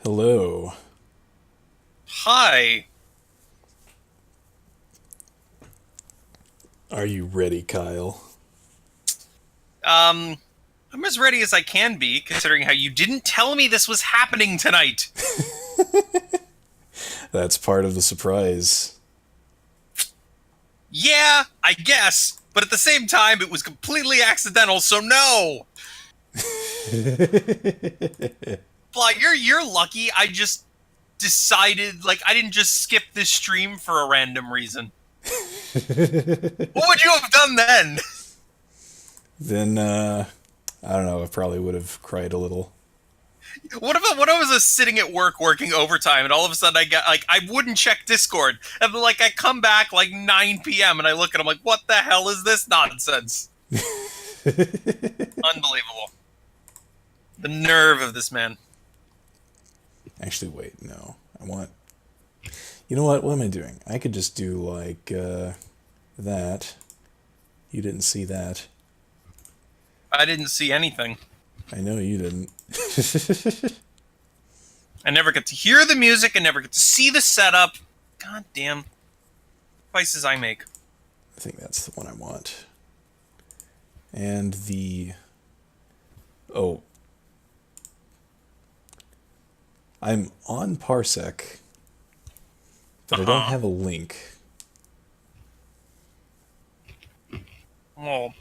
Hello. Hi. Are you ready, Kyle? Um, I'm as ready as I can be, considering how you didn't tell me this was happening tonight. That's part of the surprise. Yeah, I guess, but at the same time, it was completely accidental, so no. Like, you're lucky. I just decided, like, I didn't just skip this stream for a random reason. What would you have done then? Then, I don't know, I probably would have cried a little. What if I was sitting at work working overtime, and all of a sudden I wouldn't check Discord, and then, like, I come back like 9 p.m. and I look and I'm like, what the hell is this nonsense? Unbelievable. The nerve of this man. Actually, wait, no. I want... You know what? What am I doing? I could just do, like, that. You didn't see that. I didn't see anything. I know you didn't. I never get to hear the music. I never get to see the setup. God damn. Choices I make. I think that's the one I want. And the... Oh. I'm on Parsec, but I don't have a link. Well,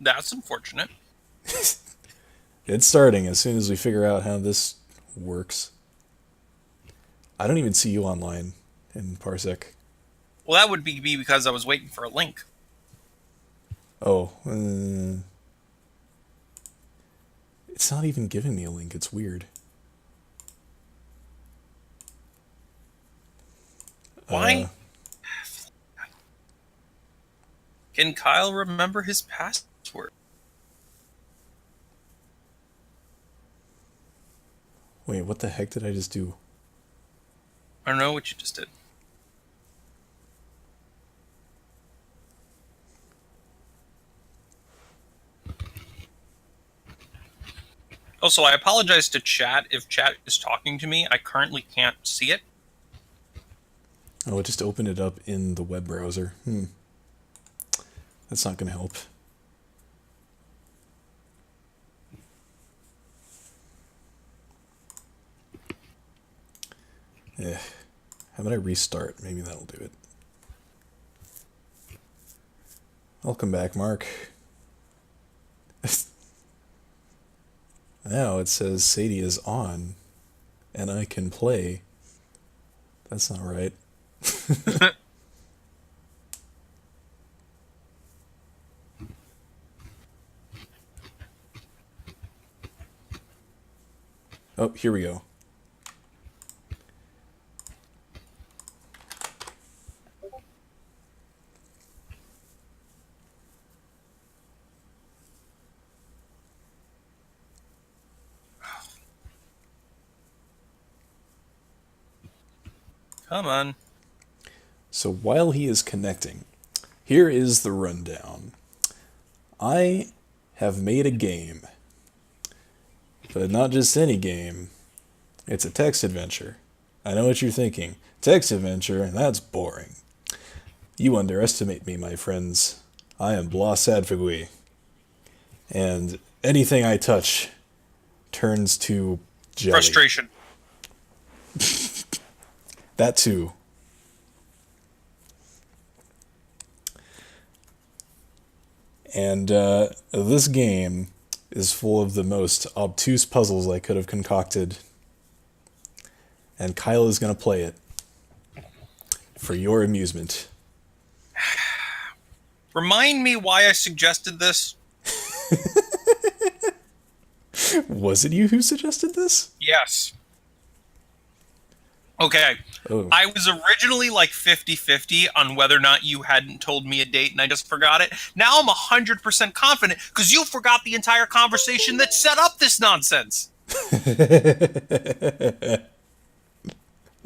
that's unfortunate. It's starting as soon as we figure out how this works. I don't even see you online in Parsec. Well, that would be because I was waiting for a link. Oh. It's not even giving me a link. It's weird. Why? Can Kyle remember his password? Wait, what the heck did I just do? I don't know what you just did. Also, I apologize to chat if chat is talking to me. I currently can't see it. Oh, it just opened it up in the web browser. That's not going to help. How about I restart? Maybe that'll do it. Welcome back, Mark. Now it says Sadie is on, and I can play. That's not right. Oh, here we go. Come on. So while he is connecting, here is the rundown. I have made a game. But not just any game. It's a text adventure. I know what you're thinking. Text adventure, that's boring. You underestimate me, my friends. I am Blas Adfigui. And anything I touch turns to jelly. Frustration. That too. And this game is full of the most obtuse puzzles I could have concocted. And Kyle is going to play it for your amusement. Remind me why I suggested this. Was it you who suggested this? Yes. Okay. Oh. I was originally like 50-50 on whether or not you hadn't told me a date and I just forgot it. Now I'm 100% confident because you forgot the entire conversation that set up this nonsense.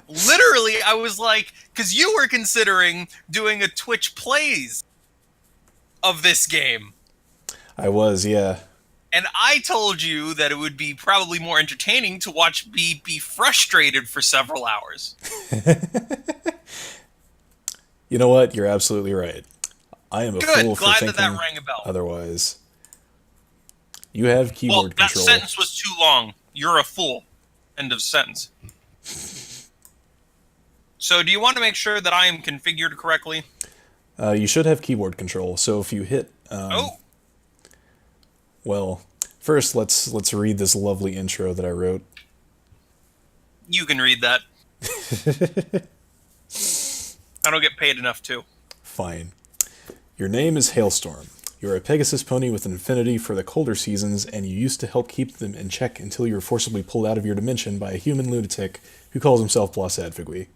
Literally, I was like, because you were considering doing a Twitch plays of this game. I was, yeah. And I told you that it would be probably more entertaining to watch me be frustrated for several hours. You know what? You're absolutely right. I am a fool Good. for Glad that that thinking rang a bell. otherwise. You have Well, keyboard that control. sentence was too long. You're a fool. End of sentence. So, do you want to make sure that I am configured correctly? You should have keyboard control. So if you hit, Oh, well, first let's read this lovely intro that I wrote. you can read that. I don't get paid enough to. Fine. Your name is Hailstorm. You're a Pegasus pony with an affinity for the colder seasons, and you used to help keep them in check until you were forcibly pulled out of your dimension by a human lunatic who calls himself Blas Adfigui.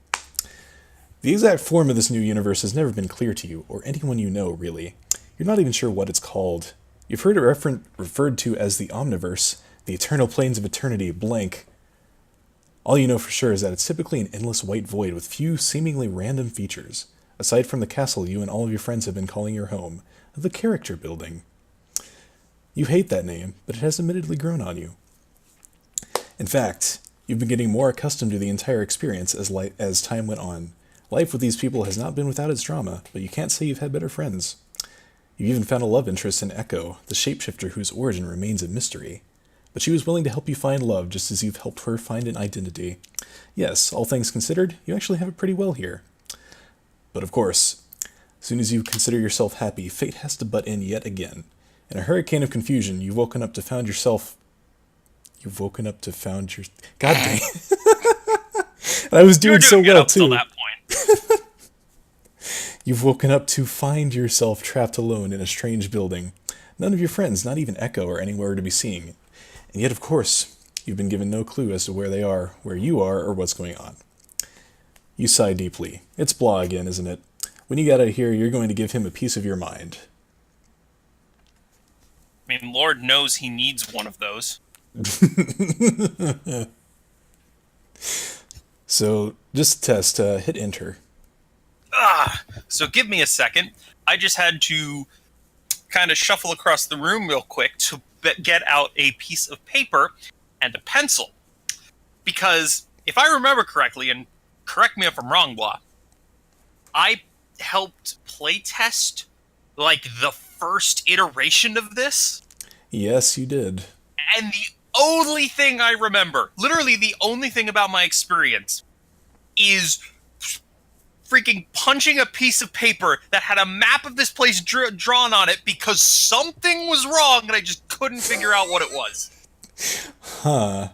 The exact form of this new universe has never been clear to you, or anyone you know, really. You're not even sure what it's called. You've heard it referred to as the Omniverse, the eternal planes of eternity, blank. All you know for sure is that it's typically an endless white void with few seemingly random features, aside from the castle you and all of your friends have been calling your home, the Character Building. You hate that name, but it has admittedly grown on you. In fact, you've been getting more accustomed to the entire experience as time went on. Life with these people has not been without its drama, but you can't say you've had better friends. You've even found a love interest in Echo, the shapeshifter whose origin remains a mystery. But she was willing to help you find love just as you've helped her find an identity. Yes, all things considered, you actually have it pretty well here. But of course, as soon as you consider yourself happy, fate has to butt in yet again. In a hurricane of confusion, you've woken up to found yourself... You've woken up to found your... God dang. And I was doing so well, too. That point. You've woken up to find yourself trapped alone in a strange building. None of your friends, not even Echo, are anywhere to be seen. And yet, of course, you've been given no clue as to where they are, where you are, or what's going on. You sigh deeply. It's Blah again, isn't it? When you get out of here, you're going to give him a piece of your mind. I mean, Lord knows he needs one of those. So, just test, hit enter. So give me a second. I just had to kind of shuffle across the room real quick to get out a piece of paper and a pencil. Because if I remember correctly, and correct me if I'm wrong, Blah, I helped playtest like the first iteration of this. Yes, you did. And the only thing I remember, literally the only thing about my experience, is freaking punching a piece of paper that had a map of this place drawn on it because something was wrong and I just couldn't figure out what it was. Huh.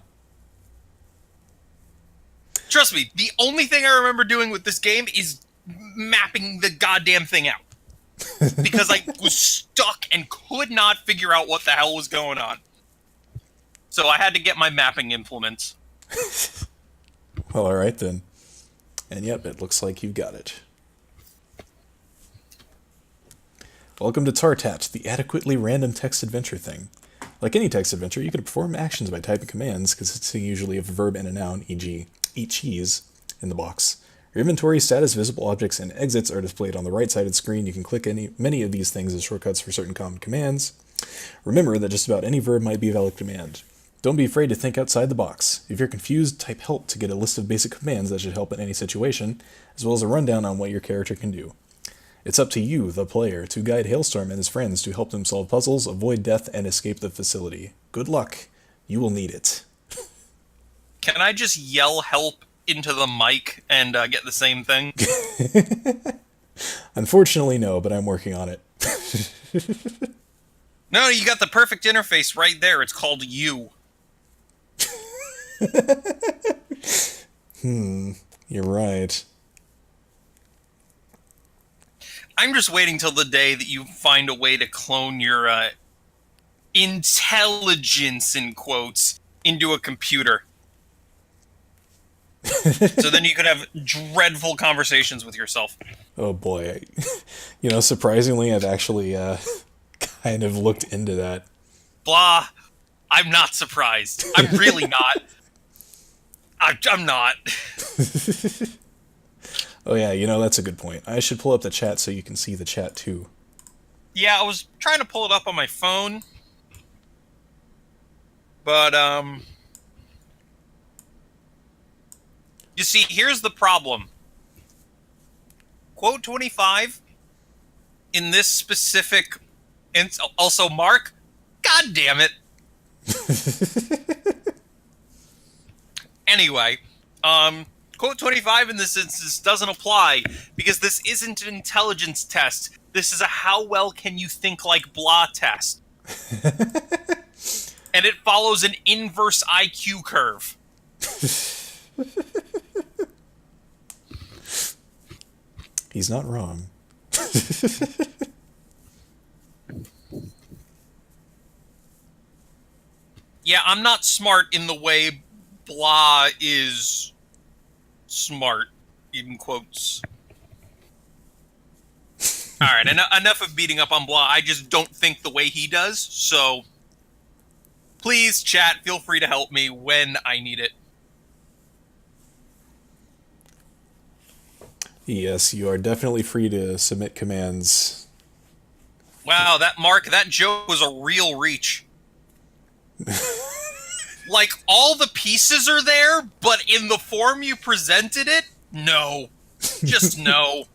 Trust me, the only thing I remember doing with this game is mapping the goddamn thing out. Because I was stuck and could not figure out what the hell was going on. So I had to get my mapping implements. Well, alright then. And yep, it looks like you've got it. Welcome to TARTAT, the adequately random text adventure thing. Like any text adventure, you can perform actions by typing commands, consisting usually of a verb and a noun, e.g., eat cheese, in the box. Your inventory, status, visible objects, and exits are displayed on the right-sided screen. You can click many of these things as shortcuts for certain common commands. Remember that just about any verb might be a valid command. Don't be afraid to think outside the box. If you're confused, type help to get a list of basic commands that should help in any situation, as well as a rundown on what your character can do. It's up to you, the player, to guide Hailstorm and his friends to help them solve puzzles, avoid death, and escape the facility. Good luck. You will need it. Can I just yell help into the mic and get the same thing? Unfortunately, no, but I'm working on it. No, you got the perfect interface right there. It's called you. You're right. I'm just waiting till the day that you find a way to clone your intelligence, in quotes, into a computer. So then you could have dreadful conversations with yourself. Oh boy. Surprisingly, I've actually kind of looked into that. Blah. I'm not surprised. I'm really not. I'm not. Oh yeah, that's a good point. I should pull up the chat so you can see the chat too. Yeah, I was trying to pull it up on my phone. But you see, here's the problem. Quote 25 in this specific, and also Mark. God damn it. Anyway, quote 25 in this instance doesn't apply because this isn't an intelligence test. This is a how well can you think like blah test. And it follows an inverse IQ curve. He's not wrong. Yeah, I'm not smart in the way blah is smart, in quotes. All right, enough of beating up on blah. I just don't think the way he does. So please, chat, feel free to help me when I need it. Yes, you are definitely free to submit commands. Wow, that joke was a real reach. Like, all the pieces are there, but in the form you presented it, no. Just no.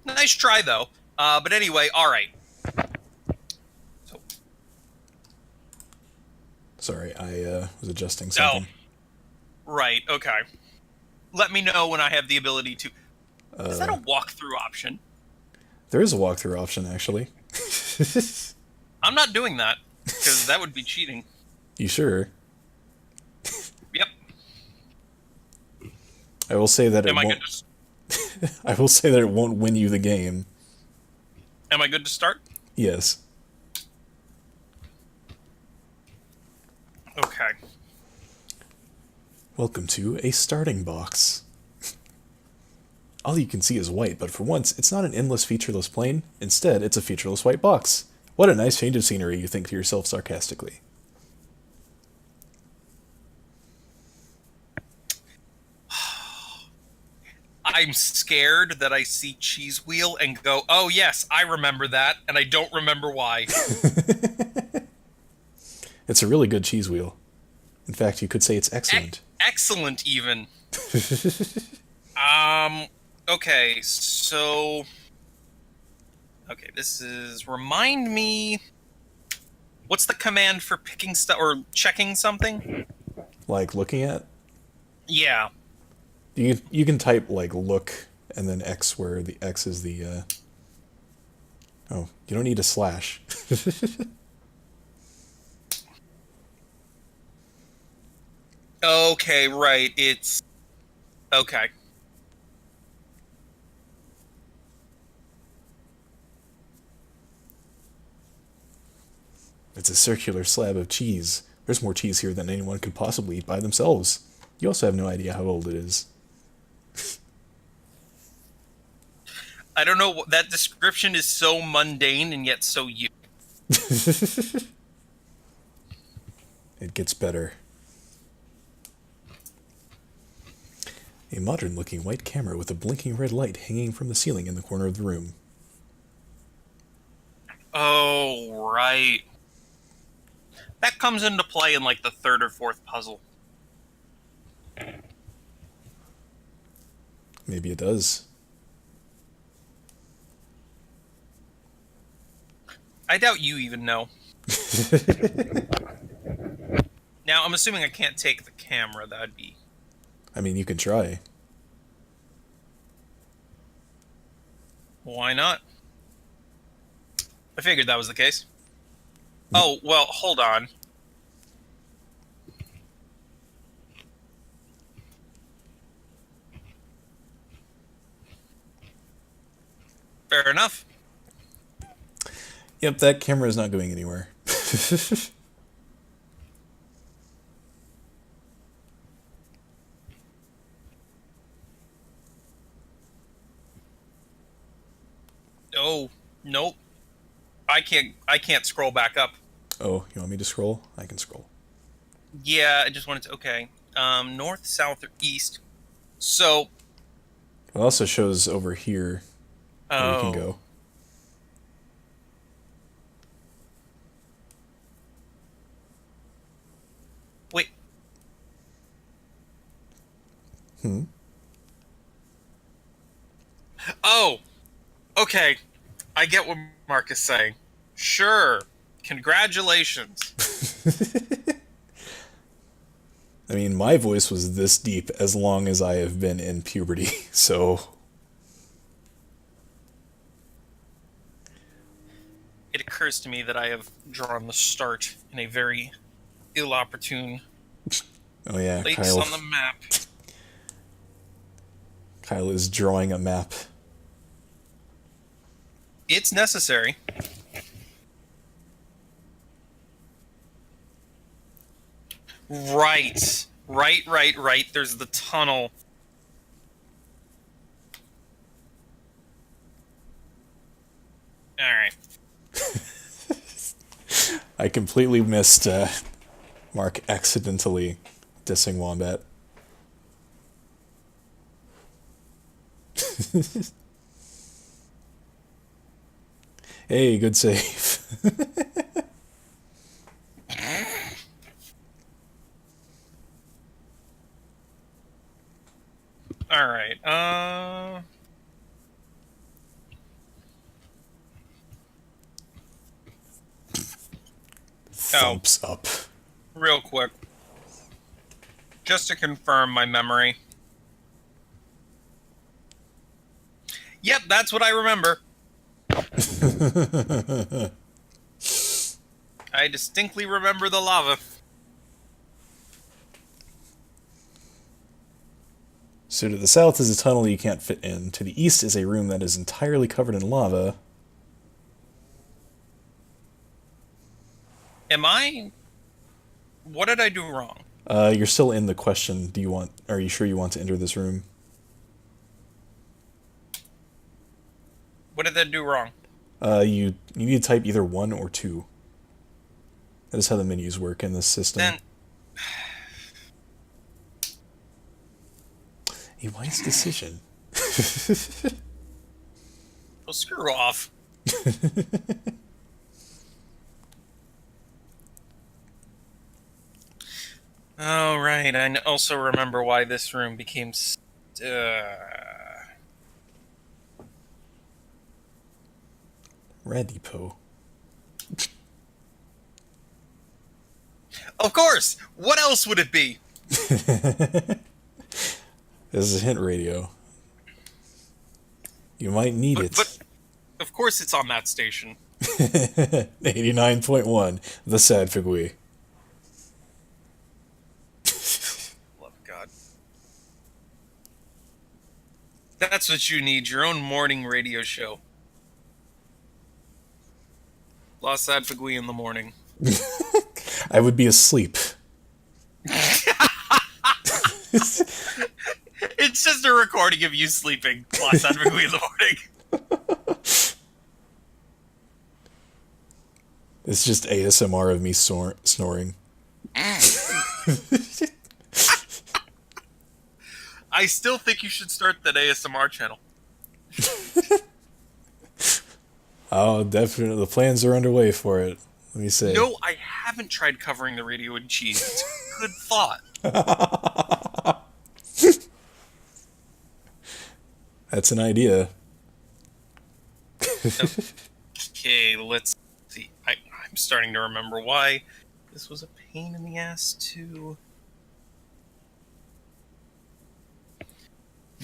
Nice try, though. But anyway, alright. Sorry, I was adjusting something. Right, okay. Let me know when I have the ability to... Is that a walkthrough option? There is a walkthrough option, actually. I'm not doing that, because that would be cheating. You sure? Yep. I will say that Am it I won't... good to... I will say that it won't win you the game. Am I good to start? Yes. Okay. Welcome to a starting box. All you can see is white, but for once, it's not an endless featureless plane. Instead, it's a featureless white box. What a nice change of scenery, you think to yourself sarcastically. I'm scared that I see cheese wheel and go, oh yes, I remember that, and I don't remember why. It's a really good cheese wheel. In fact, you could say it's excellent. Excellent, even. Okay, so... Okay, this is... Remind me... What's the command for picking stuff, or checking something? Like looking at? Yeah. You can type like look and then X where the X is the oh, you don't need a slash. Okay, right, it's... Okay. It's a circular slab of cheese. There's more cheese here than anyone could possibly eat by themselves. You also have no idea how old it is. I don't know, that description is so mundane and yet so you. It gets better. A modern-looking white camera with a blinking red light hanging from the ceiling in the corner of the room. Oh, right. That comes into play in, like, the third or fourth puzzle. Maybe it does. I doubt you even know. Now, I'm assuming I can't take the camera. That'd be... I mean, you can try. Why not? I figured that was the case. Oh, well, hold on. Fair enough. Yep, that camera is not going anywhere. Oh, nope. I can't scroll back up. Oh, you want me to scroll? I can scroll. Yeah, I just wanted to... Okay. North, south, or east. So... It also shows over here where you can go. Hmm. Oh, okay. I get what Mark is saying. Sure. Congratulations. I mean, my voice was this deep as long as I have been in puberty, so It occurs to me that I have drawn the start in a very ill-opportune oh yeah, place on the map. Kyle is drawing a map. It's necessary. Right. Right. There's the tunnel. Alright. I completely missed Mark accidentally dissing Wombat. Hey, good save. Alright. Thumps up. Real quick. Just to confirm my memory. Yep, that's what I remember. I distinctly remember the lava. So to the south is a tunnel you can't fit in. To the east is a room that is entirely covered in lava. Am I... What did I do wrong? You're still in the question. Are you sure you want to enter this room? What did that do wrong? You need to type either 1 or 2. That is how the menus work in this system. Then... A wise decision. Well, screw off. Oh, right. I also remember why this room became... Radipo. Of course! What else would it be? This is a hint radio. You might need it. But of course it's on that station. 89.1, the Sadfigui. Love God. That's what you need, your own morning radio show. Lost Adfagui in the morning. I would be asleep. It's just a recording of you sleeping. Lost Adfagui in the morning. It's just ASMR of me snoring. I still think you should start that ASMR channel. Oh, definitely. The plans are underway for it. Let me say. No, I haven't tried covering the radio in cheese. It's a good thought. That's an idea. Okay, let's see. I'm starting to remember why this was a pain in the ass to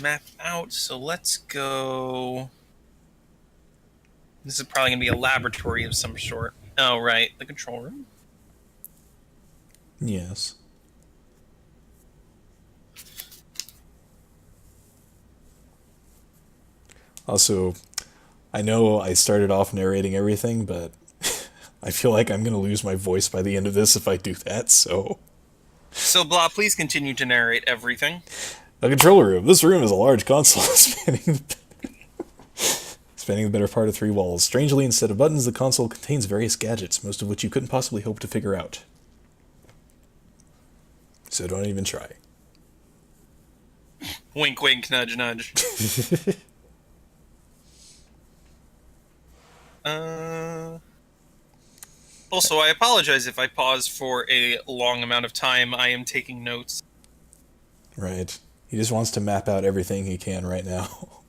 map out. So let's go... This is probably going to be a laboratory of some sort. Oh, right. The control room? Yes. Also, I know I started off narrating everything, but I feel like I'm going to lose my voice by the end of this if I do that, so... So, Blah, please continue to narrate everything. A control room. This room is a large console spanning the better part of 3 walls. Strangely, instead of buttons, the console contains various gadgets, most of which you couldn't possibly hope to figure out. So don't even try. Wink, wink, nudge, nudge. Also, I apologize if I pause for a long amount of time. I am taking notes. Right. He just wants to map out everything he can right now.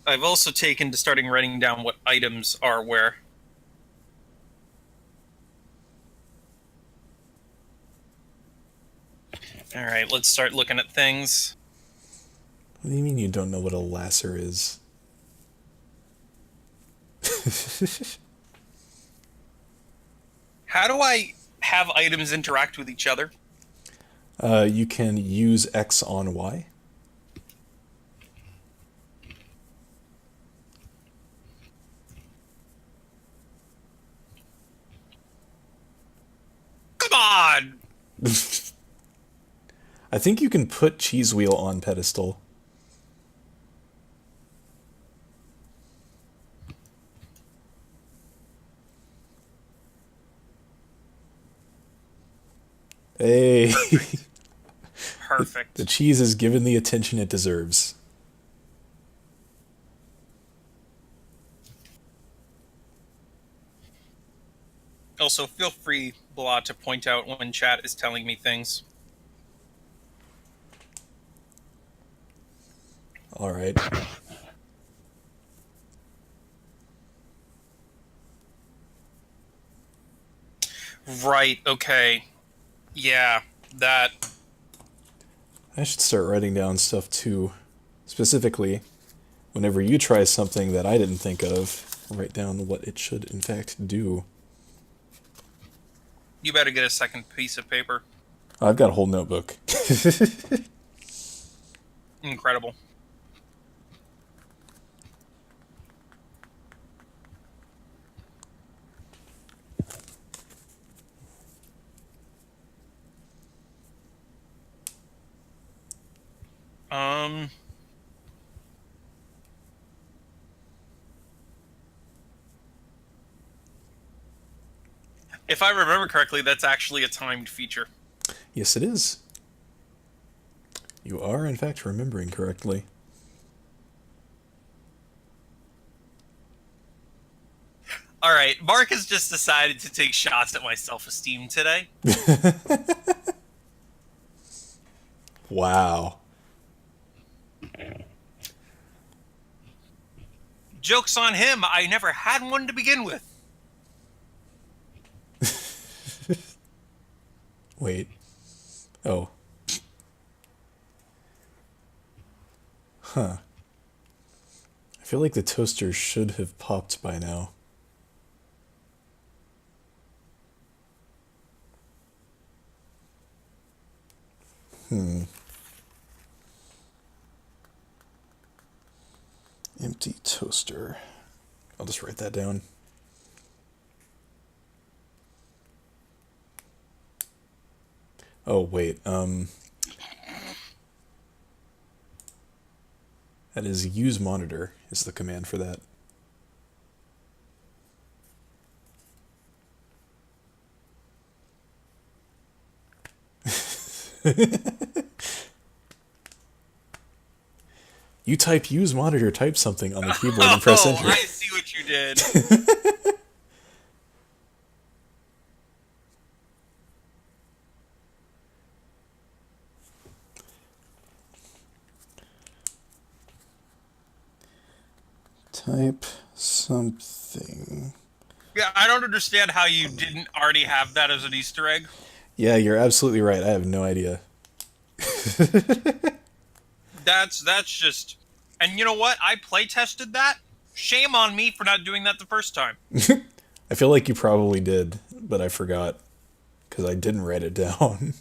I've also taken to starting writing down what items are where. All right, let's start looking at things. What do you mean you don't know what a lasser is? How do I have items interact with each other? You can use X on Y. Come on! I think you can put cheese wheel on pedestal. Hey, Perfect. the cheese is given the attention it deserves. Also, feel free, Blah, to point out when chat is telling me things. All right. Right, okay. Yeah, that. I should start writing down stuff too. Specifically, whenever you try something that I didn't think of, write down what it should in fact do. You better get a second piece of paper. I've got a whole notebook. Incredible. Um. If I remember correctly, that's actually a timed feature. Yes, it is. You are, in fact, remembering correctly. All right, Mark has just decided to take shots at my self-esteem today. Wow. Joke's on him, I never had one to begin with. Wait. Oh. Huh. I feel like the toaster should have popped by now. Empty toaster. I'll just write that down. Oh, wait. That is use monitor is the command for that. You type use monitor, type something on the keyboard and press enter. Oh, I see what you did. Type something. Yeah, I don't understand how you didn't already have that as an Easter egg. Yeah, you're absolutely right. I have no idea. That's just. And you know what? I play tested that. Shame on me for not doing that the first time. I feel like you probably did, but I forgot because I didn't write it down.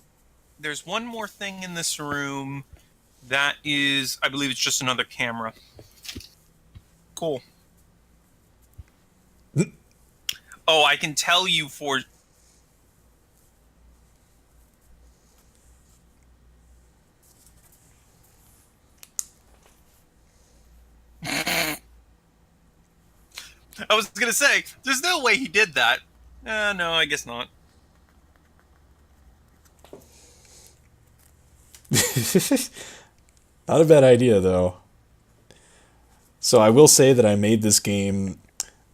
There's one more thing in this room that is, I believe it's just another camera. Cool. Oh, I can tell you for. I was gonna say, there's no way he did that. No, I guess not. Not a bad idea, though. So I will say that I made this game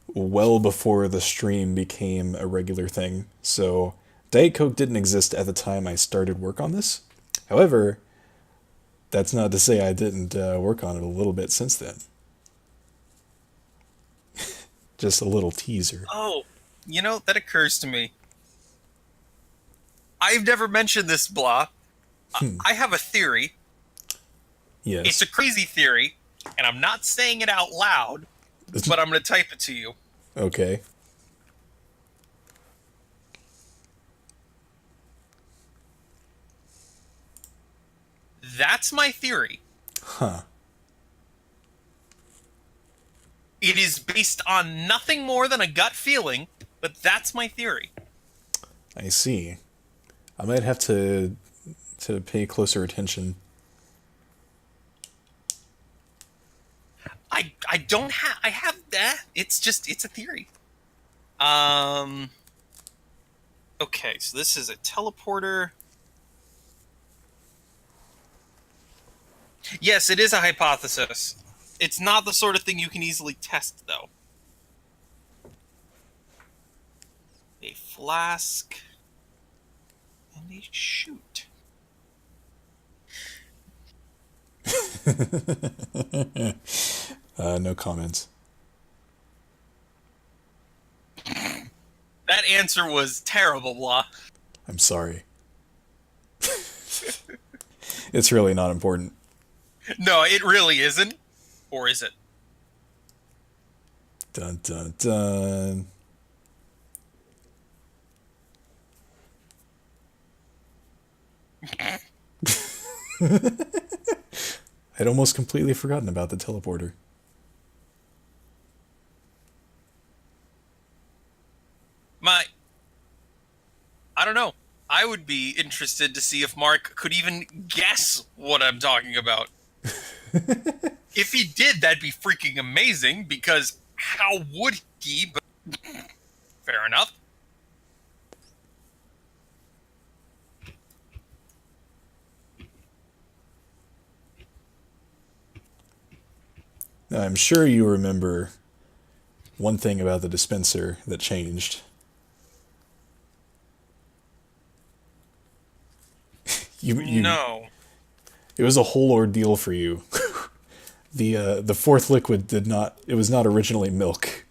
well before the stream became a regular thing. So Diet Coke didn't exist at the time I started work on this. However, That's not to say I didn't work on it a little bit since then. Just a little teaser. Oh, that occurs to me. I've never mentioned this, blah. I have a theory. It's Yes. a crazy theory, and I'm not saying it out loud, but I'm going to type it to you. Okay. That's my theory. Huh. It is based on nothing more than a gut feeling, but that's my theory. I see. I might have to pay closer attention. I don't have I have that. It's a theory. Okay, so this is a teleporter. Yes, it is a hypothesis. It's not the sort of thing you can easily test, though. A flask and a chute. No comments. That answer was terrible, blah. I'm sorry. It's really not important. No, it really isn't. Or is it? Dun dun dun. I'd almost completely forgotten about the teleporter. I don't know. I would be interested to see if Mark could even guess what I'm talking about. If he did, that'd be freaking amazing, because how would he? But fair enough. Now, I'm sure you remember one thing about the dispenser that changed. You No. It was a whole ordeal for you. The fourth liquid did not. It was not originally milk.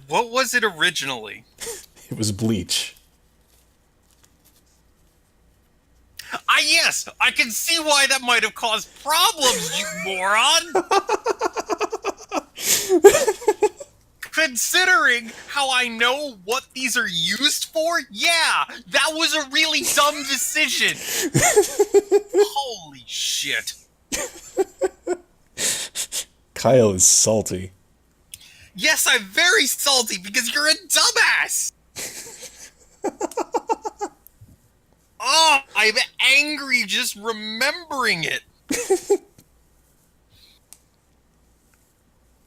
What was it originally? It was bleach. Yes, I can see why that might have caused problems, you moron! Considering how I know what these are used for, yeah, that was a really dumb decision. Holy shit. Kyle is salty. Yes, I'm very salty because you're a dumbass! Oh, I'm angry just remembering it.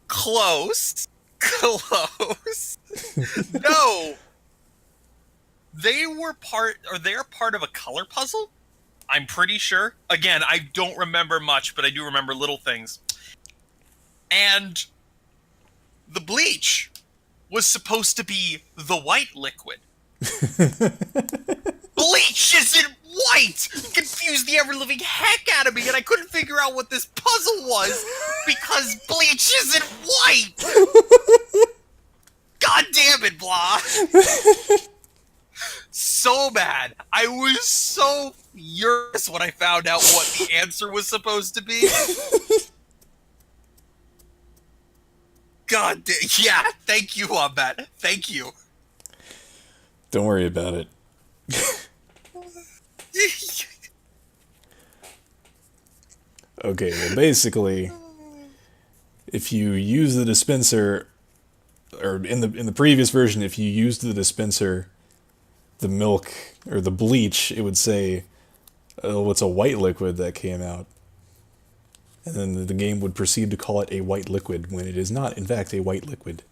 Close. Close. No. They're part of a color puzzle? I'm pretty sure. Again, I don't remember much, but I do remember little things. And the bleach was supposed to be the white liquid. Bleach isn't white! It confused the ever-living heck out of me, and I couldn't figure out what this puzzle was because bleach isn't white! God damn it, blah! So bad. I was so furious when I found out what the answer was supposed to be. God damn. Yeah, thank you on that. Thank you. Don't worry about it. Okay, well, basically, if you use the dispenser, or in the previous version, if you used the dispenser, the milk or the bleach, it would say, "Oh, it's a white liquid that came out," and then the game would proceed to call it a white liquid when it is not, in fact, a white liquid.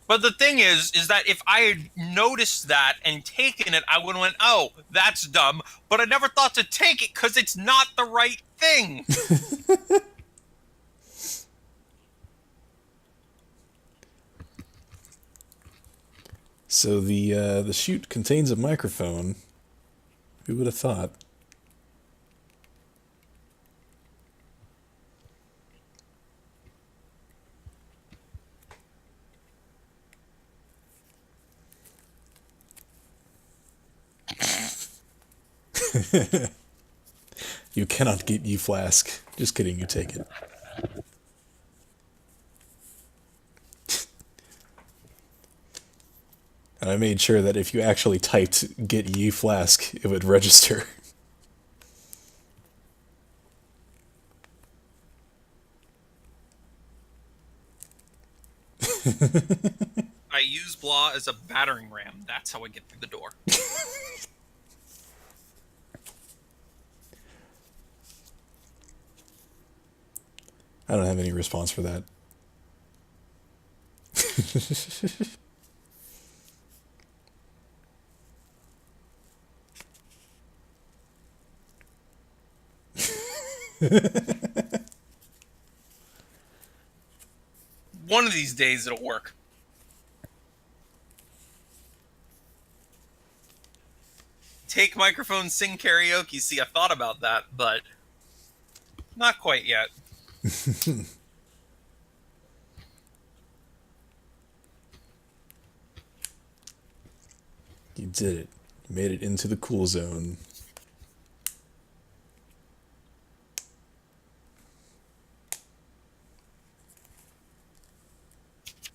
But the thing is that if I had noticed that and taken it, I would have went, oh, that's dumb. But I never thought to take it because it's not the right thing. So the chute contains a microphone. Who would have thought? You cannot get ye flask. Just kidding, you take it. And I made sure that if you actually typed get ye flask, it would register. I use blah as a battering ram. That's how I get through the door. I don't have any response for that. One of these days it'll work. Take microphone, sing karaoke. See, I thought about that, but not quite yet. You did it. You made it into the cool zone.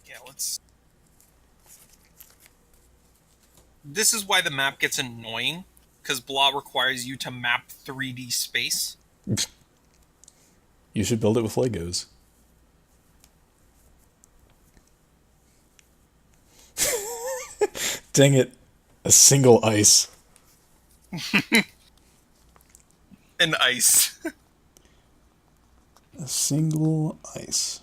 Yeah, let's... This is why the map gets annoying, because blah requires you to map 3D space. You should build it with Legos. Dang it. A single ice. And ice. A single ice.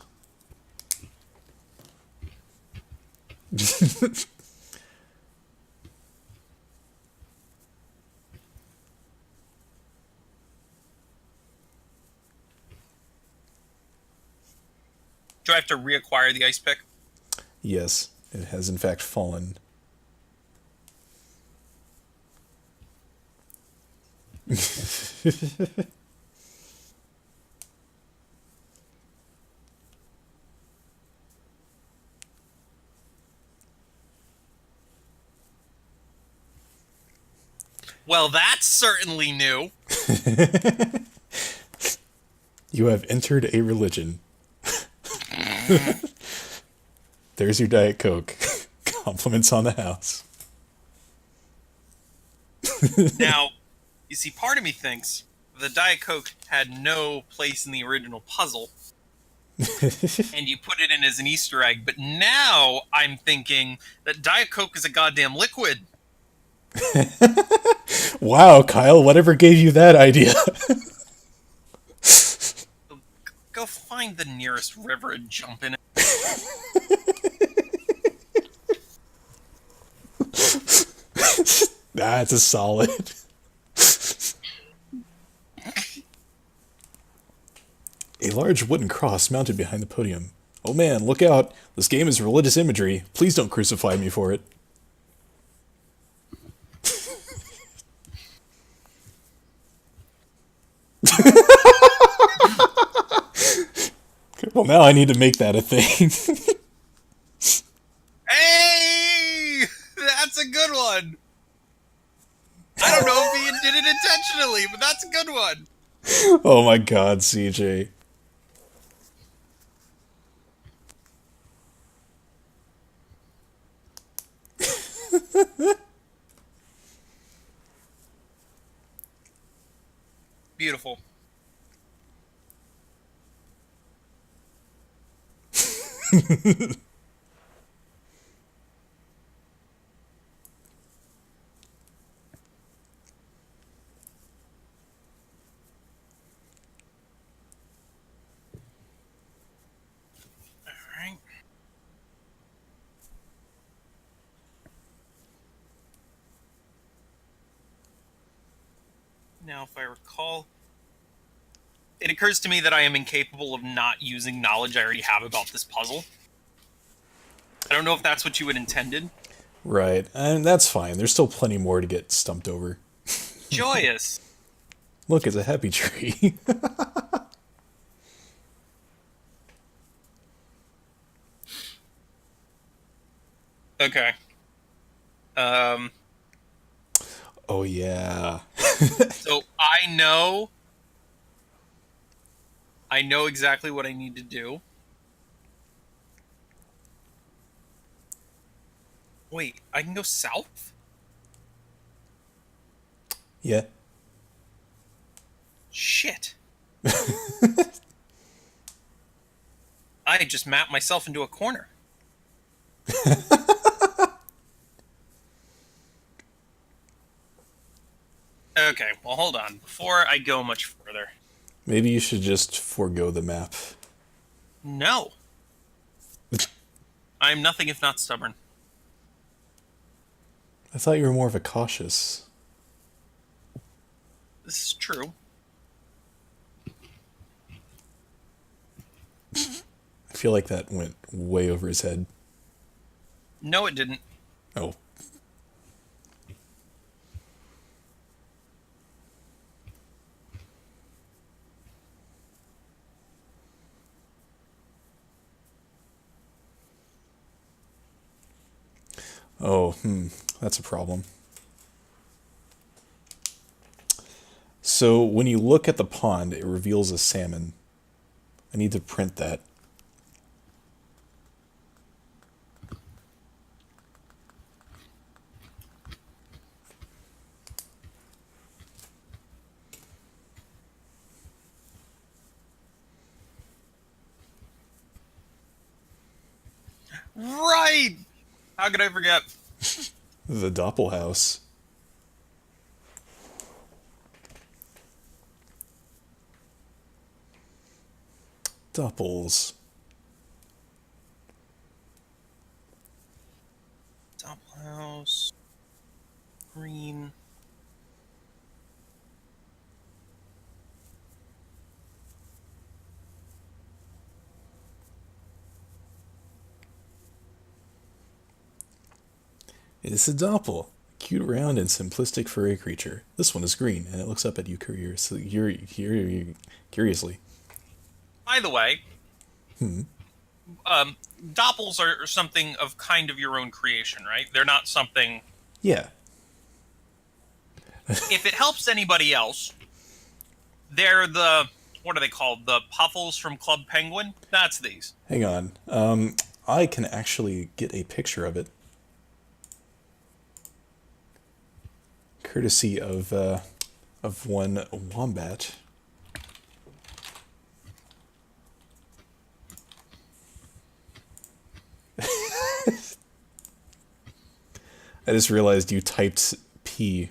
Do I have to reacquire the ice pick? Yes, it has in fact fallen. Well, that's certainly new. You have entered a religion. There's your Diet Coke. Compliments on the house. Now, you see, part of me thinks the Diet Coke had no place in the original puzzle, and you put it in as an Easter egg, but now I'm thinking that Diet Coke is a goddamn liquid. Wow, Kyle, whatever gave you that idea? Go find the nearest river and jump in it. That's a solid. A large wooden cross mounted behind the podium. Oh man, look out. This game is religious imagery. Please don't crucify me for it. Well, now I need to make that a thing. Hey! That's a good one! I don't know if he did it intentionally, but that's a good one. Oh my god, CJ. Beautiful. Alright. Now, if I recall, it occurs to me that I am incapable of not using knowledge I already have about this puzzle. I don't know if that's what you had intended. Right, and that's fine. There's still plenty more to get stumped over. Joyous. Look, it's a happy tree. Okay. Oh yeah. So I know exactly what I need to do. Wait, I can go south? Yeah. Shit. I just mapped myself into a corner. Okay, well, hold on. Before I go much further. Maybe you should just forego the map. No, I'm nothing if not stubborn. I thought you were more of a cautious. This is true. I feel like that went way over his head. No, it didn't. Oh. Oh, that's a problem. So when you look at the pond, it reveals a salmon. I need to print that. Right! How could I forget? The Doppelhaus. Doppels. Doppelhouse. Green. It's a Doppel. Cute, round, and simplistic furry creature. This one is green, and it looks up at you curiously. By the way, doppels are something of kind of your own creation, right? They're not something. Yeah. If it helps anybody else, they're the. What are they called? The Puffles from Club Penguin? That's these. Hang on. I can actually get a picture of it. Courtesy of one wombat. I just realized you typed P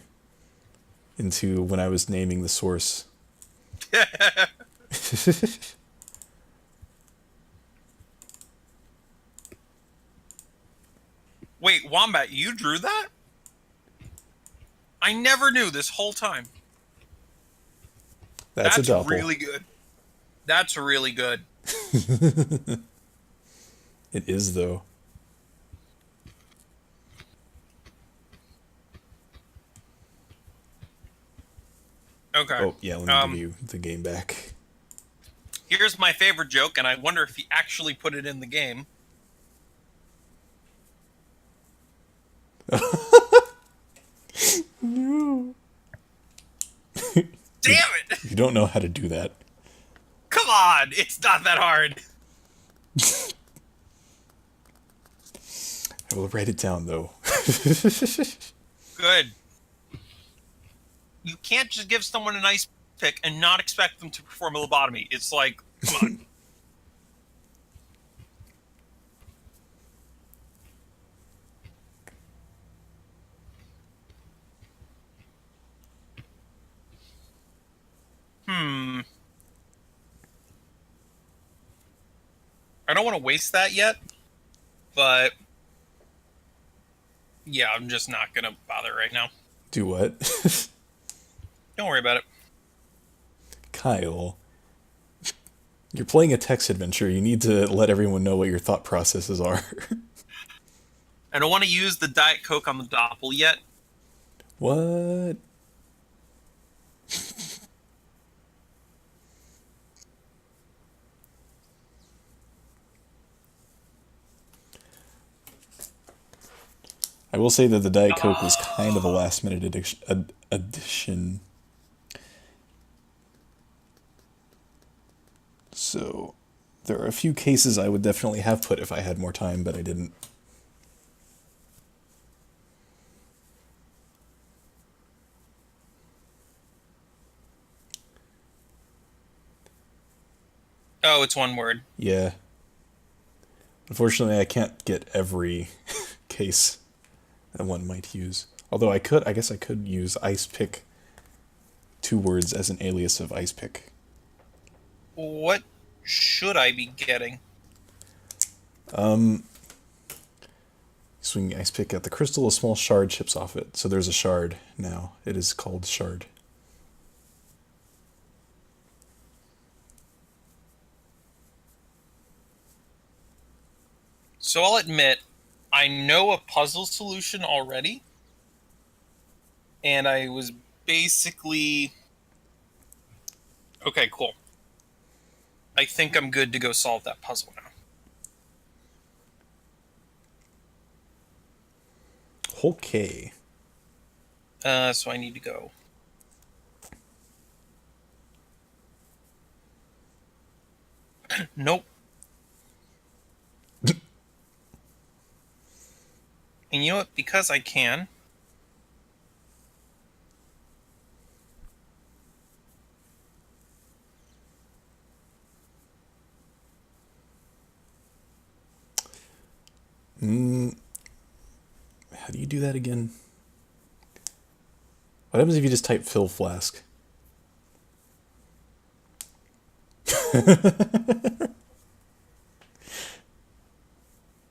into when I was naming the source. Wait, Wombat, you drew that? I never knew this whole time. That's a That's doppel. really good. That's really good. It is, though. Okay. Oh, yeah, let me give you the game back. Here's my favorite joke, and I wonder if he actually put it in the game. No. Damn it! You don't know how to do that. Come on! It's not that hard. I will write it down, though. Good. You can't just give someone a nice pick and not expect them to perform a lobotomy. It's like, come on. I don't want to waste that yet, but yeah, I'm just not going to bother right now. Do what? Don't worry about it. Kyle. You're playing a text adventure. You need to let everyone know what your thought processes are. I don't want to use the Diet Coke on the Doppel yet. What? I will say that the Diet Coke was kind of a last minute addition. So there are a few cases I would definitely have put if I had more time, but I didn't. Oh, it's one word. Yeah. Unfortunately, I can't get every case that one might use. Although I guess I could use ice pick 2 words as an alias of ice pick. What should I be getting? Swing ice pick at the crystal, a small shard chips off it. So there's a shard now. It is called shard. So I'll admit, I know a puzzle solution already, and I was basically... Okay, cool. I think I'm good to go solve that puzzle now. Okay. So I need to go. Nope. And you know what? Because I can, How do you do that again? What happens if you just type fill flask?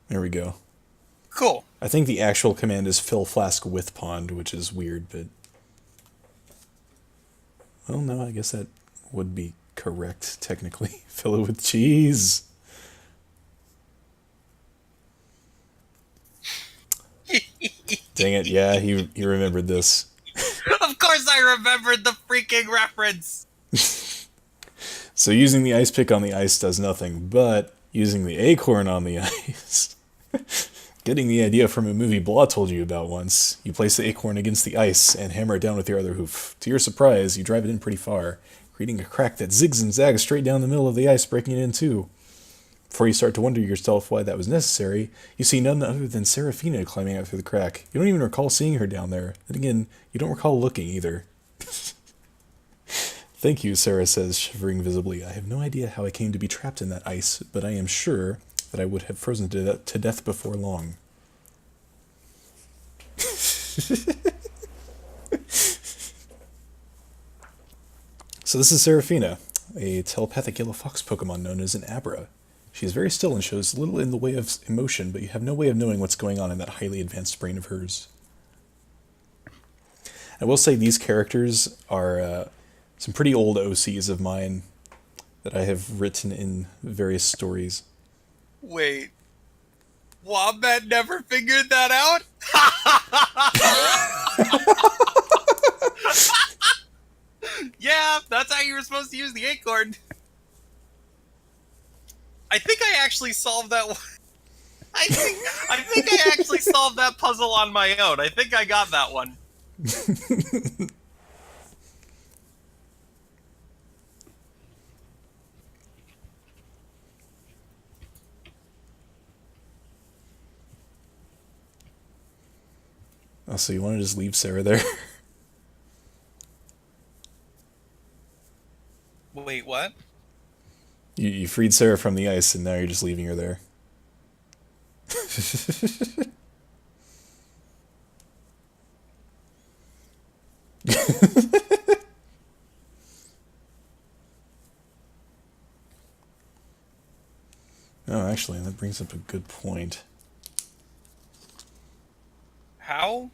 There we go. cool. I think the actual command is fill flask with pond, which is weird, but... Well, no, I guess that would be correct, technically. Fill it with cheese. Dang it, yeah, he remembered this. Of course I remembered the freaking reference! So using the ice pick on the ice does nothing, but using the acorn on the ice... Getting the idea from a movie Blah told you about once. You place the acorn against the ice and hammer it down with your other hoof. To your surprise, you drive it in pretty far, creating a crack that zigs and zags straight down the middle of the ice, breaking it in two. Before you start to wonder yourself why that was necessary, you see none other than Serafina climbing out through the crack. You don't even recall seeing her down there. Then again, you don't recall looking either. Thank you, Sarah says, shivering visibly. I have no idea how I came to be trapped in that ice, but I am sure that I would have frozen to death before long. So this is Serafina, a telepathic yellow fox Pokemon known as an Abra. She is very still and shows little in the way of emotion, but you have no way of knowing what's going on in that highly advanced brain of hers. I will say these characters are some pretty old OCs of mine that I have written in various stories. Wait. Wombat never figured that out? Yeah, that's how you were supposed to use the acorn. I think I actually solved that one. I think I actually solved that puzzle on my own. I think I got that one. Oh, so you want to just leave Sarah there? Wait, what? You freed Sarah from the ice, and now you're just leaving her there. Oh, actually, that brings up a good point. How?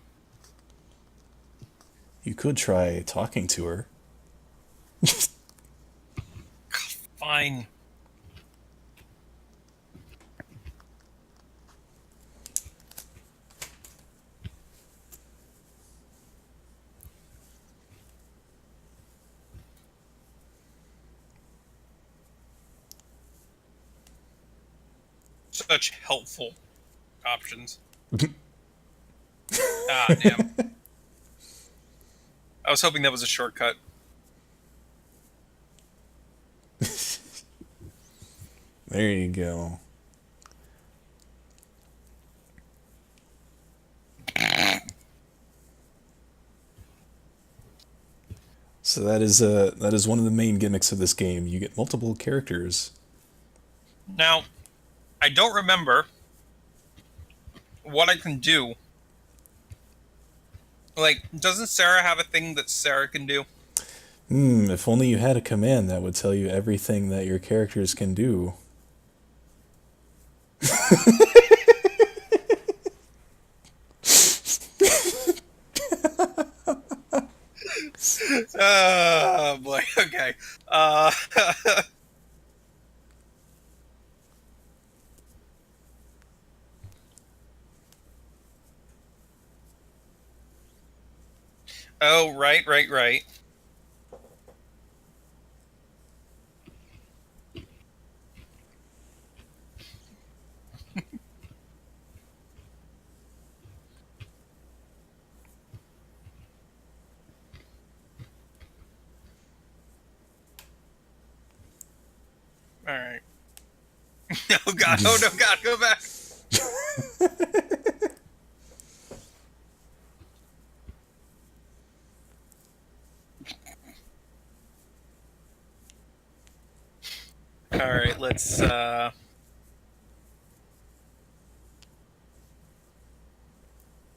You could try talking to her. Fine. Such helpful options. Ah, damn. I was hoping that was a shortcut. There you go. So that is one of the main gimmicks of this game. You get multiple characters. Now, I don't remember what I can do. Like, doesn't Sarah have a thing that Sarah can do? If only you had a command that would tell you everything that your characters can do. Oh boy. Okay. Uh, oh, right, right, right. All right. Oh God. Oh no, God. Go back. All right. Let's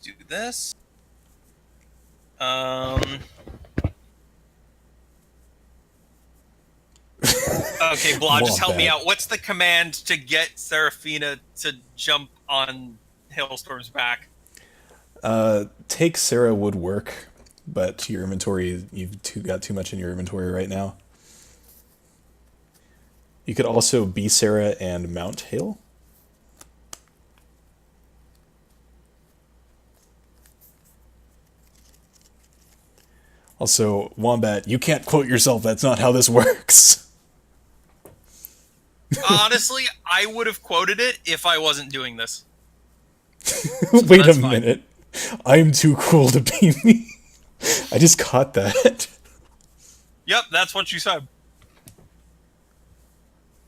do this. Um. Okay, Blah, just help me Wombat. out. What's the command to get Seraphina to jump on Hailstorm's back? Take Sarah would work, but your inventory, got too much in your inventory right now. You could also be Sarah and mount Hail. Also, Wombat, you can't quote yourself. That's not how this works. Honestly, I would have quoted it if I wasn't doing this. So Wait a that's fine. minute. I'm too cool to be me. I just caught that. Yep, that's what you said.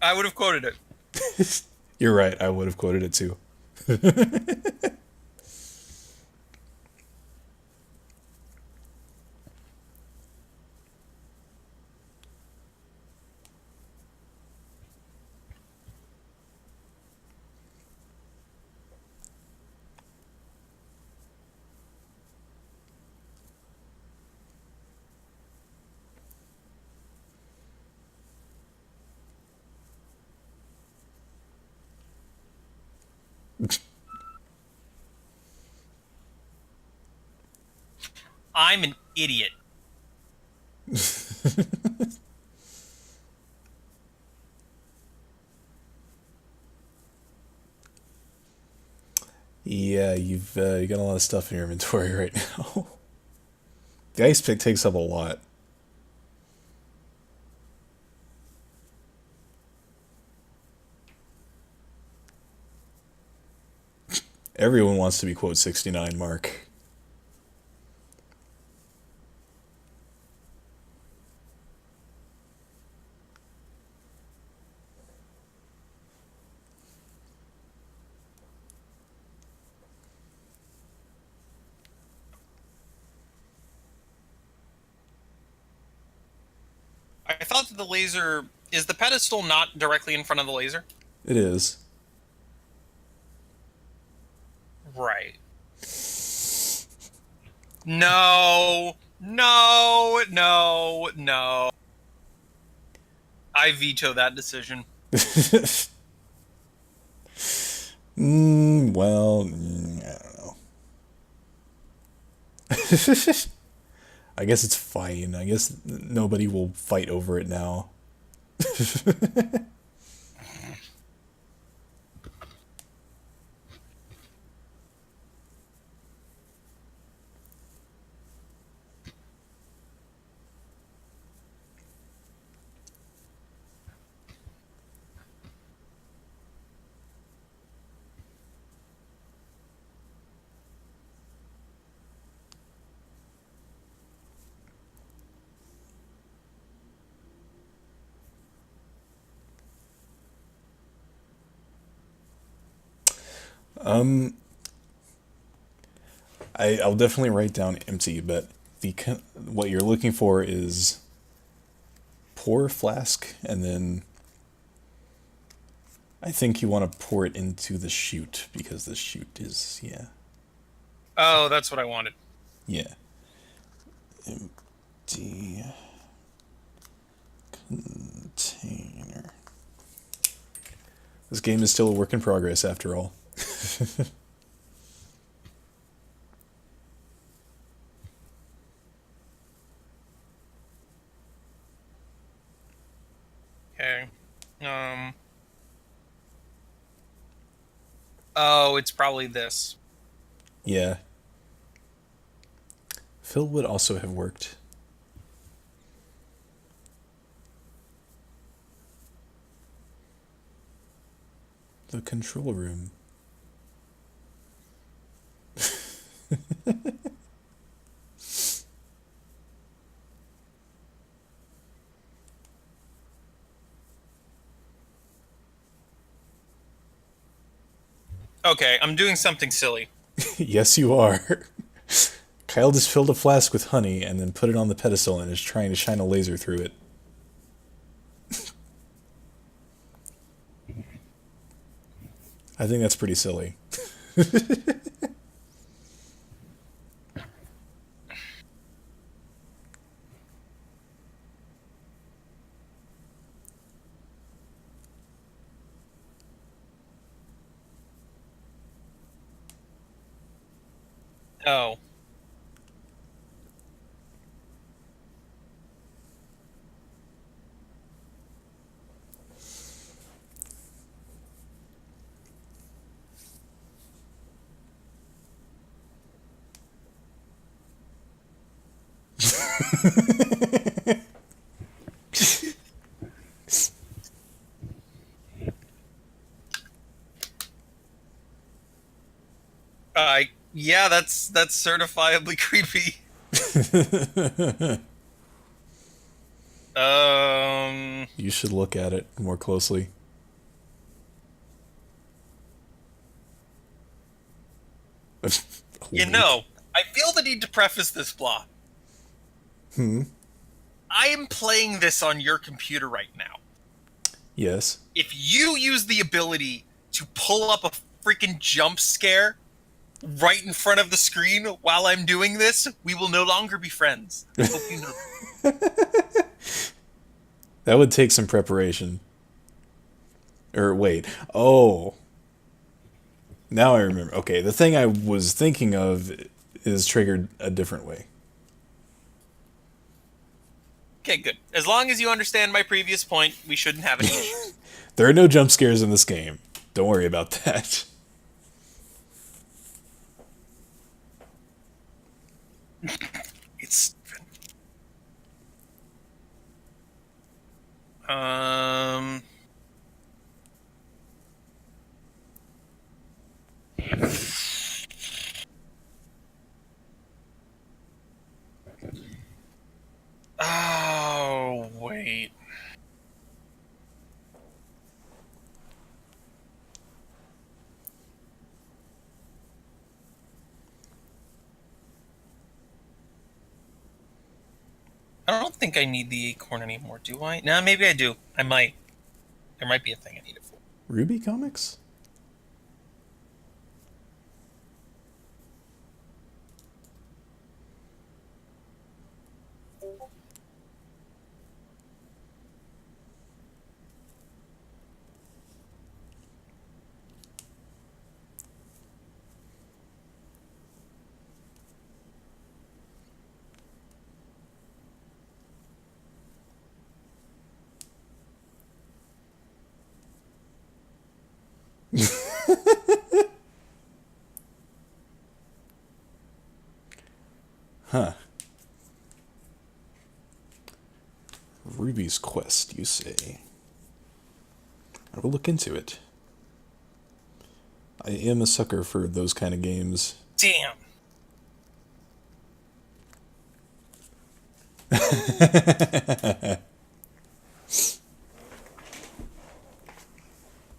I would have quoted it. You're right. I would have quoted it too. I'm an idiot. Yeah, you got a lot of stuff in your inventory right now. The ice pick takes up a lot. Everyone wants to be quote 69, Mark. I thought that the laser is the pedestal not directly in front of the laser? It is. Right. No, no, no, no. I veto that decision. Well, I don't know. I guess it's fine. I guess nobody will fight over it now. I'll definitely write down empty, but what you're looking for is pour flask, and then I think you want to pour it into the chute because the chute is, yeah, Oh, that's what I wanted. yeah. Empty container. This game is still a work in progress after all. Okay. Um. Oh, it's probably this. Yeah. Phil would also have worked. The control room. Okay, I'm doing something silly. Yes, you are. Kyle just filled a flask with honey and then put it on the pedestal and is trying to shine a laser through it. I think that's pretty silly. Oh. Yeah, that's certifiably creepy. Um, You should look at it more closely. you Wait. know, I feel the need to preface this blah. I am playing this on your computer right now. Yes. If you use the ability to pull up a freaking jump scare right in front of the screen while I'm doing this, we will no longer be friends. I hope you know. That would take some preparation. Or wait. Oh. Now I remember. Okay, the thing I was thinking of is triggered a different way. Okay, good. As long as you understand my previous point, we shouldn't have any issues. There are no jump scares in this game. Don't worry about that. It's um Oh, wait. I don't think I need the acorn anymore, do I? No, maybe I do. I might. There might be a thing I need it for. Ruby Comics? Huh. Ruby's Quest, you say? I will look into it. I am a sucker for those kind of games. Damn.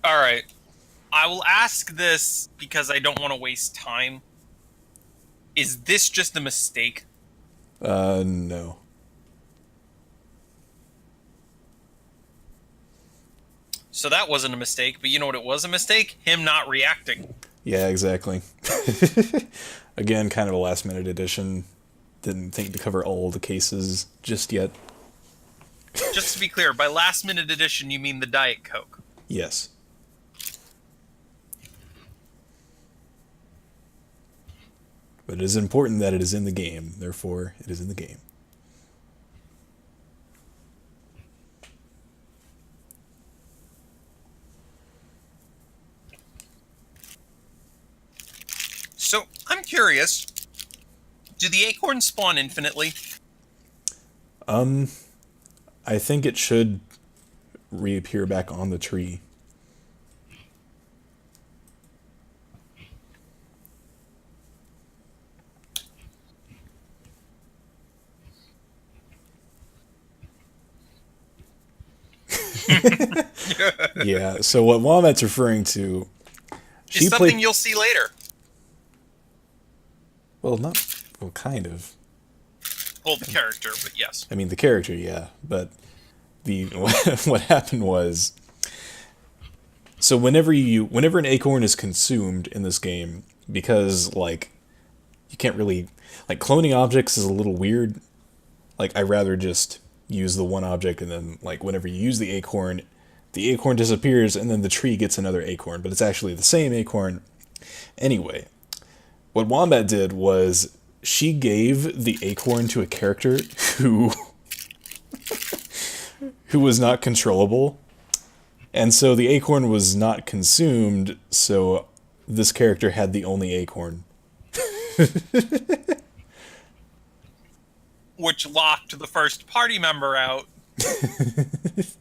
All right. I will ask this because I don't want to waste time. Is this just a mistake? No. So that wasn't a mistake, but you know what it was a mistake? Him not reacting. Yeah, exactly. Again, kind of a last minute addition. Didn't think to cover all the cases just yet. Just to be clear, by last minute addition, you mean the Diet Coke. Yes. But it is important that it is in the game, therefore, it is in the game. So, I'm curious. Do the acorns spawn infinitely? I think it should reappear back on the tree. Yeah, so what Wombat's referring to, Is something you'll see later. Well, well, kind of. Well, the character, but yes. I mean, the character, yeah, but the what happened was, so whenever an acorn is consumed in this game, because like you can't really like cloning objects is a little weird. Like I rather just use the one object and then like whenever you use the acorn disappears and then the tree gets another acorn, but it's actually the same acorn. Anyway, what Wombat did was she gave the acorn to a character who was not controllable. And so the acorn was not consumed, so this character had the only acorn. Which locked the first party member out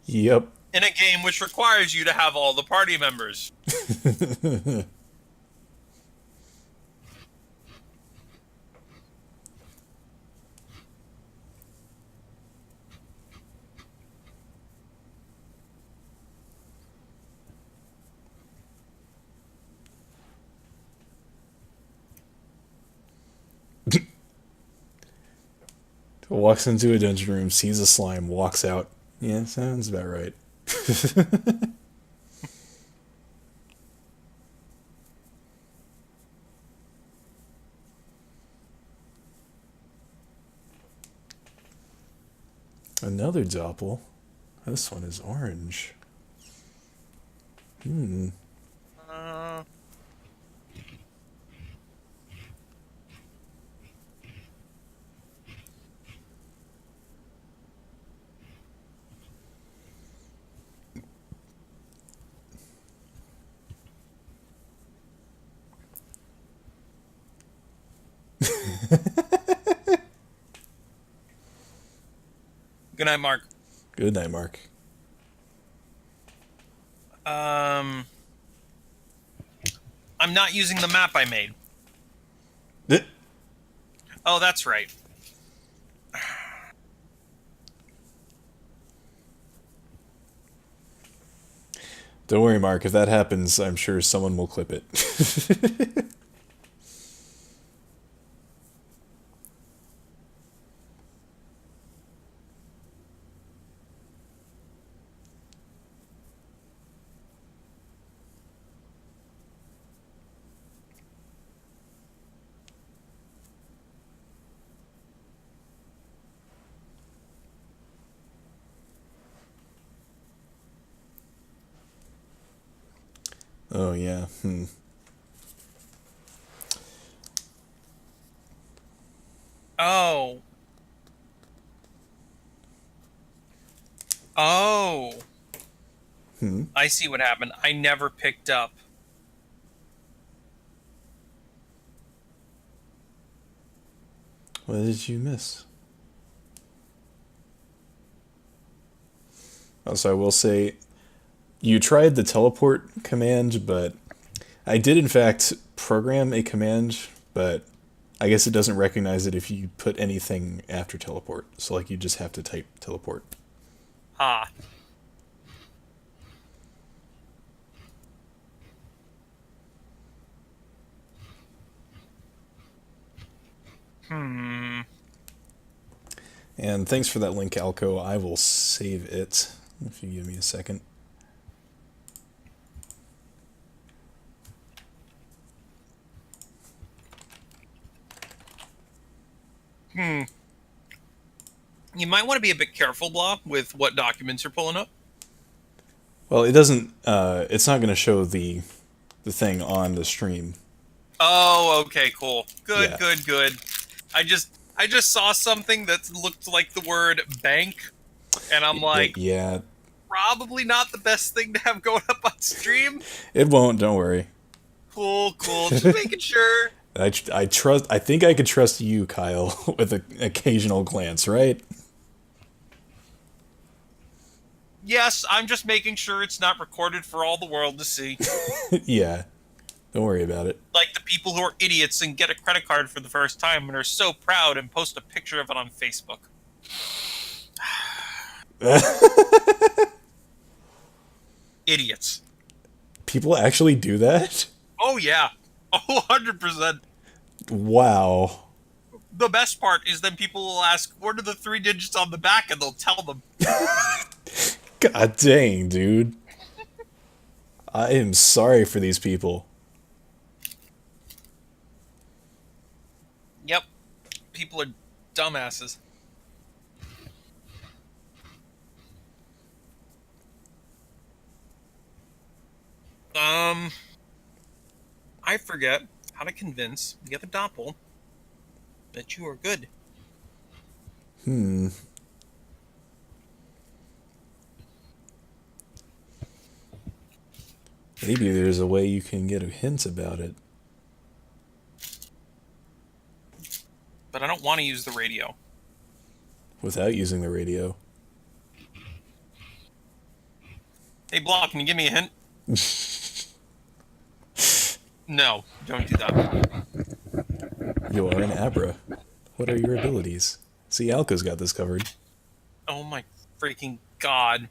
Yep. in a game which requires you to have all the party members. Walks into a dungeon room, sees a slime, walks out. Yeah, sounds about right. Another doppel. This one is orange. Uh, Good night, Mark. Good night, Mark. I'm not using the map I made. Oh, that's right. Don't worry, Mark. If that happens, I'm sure someone will clip it. Oh, yeah. Oh. Oh. I see what happened. I never picked up. What did you miss? Also, I will say, you tried the teleport command, but I did in fact program a command, but I guess it doesn't recognize it if you put anything after teleport. So like you just have to type teleport. Ah. Hmm. And thanks for that link, Alco. I will save it if you give me a second. Hmm. You might want to be a bit careful, Blah, with what documents you're pulling up. Well, it doesn't. It's not going to show the thing on the stream. Oh, okay, cool. Good, Yeah. good, good. I just saw something that looked like the word bank, and I'm like, Yeah. probably not the best thing to have going up on stream. It won't. Don't worry. Cool, cool. Just making sure. I trust. I think I could trust you, Kyle, with an occasional glance, right? Yes, I'm just making sure it's not recorded for all the world to see. Yeah. Don't worry about it. Like the people who are idiots and get a credit card for the first time and are so proud and post a picture of it on Facebook. Idiots. People actually do that? Oh, yeah. Oh, 100%. Wow. The best part is then people will ask, what are the 3 digits on the back? And they'll tell them. God dang, dude. I am sorry for these people. Yep. People are dumbasses. I forget how to convince the other Doppel that you are good. Hmm. Maybe there's a way you can get a hint about it. But I don't want to use the radio. Without using the radio. Hey, Block, can you give me a hint? No, don't do that. You are an Abra. What are your abilities? See, Alka's got this covered. Oh my freaking god.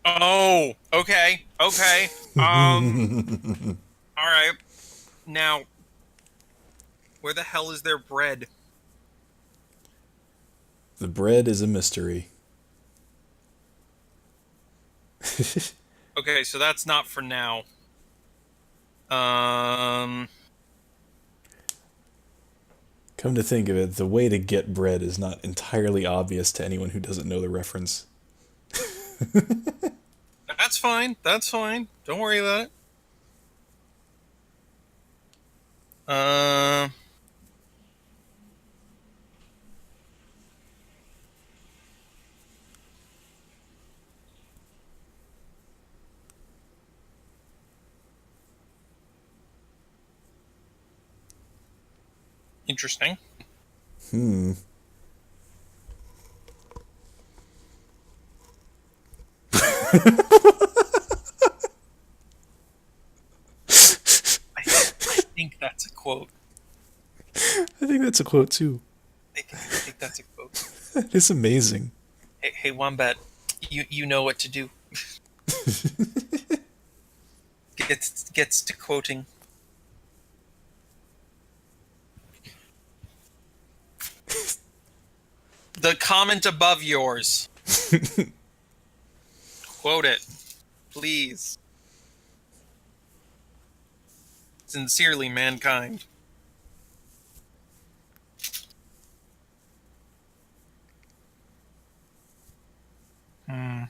Oh, okay, okay. Alright. Now, where the hell is their bread? The bread is a mystery. Okay, so that's not for now. Come to think of it, the way to get bread is not entirely obvious to anyone who doesn't know the reference. That's fine. That's fine. Don't worry about it. Interesting. Hmm. I think that's a quote. I think that's a quote too. I think that's a quote. It's amazing. Hey, Wombat, you know what to do. Gets to quoting. The comment above yours. Quote it, please. Sincerely, mankind. Hmm.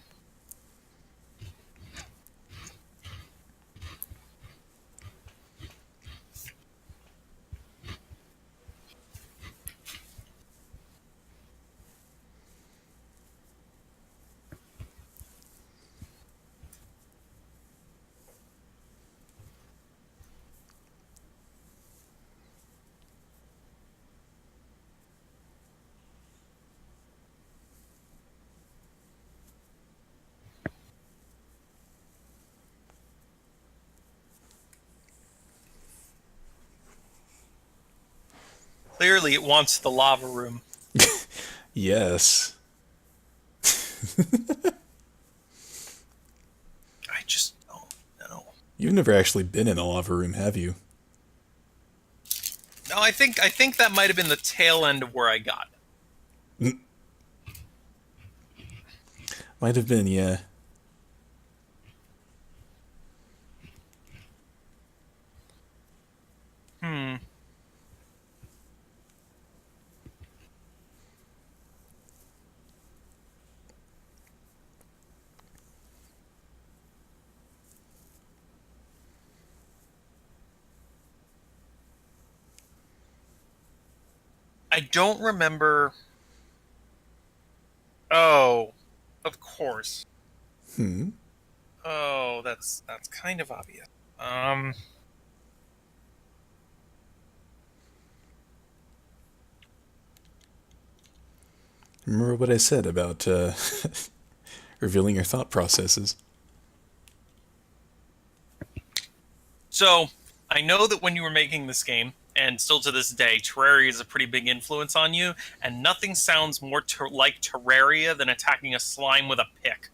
Clearly, it wants the lava room. Yes. I just don't know. You've never actually been in a lava room, have you? No, I think that might have been the tail end of where I got it. Might have been, yeah. Hmm. I don't remember. Oh, of course. Hmm. Oh, that's kind of obvious. Remember what I said about revealing your thought processes? So I know that when you were making this game, and still to this day, Terraria is a pretty big influence on you, and nothing sounds more like Terraria than attacking a slime with a pick.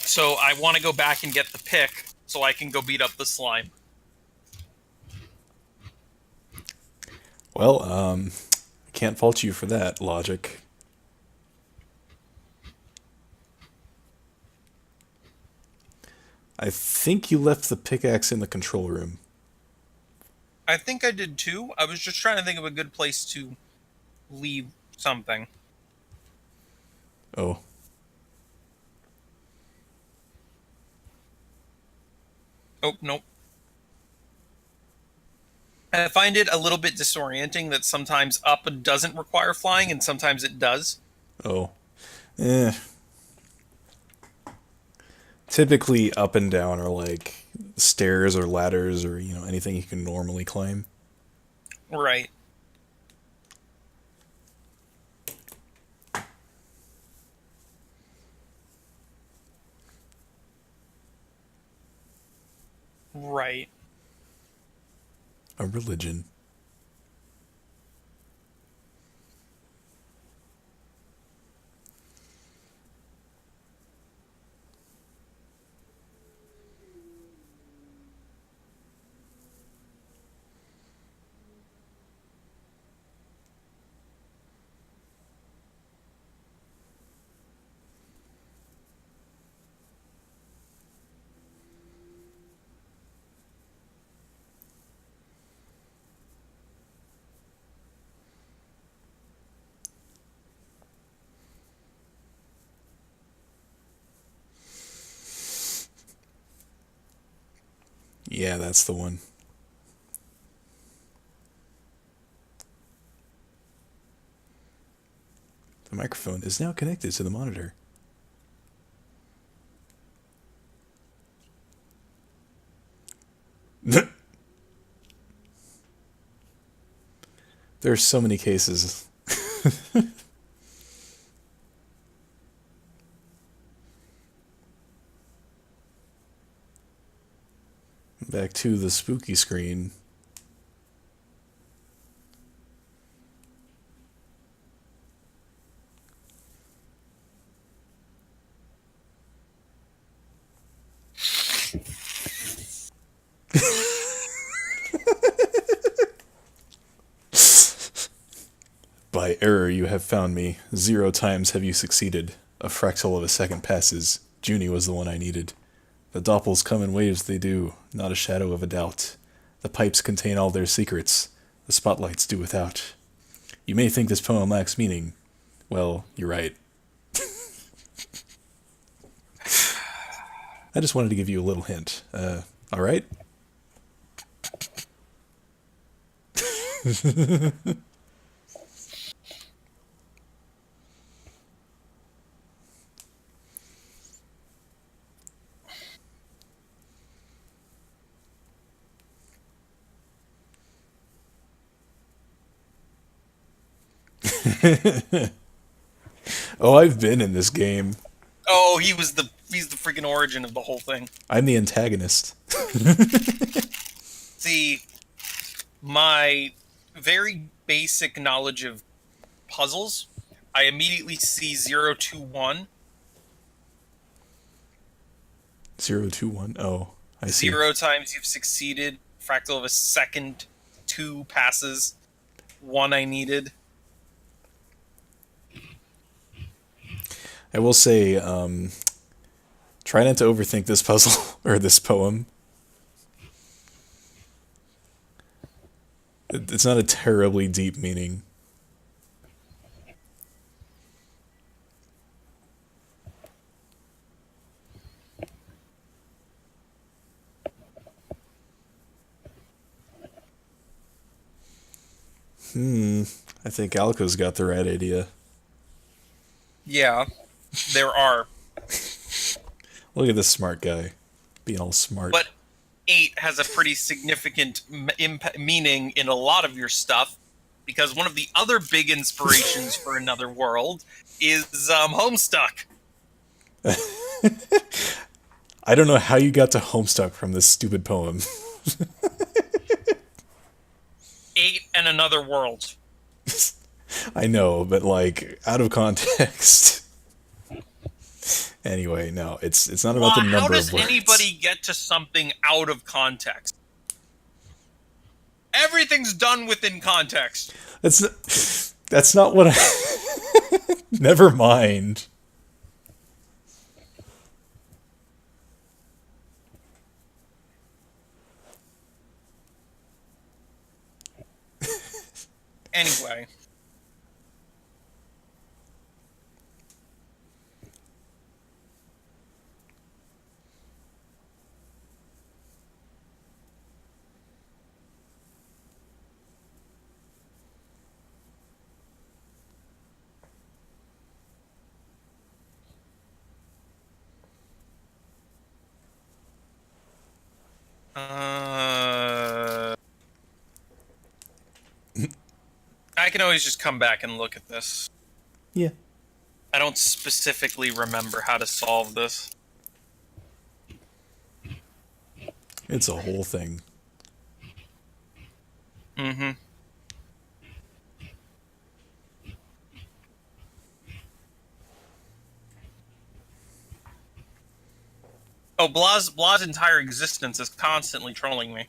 So I want to go back and get the pick so I can go beat up the slime. Well, I can't fault you for that logic. I think you left the pickaxe in the control room. I think I did too. I was just trying to think of a good place to leave something. Oh. Oh, nope. I find it a little bit disorienting that sometimes up doesn't require flying and sometimes it does. Oh. Eh. Typically, up and down are like stairs or ladders or, anything you can normally climb. Right. Right. A religion. Yeah, that's the one. The microphone is now connected to the monitor. There are so many cases. Back to the spooky screen. By error you have found me. 0 times have you succeeded. A fractal of a second passes. Junie was the one I needed. The doppels come in waves, they do, not a shadow of a doubt. The pipes contain all their secrets. The spotlights do without. You may think this poem lacks meaning. Well, you're right. I just wanted to give you a little hint. Alright? Oh, I've been in this game. Oh, he's the freaking origin of the whole thing. I'm the antagonist. See, my very basic knowledge of puzzles, I immediately see 0, 2, 1. 0, 2, 1. Oh, I see. 0 times you've succeeded. Fractal of a second. 2 passes. 1 I needed. I will say, try not to overthink this puzzle or this poem. It's not a terribly deep meaning. I think Alco's got the right idea. Yeah, there are. Look at this smart guy. Being all smart. But 8 has a pretty significant meaning in a lot of your stuff, because one of the other big inspirations for Another World is Homestuck. I don't know how you got to Homestuck from this stupid poem. 8 and Another World. I know, but like out of context. Anyway, no, it's not about the number How does of words. anybody get to something out of context? Everything's done within context. That's not what I. Never mind. Anyway. I can always just come back and look at this. Yeah. I don't specifically remember how to solve this. It's a whole thing. Mm-hmm. Oh, Blah's entire existence is constantly trolling me.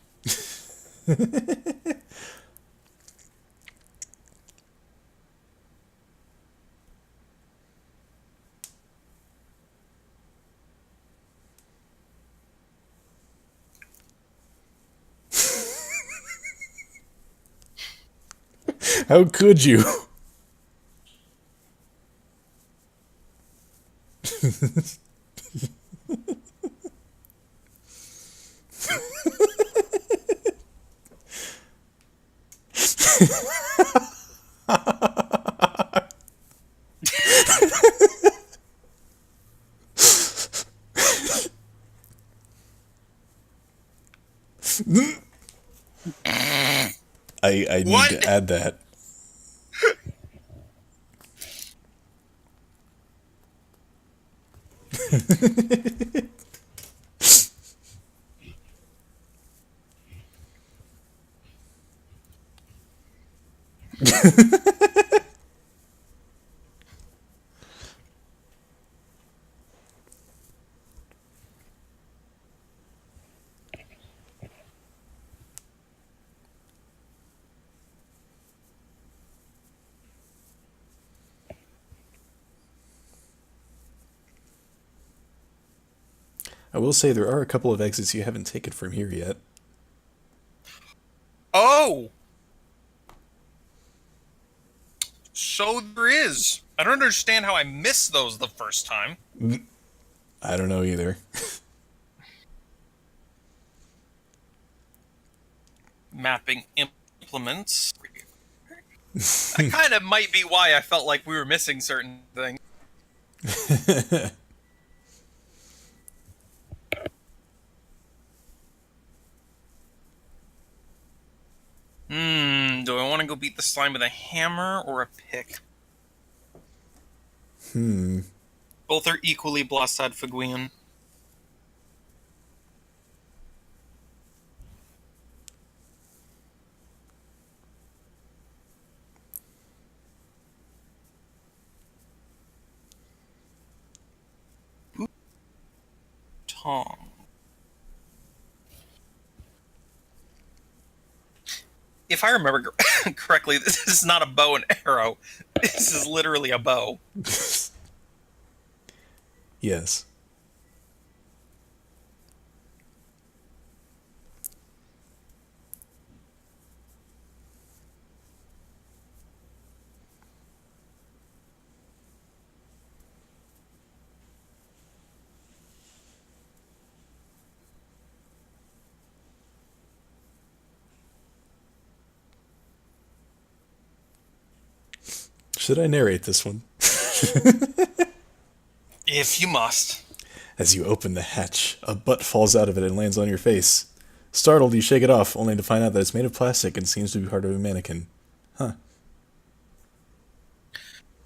How could you? I need What? to add that. I will say there are a couple of exits you haven't taken from here yet. Oh! So there is. I don't understand how I missed those the first time. I don't know either. Mapping implements. That kind of might be why I felt like we were missing certain things. Do I want to go beat the slime with a hammer or a pick? Both are equally Blastad Figuian. Pong. If I remember correctly, this is not a bow and arrow. This is literally a bow. Yes. Should I narrate this one? If you must. As you open the hatch, a butt falls out of it and lands on your face. Startled, you shake it off, only to find out that it's made of plastic and seems to be part of a mannequin. Huh.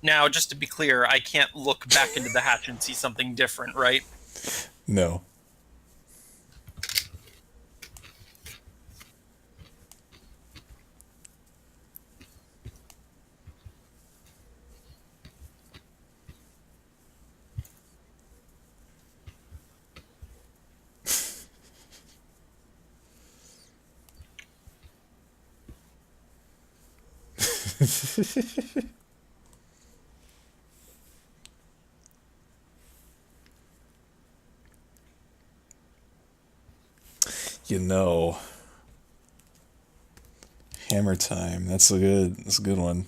Now, just to be clear, I can't look back into the hatch and see something different, right? No. You know. Hammer time. That's a good one.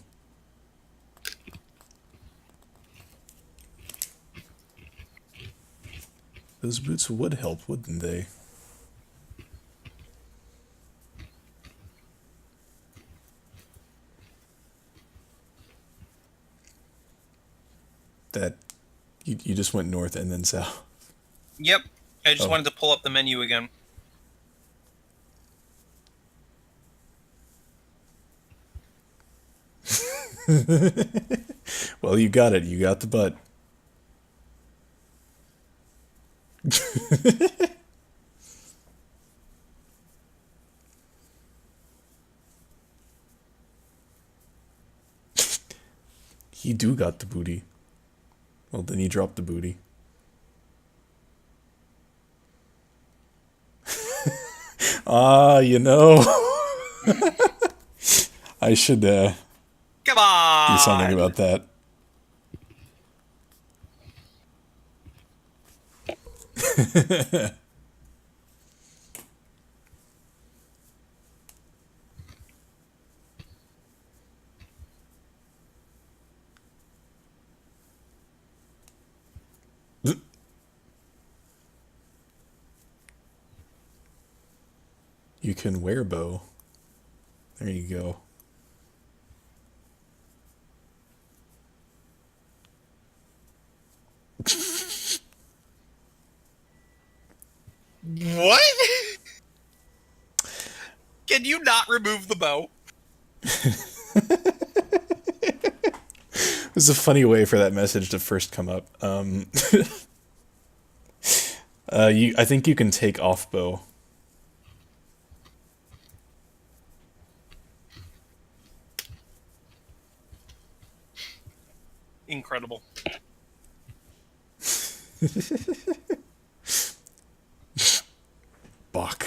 Those boots would help, wouldn't they? That you just went north and then south. Yep. I just Oh. wanted to pull up the menu again. Well, you got it. You got the butt. He do got the booty. Well, then you dropped the booty. You know. I should Come on! do something about that. You can wear bow. There you go. What? Can you not remove the bow? It was a funny way for that message to first come up. I think you can take off bow. Incredible. Bach.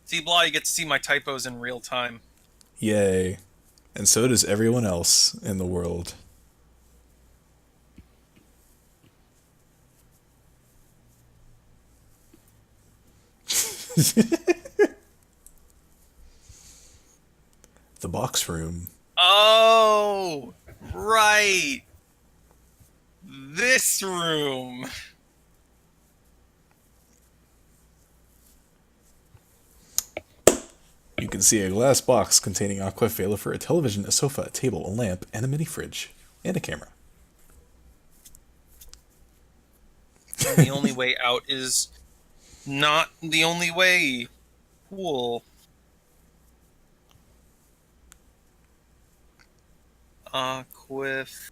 See, Blah, you get to see my typos in real time. Yay. And so does everyone else in the world. The box room. Oh, right. This room. You can see a glass box containing aqua vela for a television, a sofa, a table, a lamp, and a mini fridge. And a camera. And the only way out is not the only way. Cool. Aquif.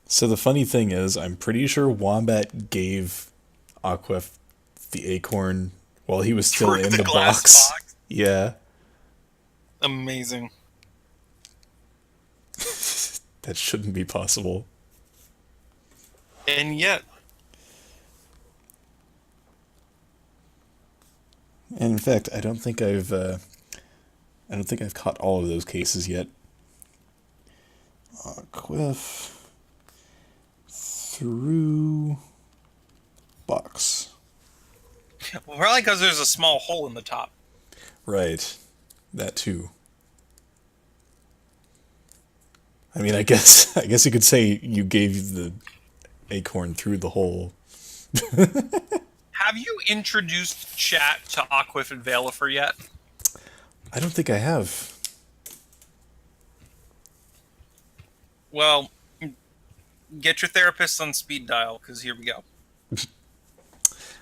So the funny thing is, I'm pretty sure Wombat gave Aquef the acorn while he was still Through in the the glass box. Yeah. Amazing. That shouldn't be possible. And yet, And in fact, I don't think I've caught all of those cases yet. Quiff through box. well, probably because there's a small hole in the top. Right. That too. I mean, I guess you could say you gave the acorn through the hole. Have you introduced chat to Aquif and Valifer yet? I don't think I have. Well, get your therapist on speed dial, because here we go.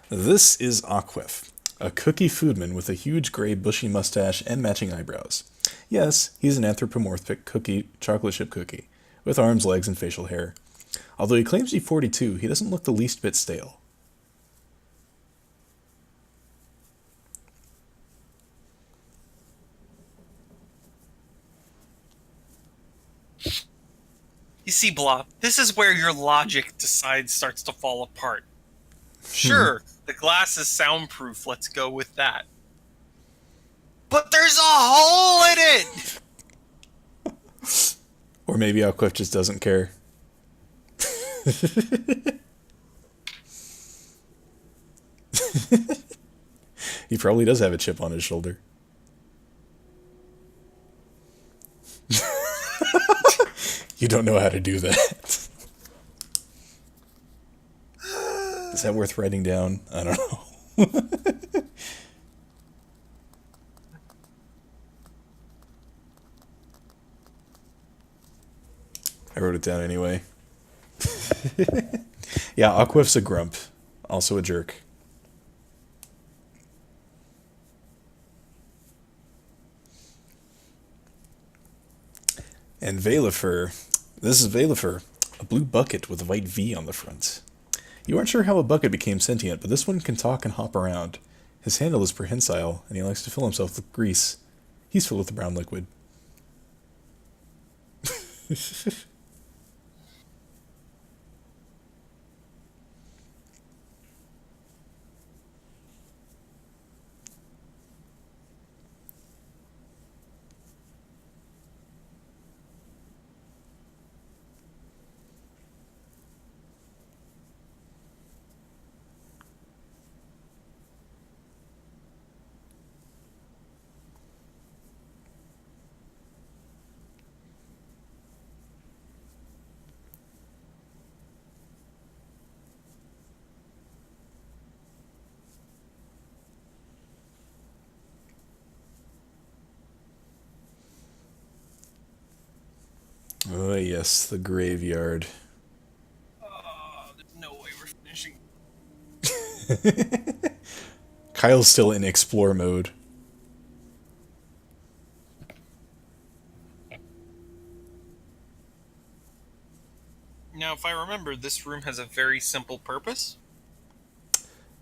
This is Aquif, a cookie foodman with a huge gray bushy mustache and matching eyebrows. Yes, he's an anthropomorphic chocolate chip cookie, with arms, legs, and facial hair. Although he claims to be 42, he doesn't look the least bit stale. You see, Blah, this is where your logic starts to fall apart. Sure, the glass is soundproof, let's go with that. But there's a hole in it! Or maybe Aquif just doesn't care. He probably does have a chip on his shoulder. You don't know how to do that. Is that worth writing down? I don't know. I wrote it down anyway. Yeah, Aquif's a grump. Also a jerk. And Valifer. This is Valifer, a blue bucket with a white V on the front. You aren't sure how a bucket became sentient, but this one can talk and hop around. His handle is prehensile, and he likes to fill himself with grease. He's filled with a brown liquid. Oh yes, the graveyard. There's no way we're finishing. Kyle's still in explore mode. Now, if I remember, this room has a very simple purpose.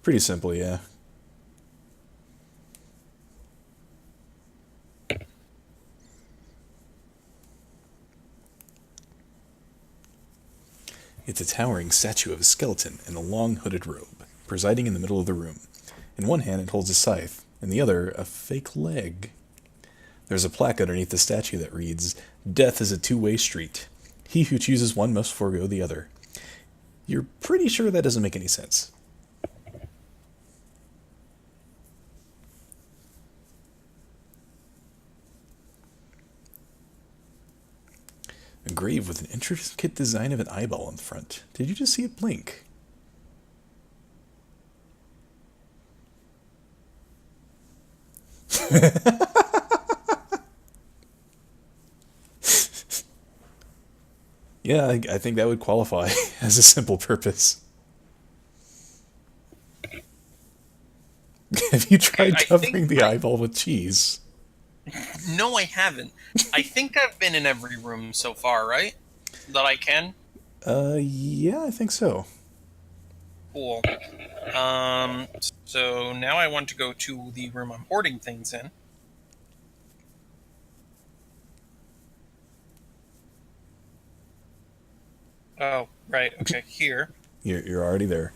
Pretty simple, yeah. It's a towering statue of a skeleton in a long hooded robe, presiding in the middle of the room. In one hand it holds a scythe, in the other a fake leg. There's a plaque underneath the statue that reads, "Death is a two-way street. He who chooses one must forego the other." You're pretty sure that doesn't make any sense. A grave with an intricate design of an eyeball on the front. Did you just see it blink? Yeah, I think that would qualify as a simple purpose. Have you tried covering the eyeball with cheese? No, I haven't. I think I've been in every room so far, right? That I can? Yeah, I think so. Cool. So now I want to go to the room I'm hoarding things in. Oh, right. Okay, here. You're already there.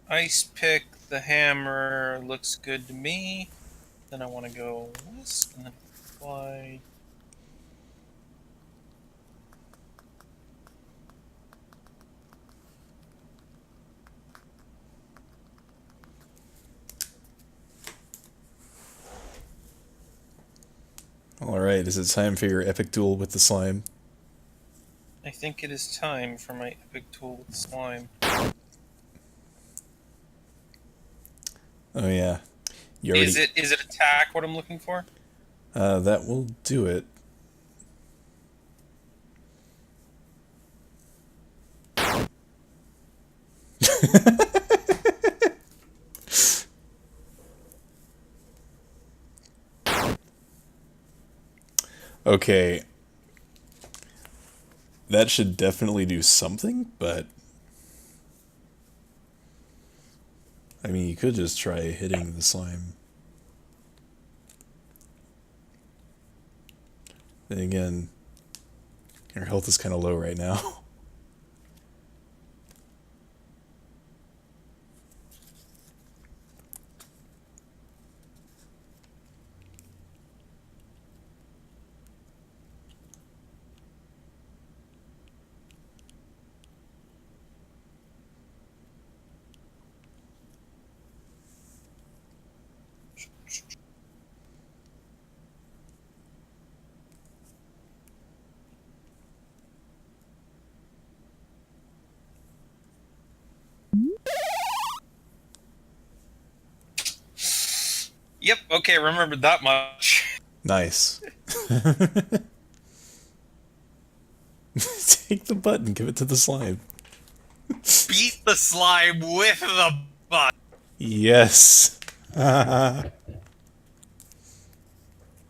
Ice pick, the hammer looks good to me. Then I want to go west and then fly. All right, is it time for your epic duel with the slime? I think it is time for my epic tool with slime. Oh yeah, you Is already. it attack what I'm looking for? That will do it. Okay, that should definitely do something, but I mean, you could just try hitting the slime. Then again, your health is kind of low right now. Yep, okay, remembered that much. Nice. Take the button, give it to the slime. Beat the slime with the butt. Yes.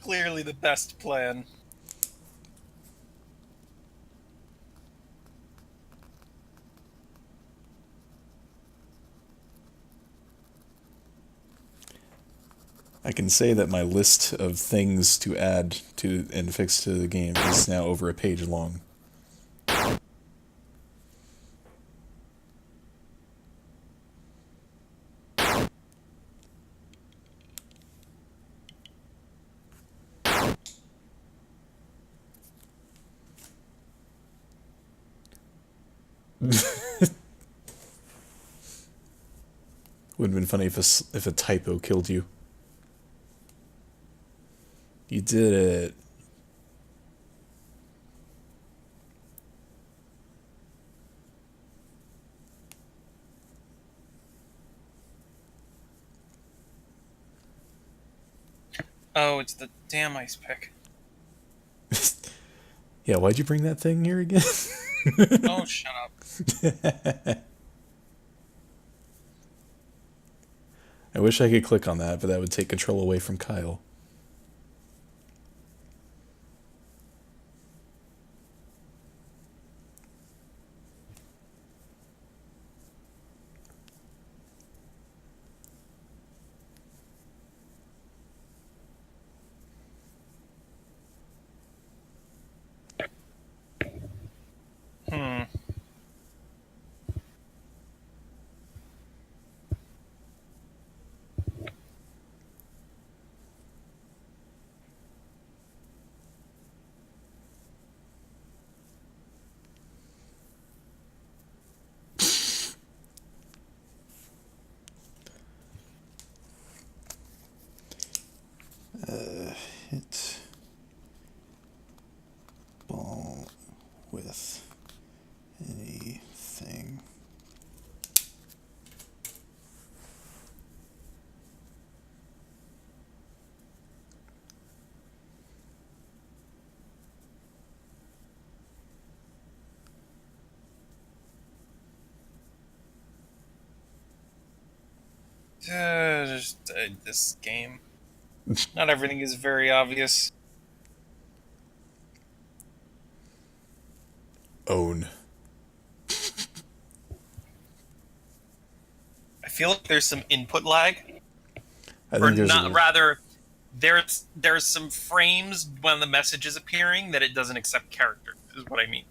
Clearly the best plan. I can say that my list of things to add to and fix to the game is now over a page long. Would have been funny if a typo killed you. You did it. Oh, it's the damn ice pick. Yeah, why'd you bring that thing here again? Oh, shut up. I wish I could click on that, but that would take control away from Kyle. Hmm. Hit ball with anything. This game. Not everything is very obvious. Own. feel like there's some input lag, I or think there's not. a Rather, there's some frames when the message is appearing that it doesn't accept characters. Is what I mean.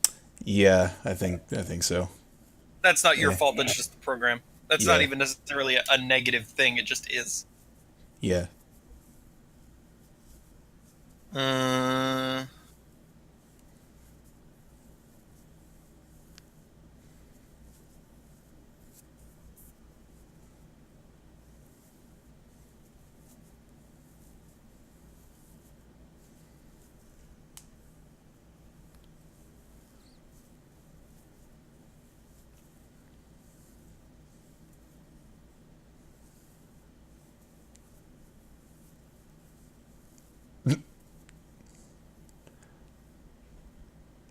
yeah. I think so. That's not your Yeah, fault. That's just the program. That's not yeah, even necessarily a negative thing. It just is. yeah. Uh,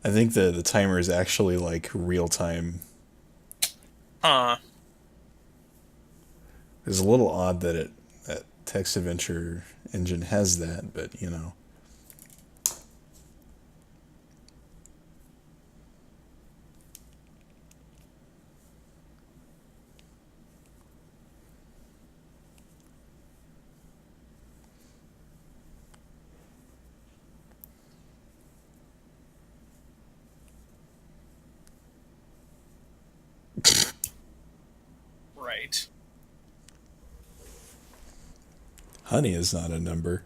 I think the timer is actually like real time. huh. It's a little odd that that text adventure engine has that, but Right. honey is not a number.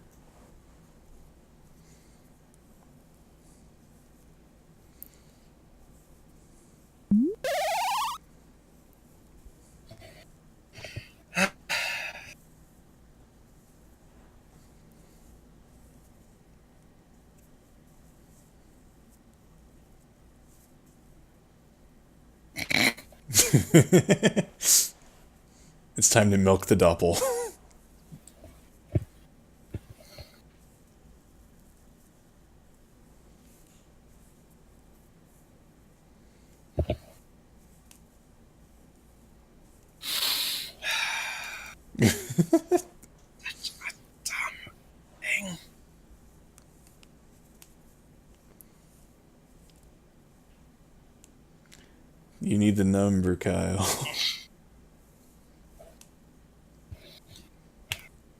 It's time to milk the doppel. Dang. You need the number, Kyle.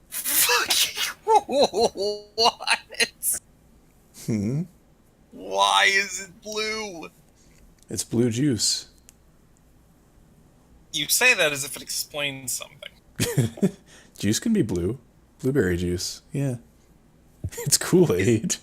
Fuck you. What? Hmm? Why is it blue? It's blue juice. You say that as if it explains something. Juice can be blue. Blueberry juice. Yeah. It's Kool-Aid.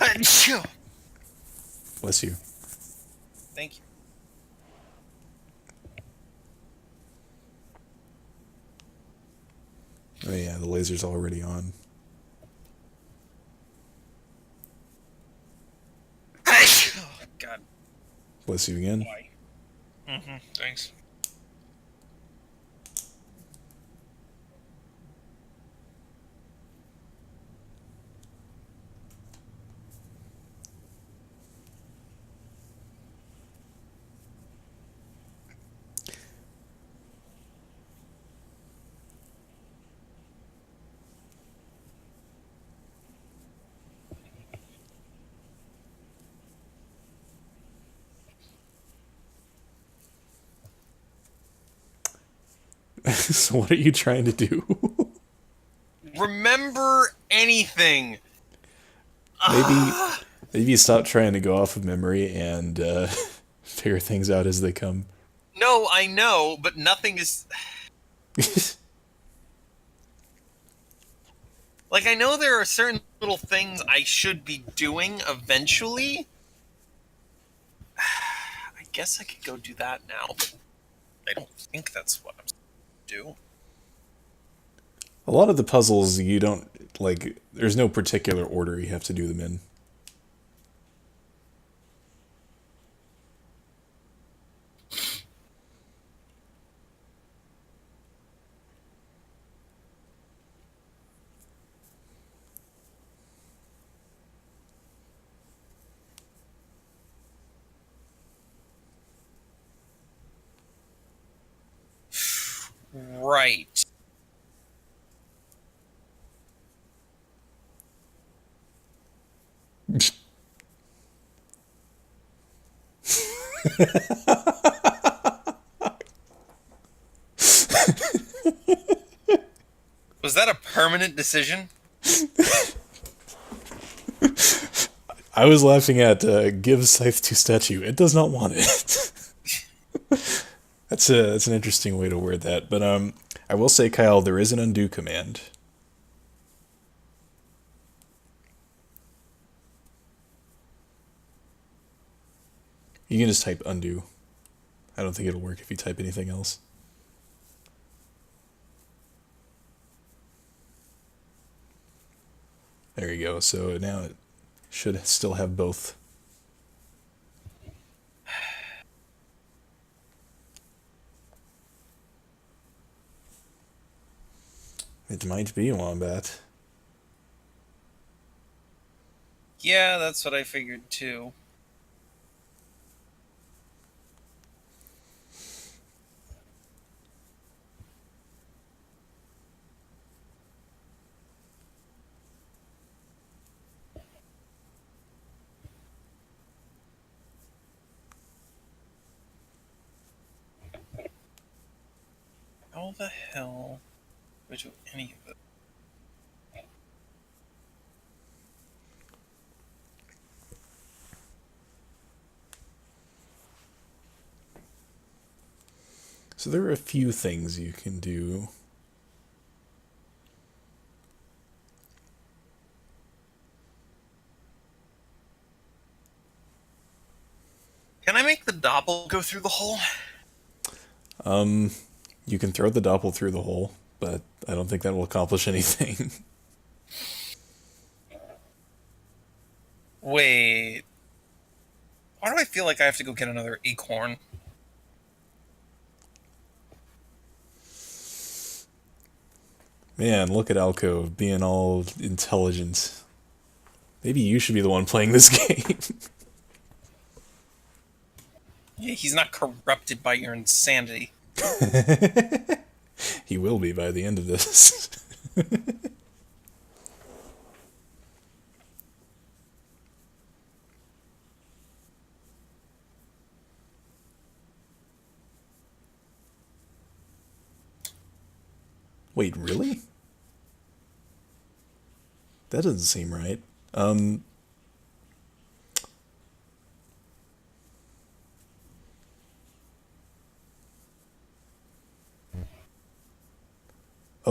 Achoo. Bless you. Thank you. Oh yeah, the laser's already on. Achoo. Oh, God. Bless you again. Why? Thanks. So what are you trying to do? Remember anything. maybe maybe you stop trying to go off of memory and figure things out as they come. No, I know, but nothing is. Like, I know there are certain little things I should be doing eventually. I guess I could go do that now, but I don't think that's what I'm supposed to do. A lot of the puzzles you don't like. There's no particular order you have to do them in. Right. Was that a permanent decision? I was laughing at give scythe to statue. It does not want it. That's an interesting way to word that. But I will say, Kyle, there is an undo command. You can just type undo. I don't think it'll work if you type anything else. There you go. So now it should still have both. It might be Wombat. Yeah, that's what I figured too. How the hell would you do any of it? So there are a few things you can do. Can I make the doppel go through the hole? You can throw the doppel through the hole, but I don't think that will accomplish anything. Wait. Why do I feel like I have to go get another acorn? Man, look at Alco being all intelligent. Maybe you should be the one playing this game. Yeah, he's not corrupted by your insanity. He will be by the end of this. Wait, really? That doesn't seem right.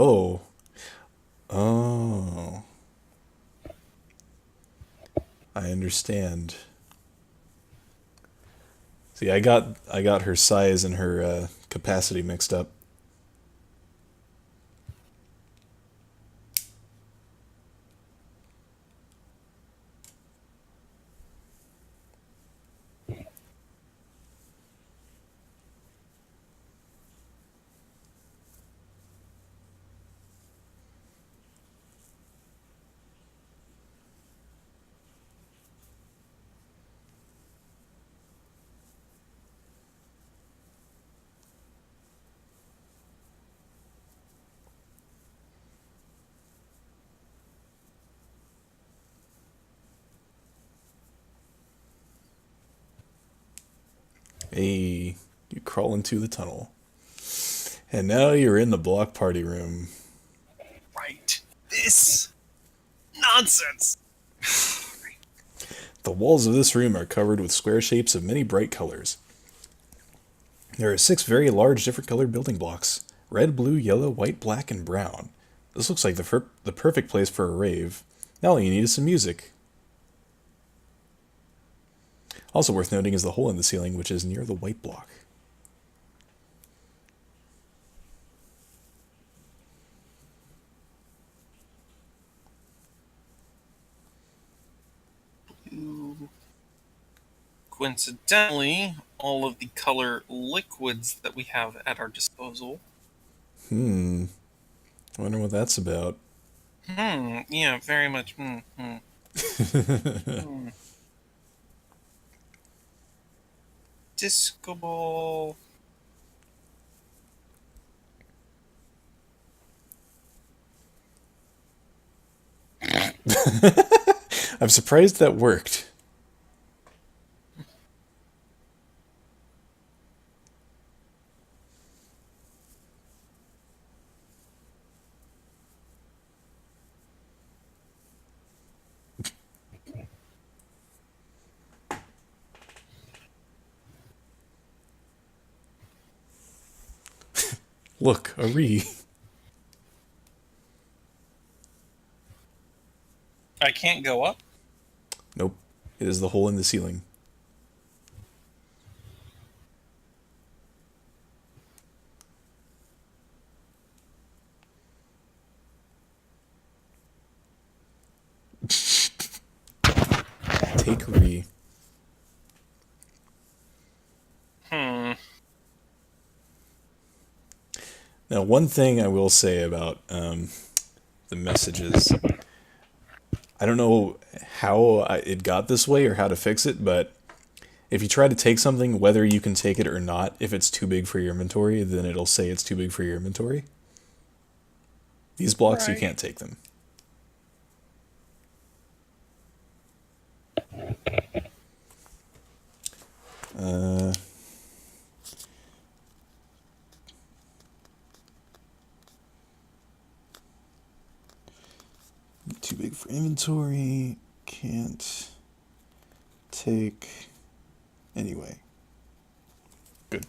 Oh. Oh. I understand. See, I got her size and her capacity mixed up. Hey, you crawl into the tunnel. And now you're in the block party room. Right. This nonsense. The walls of this room are covered with square shapes of many bright colors. There are 6 very large different colored building blocks. Red, blue, yellow, white, black, and brown. This looks like the perfect place for a rave. Now all you need is some music. Also worth noting is the hole in the ceiling, which is near the white block. Coincidentally, all of the color liquids that we have at our disposal. I wonder what that's about. Yeah, very much. Disco ball. I'm surprised that worked. Look, a re. I can't go up. Nope. It is the hole in the ceiling. Take re. Hmm. Now, one thing I will say about the messages, I don't know how it got this way or how to fix it, but if you try to take something, whether you can take it or not, if it's too big for your inventory, then it'll say it's too big for your inventory. These blocks, you Right. can't take them. Uh, too big for inventory, can't take anyway. Good.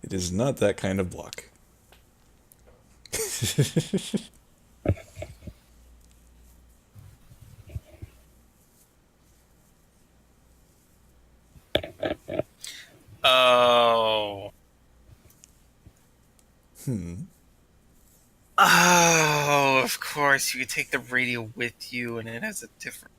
It is not that kind of block. Oh. Oh, of course. You could take the radio with you, and it has a different.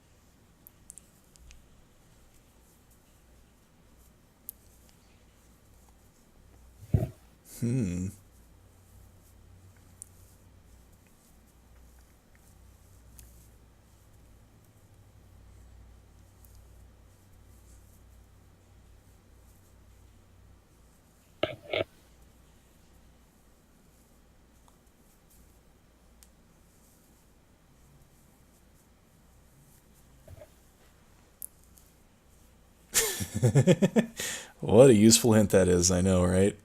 What a useful hint that is, I know, right?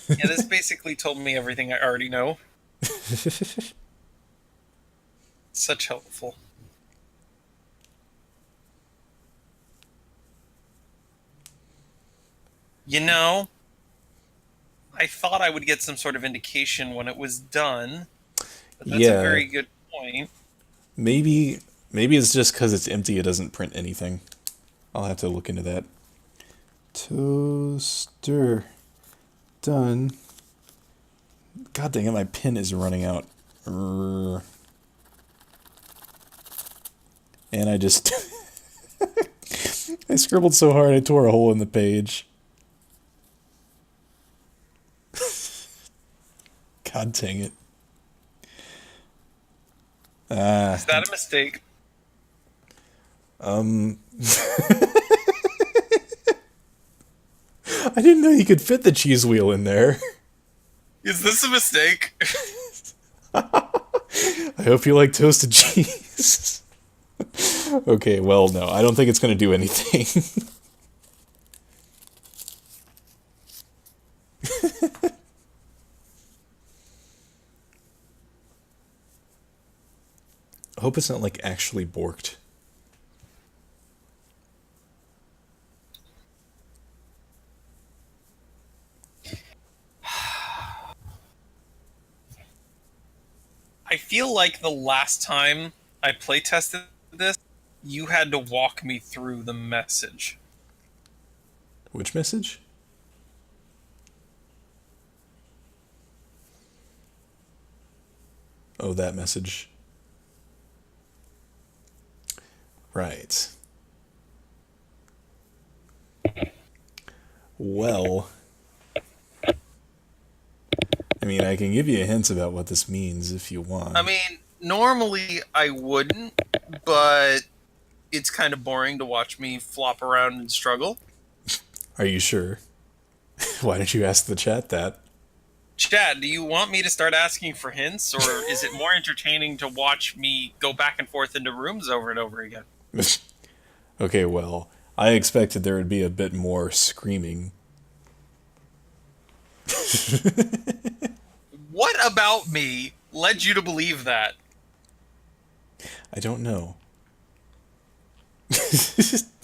Yeah, this basically told me everything I already know. Such helpful. You know, I thought I would get some sort of indication when it was done, but that's a Yeah, very good point. maybe it's just because it's empty, it doesn't print anything. I'll have to look into that. Toaster done. God dang it, my pen is running out. And I just I scribbled so hard I tore a hole in the page. God dang it. Is that a mistake? I didn't know you could fit the cheese wheel in there. Is this a mistake? I hope you like toasted cheese. Okay, well, no, I don't think it's going to do anything. I hope it's not, like, actually borked. I feel like the last time I playtested this, you had to walk me through the message. Which message? Oh, that message. Right. Well, I mean, I can give you hints about what this means if you want. I mean, normally I wouldn't, but it's kind of boring to watch me flop around and struggle. Are you sure? Why did you ask the chat that? Chad, do you want me to start asking for hints, or is it more entertaining to watch me go back and forth into rooms over and over again? Okay, well, I expected there would be a bit more screaming. What about me led you to believe that? I don't know.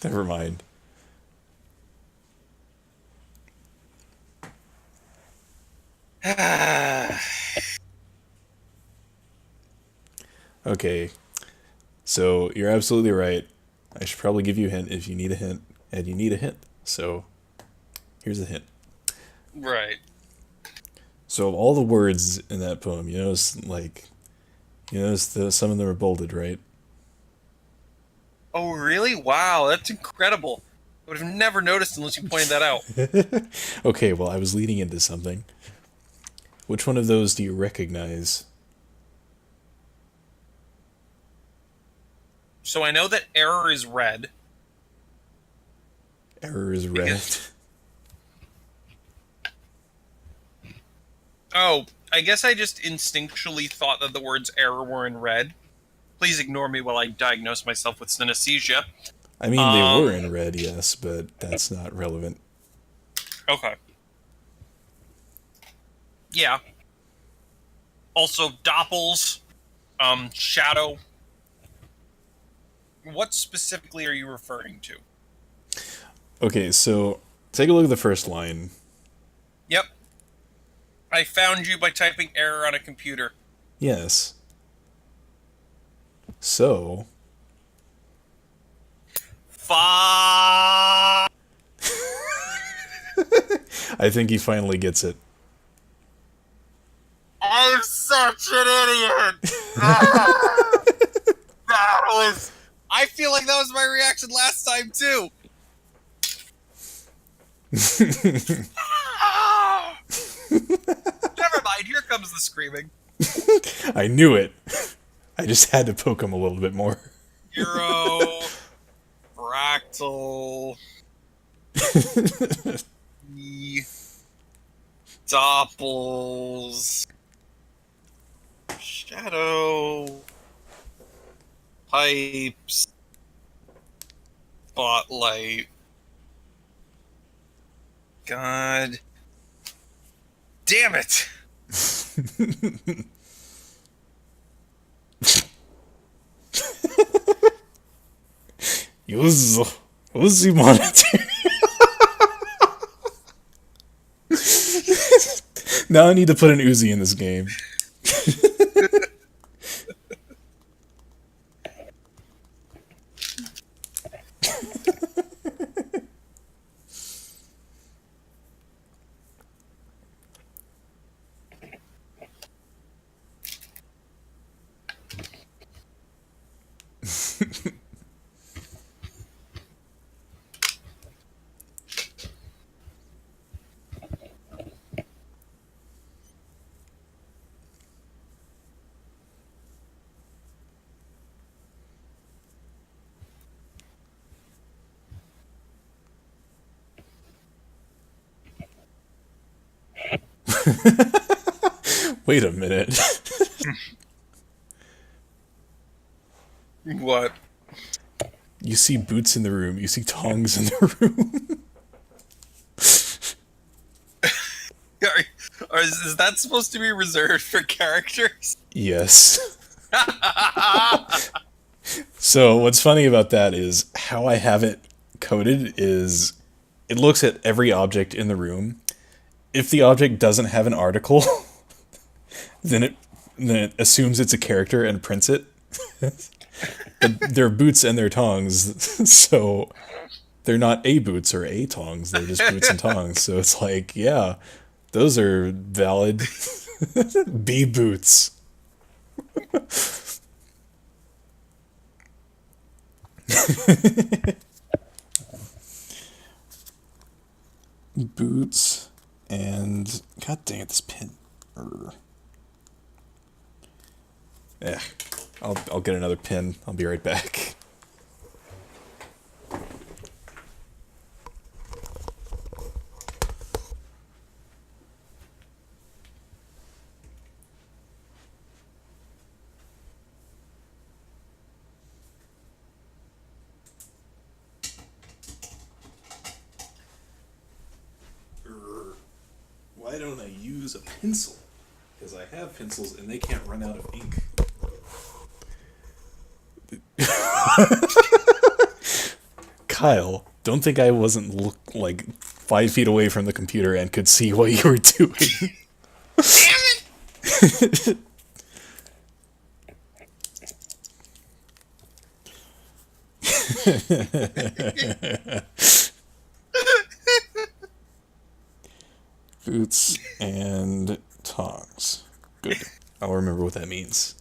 Never mind. Okay, so you're absolutely right. I should probably give you a hint if you need a hint, and you need a hint. So here's a hint. Right. So of all the words in that poem, some of them are bolded, right? Oh, really? Wow, that's incredible. I would have never noticed unless you pointed that out. Okay, well, I was leading into something. Which one of those do you recognize? So I know that error is red. Error is red. Because- Oh, I guess I just instinctually thought that the words error were in red. Please ignore me while I diagnose myself with synesthesia. I mean, they were in red, yes, but that's not relevant. Okay. Yeah. Also, doppels, shadow. What specifically are you referring to? Okay, so take a look at the first line. Yep. I found you by typing error on a computer. Yes. So, Fuck. I think he finally gets it. I'm such an idiot. That was. I feel like that was my reaction last time too. Never mind. Here comes the screaming. I knew it. I just had to poke him a little bit more. Euro. Fractal. Doppels. Shadow. Pipes. Spotlight. God. Damn it! Use Uzi monitor. Now I need to put an Uzi in this game. Wait a minute. What? You see boots in the room. You see tongs in the room. Is that supposed to be reserved for characters? Yes. So what's funny about that is how I have it coded is it looks at every object in the room. If the object doesn't have an article, then it assumes it's a character and prints it. But they're boots and they're tongs, so they're not a boots or a tongs. They're just boots and tongs. So it's like, yeah, those are valid. B boots. Boots and god dang it, this pin. Yeah, I'll get another pin. I'll be right back. Why don't I use a pencil? Because I have pencils and they can't run out of ink. Kyle, don't think I wasn't like 5 feet away from the computer and could see what you were doing. Damn it! Boots and tongs. Good. I'll remember what that means.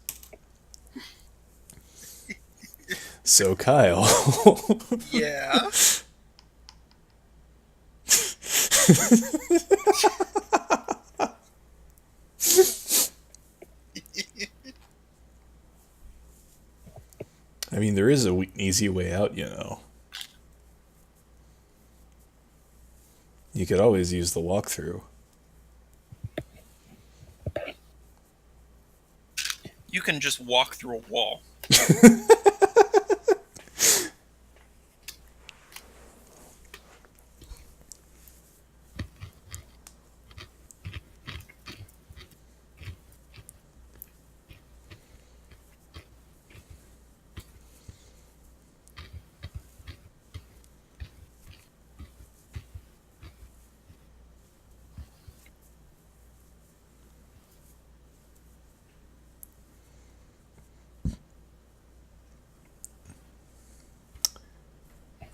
So, Kyle. Yeah. I mean, there is an easy way out, you know. You could always use the walkthrough. You can just walk through a wall.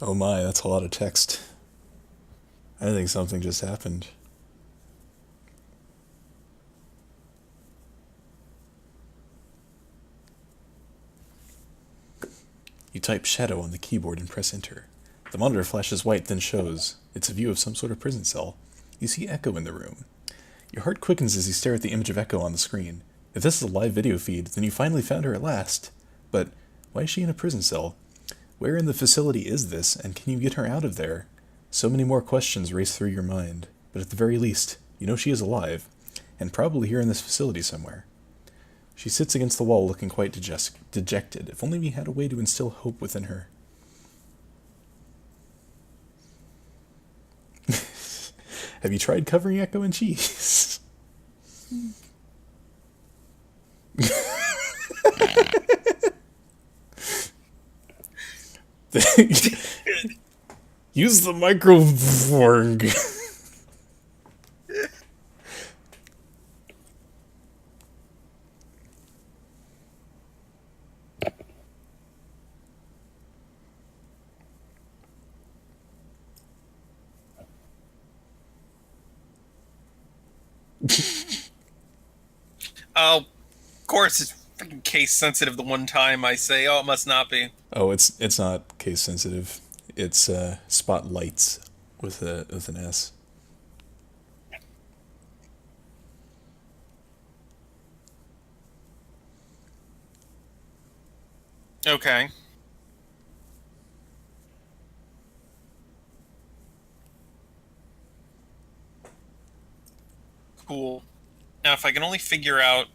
Oh my, that's a lot of text. I think something just happened. You type shadow on the keyboard and press enter. The monitor flashes white, then shows. It's a view of some sort of prison cell. You see Echo in the room. Your heart quickens as you stare at the image of Echo on the screen. If this is a live video feed, then you finally found her at last. But why is she in a prison cell? Where in the facility is this, and can you get her out of there? So many more questions race through your mind, but at the very least, you know she is alive, and probably here in this facility somewhere. She sits against the wall looking quite dejected. If only we had a way to instill hope within her. Have you tried covering Echo in cheese? Use the microphone. Oh, of course it's freaking case sensitive the one time I say, oh, it must not be. Oh, it's not case sensitive. It's spotlights with an S. Okay. Cool. Now, if I can only figure out,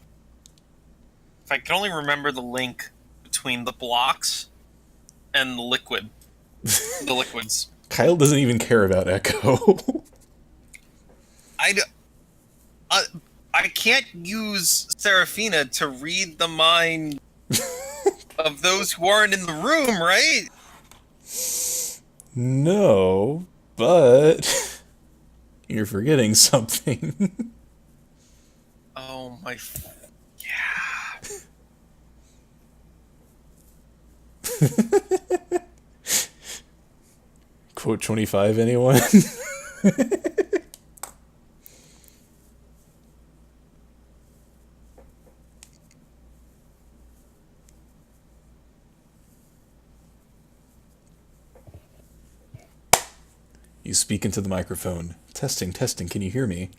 if I can only remember the link between the blocks and the liquids. Kyle doesn't even care about Echo. I, d- I can't use Seraphina to read the mind of those who aren't in the room, right? No, but you're forgetting something. Oh my. Yeah. Quote 25, anyone? You speak into the microphone. Testing, testing, can you hear me?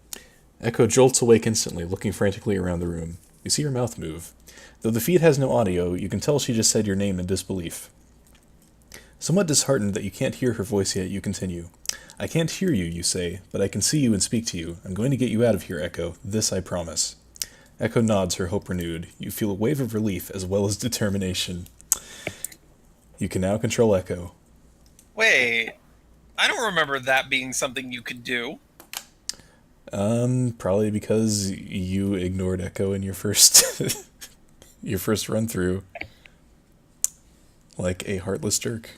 Echo jolts awake instantly, looking frantically around the room. You see her mouth move. Though the feed has no audio, you can tell she just said your name in disbelief. Somewhat disheartened that you can't hear her voice yet, you continue. I can't hear you, you say, but I can see you and speak to you. I'm going to get you out of here, Echo. This I promise. Echo nods, her hope renewed. You feel a wave of relief as well as determination. You can now control Echo. Wait, I don't remember that being something you could do. Probably because you ignored Echo in your first your first run through. Like a heartless jerk.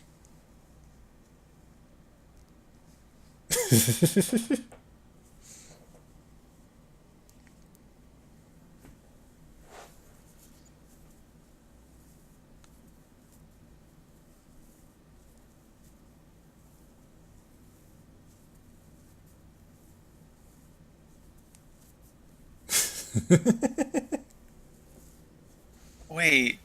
Wait.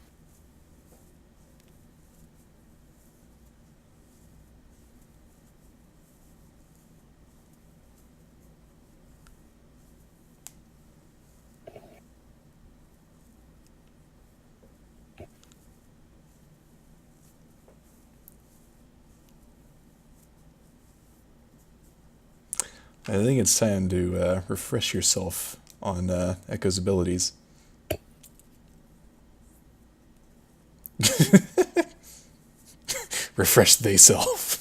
I think it's time to refresh yourself on Echo's abilities. Refresh thyself.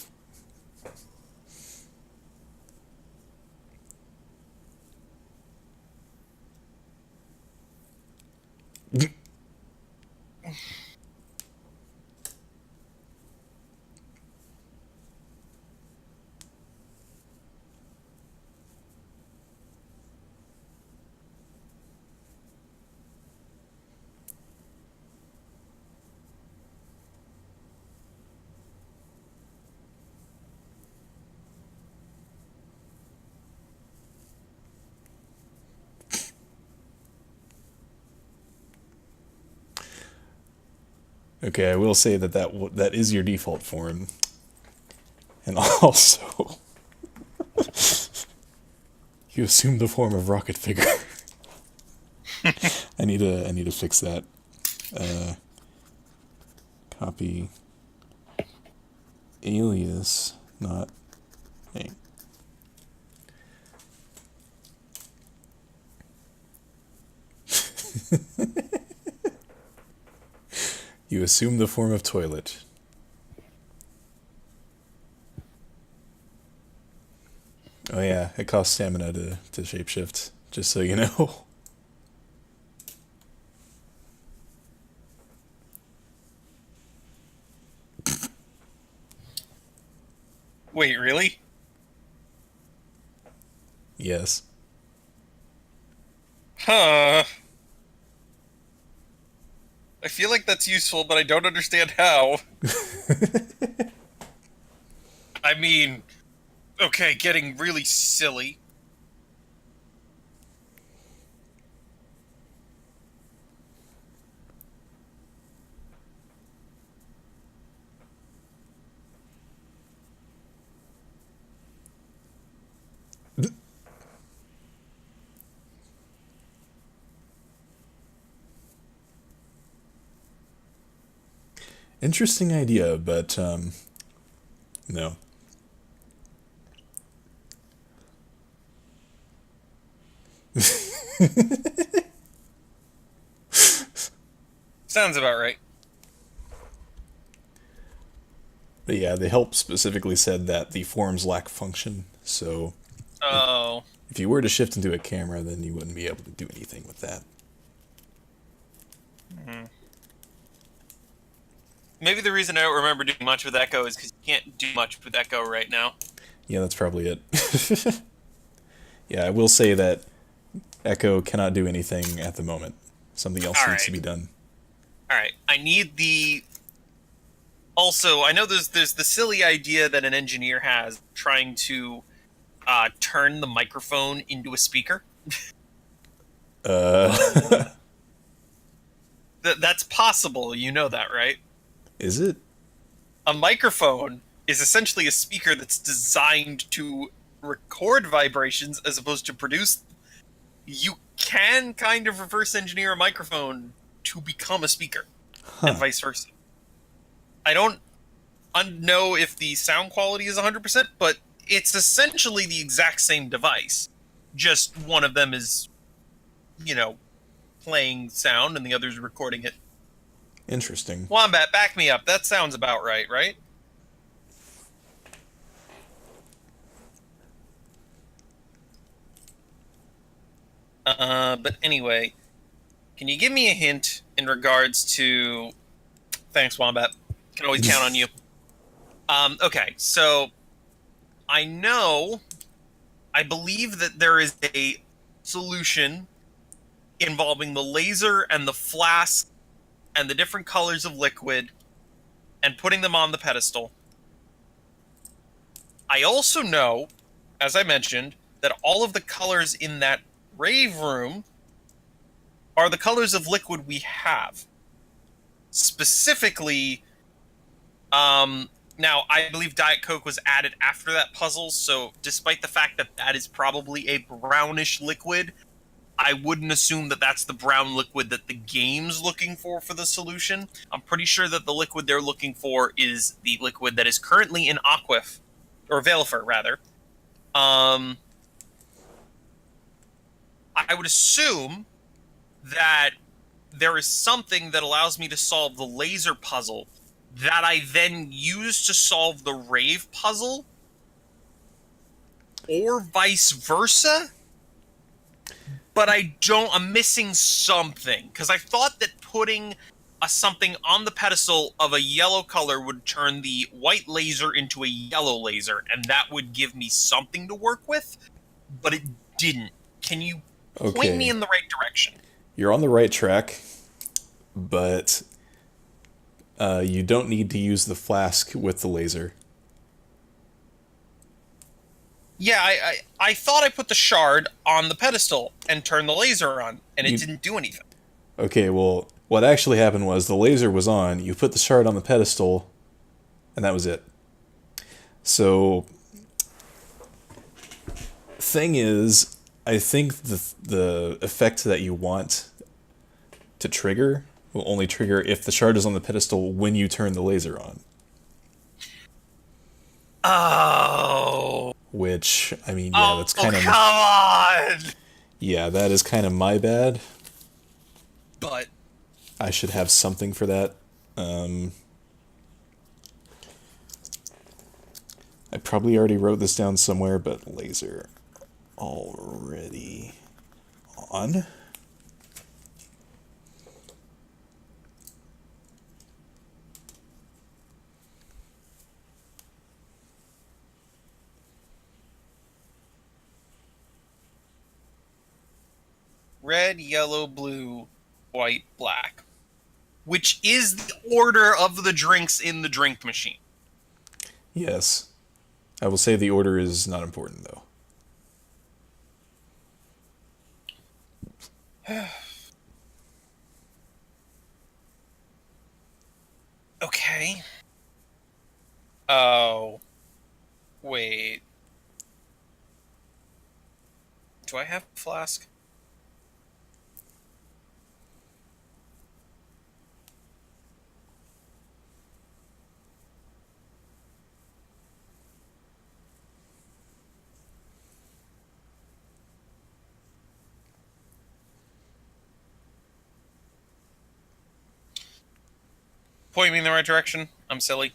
Okay, I will say that that is your default form. And also, you assume the form of rocket figure. I need to fix that. Copy alias, not name. You assume the form of toilet. Oh yeah, it costs stamina to shapeshift, just so you know. Wait, really? Yes. Huh. I feel like that's useful, but I don't understand how. I mean, okay, getting really silly. Interesting idea, but no. Sounds about right. But yeah, the help specifically said that the forms lack function, so Oh. if you were to shift into a camera, then you wouldn't be able to do anything with that. Hmm. Maybe the reason I don't remember doing much with Echo is because you can't do much with Echo right now. Yeah, that's probably it. Yeah, I will say that Echo cannot do anything at the moment. Something else All needs to right, be done. all right. I need the. Also, I know there's the silly idea that an engineer has trying to turn the microphone into a speaker. Uh, That's possible. You know that, right? is it? A microphone is essentially a speaker that's designed to record vibrations as opposed to produce. You can kind of reverse engineer a microphone to become a speaker, and Huh. vice versa. I don't know if the sound quality is 100%, but it's essentially the exact same device. Just one of them is, you know, playing sound and the other's recording it. Interesting. Wombat, back me up. That sounds about right, right? But anyway, can you give me a hint in regards to? Thanks, Wombat. Can always count on you. Okay, so I know, I believe that there is a solution involving the laser and the flask and the different colors of liquid and putting them on the pedestal. I also know, as I mentioned, that all of the colors in that rave room are the colors of liquid we have. Specifically, now I believe Diet Coke was added after that puzzle, so despite the fact that that is probably a brownish liquid, I wouldn't assume that that's the brown liquid that the game's looking for the solution. I'm pretty sure that the liquid they're looking for is the liquid that is currently in Aquif, or Valifer, rather. Um, I would assume that there is something that allows me to solve the laser puzzle that I then use to solve the rave puzzle, or vice versa. But I'm missing something, because I thought that putting something on the pedestal of a yellow color would turn the white laser into a yellow laser, and that would give me something to work with, but it didn't. Can you point me Okay. in the right direction? You're on the right track, but you don't need to use the flask with the laser. Yeah, I thought I put the shard on the pedestal and turned the laser on, and it You didn't do anything. Okay, well, what actually happened was the laser was on, you put the shard on the pedestal, and that was it. So, thing is, I think the effect that you want to trigger will only trigger if the shard is on the pedestal when you turn the laser on. Oh. Which, I mean, yeah, Oh, that's come kind of on! yeah, that is kind of my bad. But I should have something for that. Um, I probably already wrote this down somewhere, but laser already on. red, yellow, blue, white, black. Which is the order of the drinks in the drink machine. Yes. I will say the order is not important, though. Okay. Oh. Wait. Do I have a flask? Point me in the right direction. I'm silly.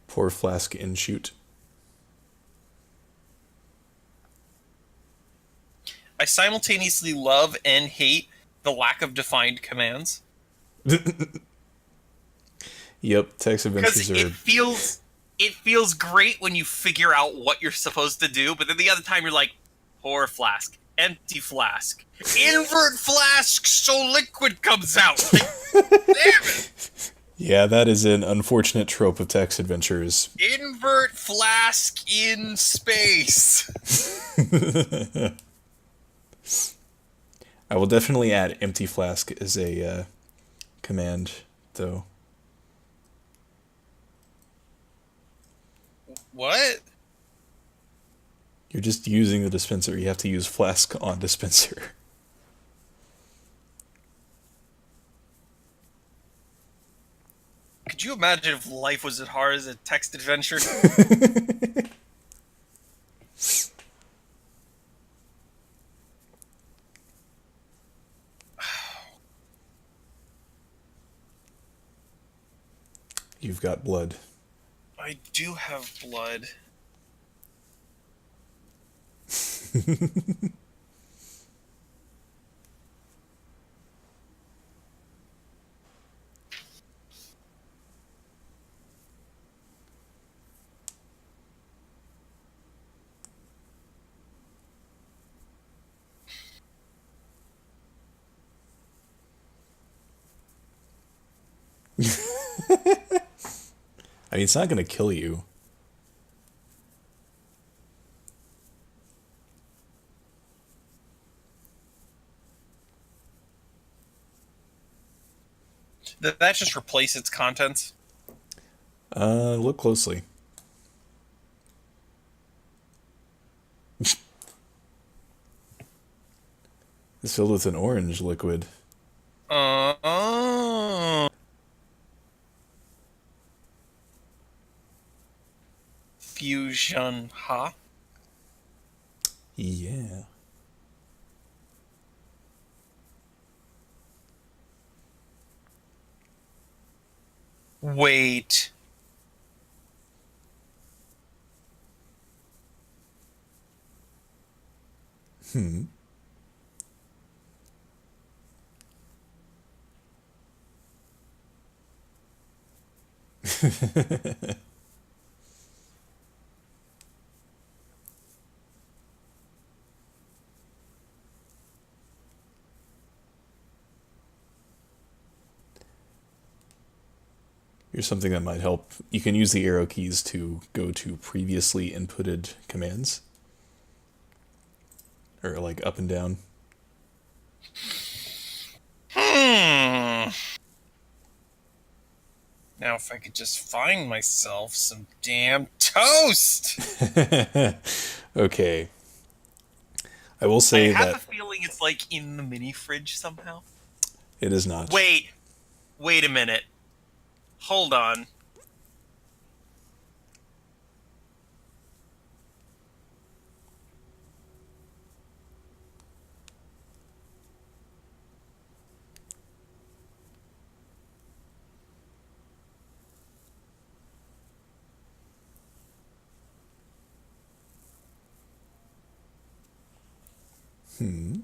Pour flask and shoot. I simultaneously love and hate the lack of defined commands. Yep, text Because adventures are. it feels great when you figure out what you're supposed to do, but then the other time you're like, pour flask, empty flask, invert flask so liquid comes out. Like, damn it. Yeah, that is an unfortunate trope of text adventures. Invert flask in space. I will definitely add empty flask as a command, though. What? You're just using the dispenser. You have to use flask on dispenser. Could you imagine if life was as hard as a text adventure? You've got blood. I do have blood. I mean, it's not going to kill you. Did that just replace its contents? Look closely. It's filled with an orange liquid. Uh, Fusion, huh? Yeah. Wait. Hmm. Here's something that might help. You can use the arrow keys to go to previously inputted commands. Or like up and down. Hmm. Now, if I could just find myself some damn toast. Okay. I will I say have that a feeling it's like in the mini fridge somehow. it is not. Wait a minute. Hold on. Hmm.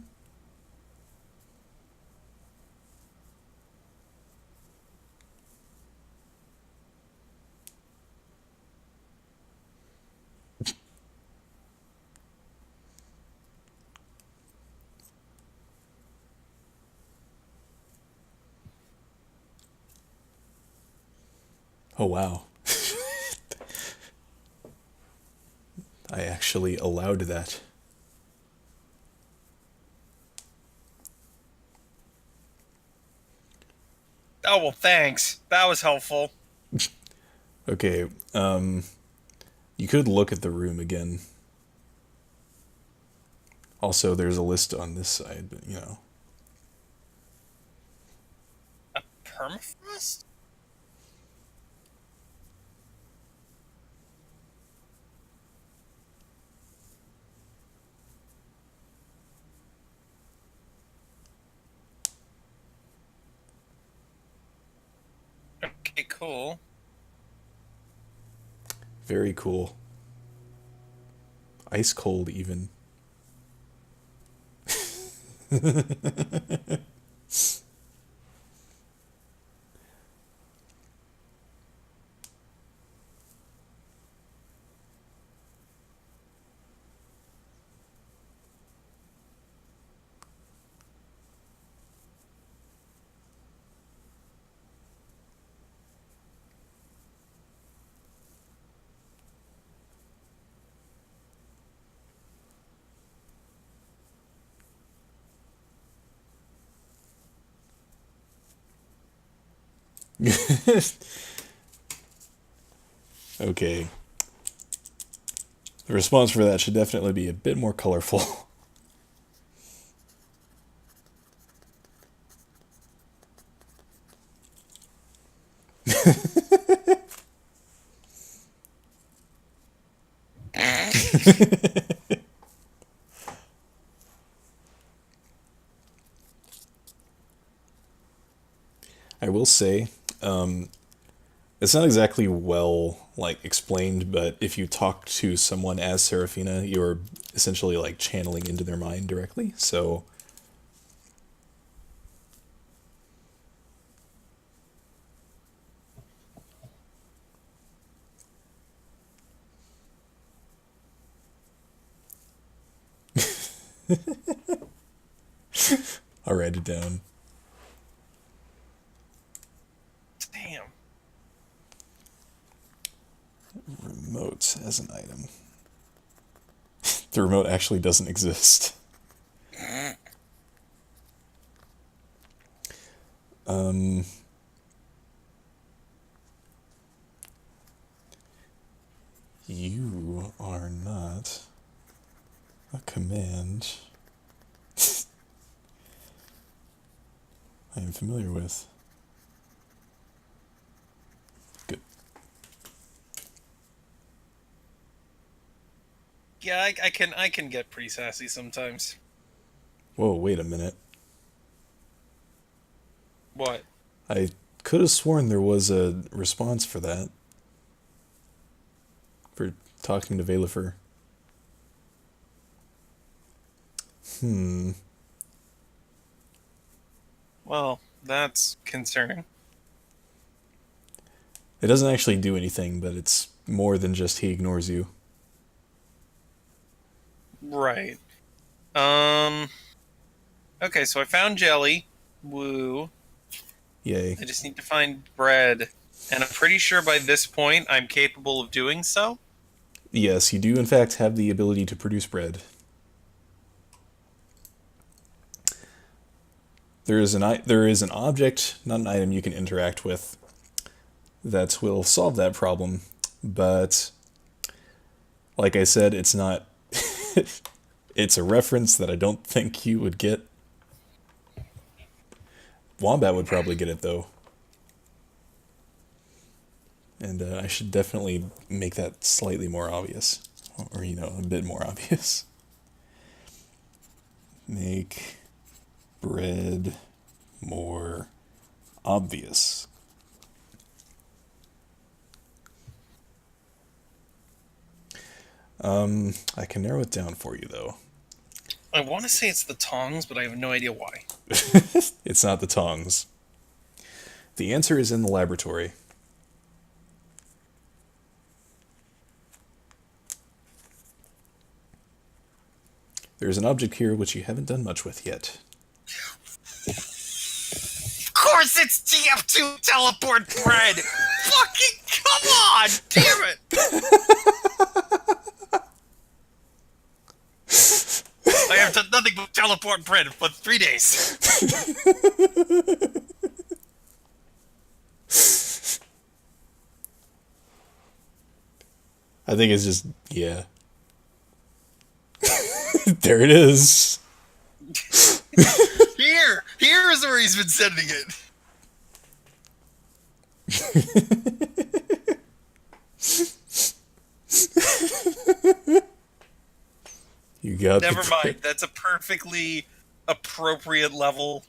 Oh, wow. I actually allowed that. Oh, well, thanks. That was helpful. Okay, you could look at the room again. Also, there's a list on this side, but you know. Permafrost? Okay, cool. Very cool. Ice cold, even. Okay. The response for that should definitely be a bit more colorful. I will say, it's not exactly well like explained, but if you talk to someone as Serafina, you're essentially like channeling into their mind directly. So I'll write it down. Damn. Remote as an item. The remote actually doesn't exist. Um, you are not a command I am familiar with. Good. Yeah, I can get pretty sassy sometimes. Whoa, wait a minute. What? I could have sworn there was a response for that. For talking to Valifer. Hmm. Well, that's concerning. It doesn't actually do anything, but it's more than just he ignores you. Right. Um. Okay, so I found jelly. Woo. Yay. I just need to find bread. And I'm pretty sure by this point I'm capable of doing so. Yes, you do in fact have the ability to produce bread. There is an object, not an item, you can interact with that will solve that problem, but like I said, it's not. It's a reference that I don't think you would get. Wombat would probably get it though, and I should definitely make that slightly more obvious, or a bit more obvious. Make bread more obvious. I can narrow it down for you though. I want to say it's the tongs, but I have no idea why. It's not the tongs. The answer is in the laboratory. There's an object here which you haven't done much with yet. Of course it's TF2 teleport bread! Fucking come on! Damn it! I have done nothing but teleport bread for 3 days. I think it's just, yeah. There it is. Here is where he's been sending it. You got Never mind. That's a perfectly appropriate level.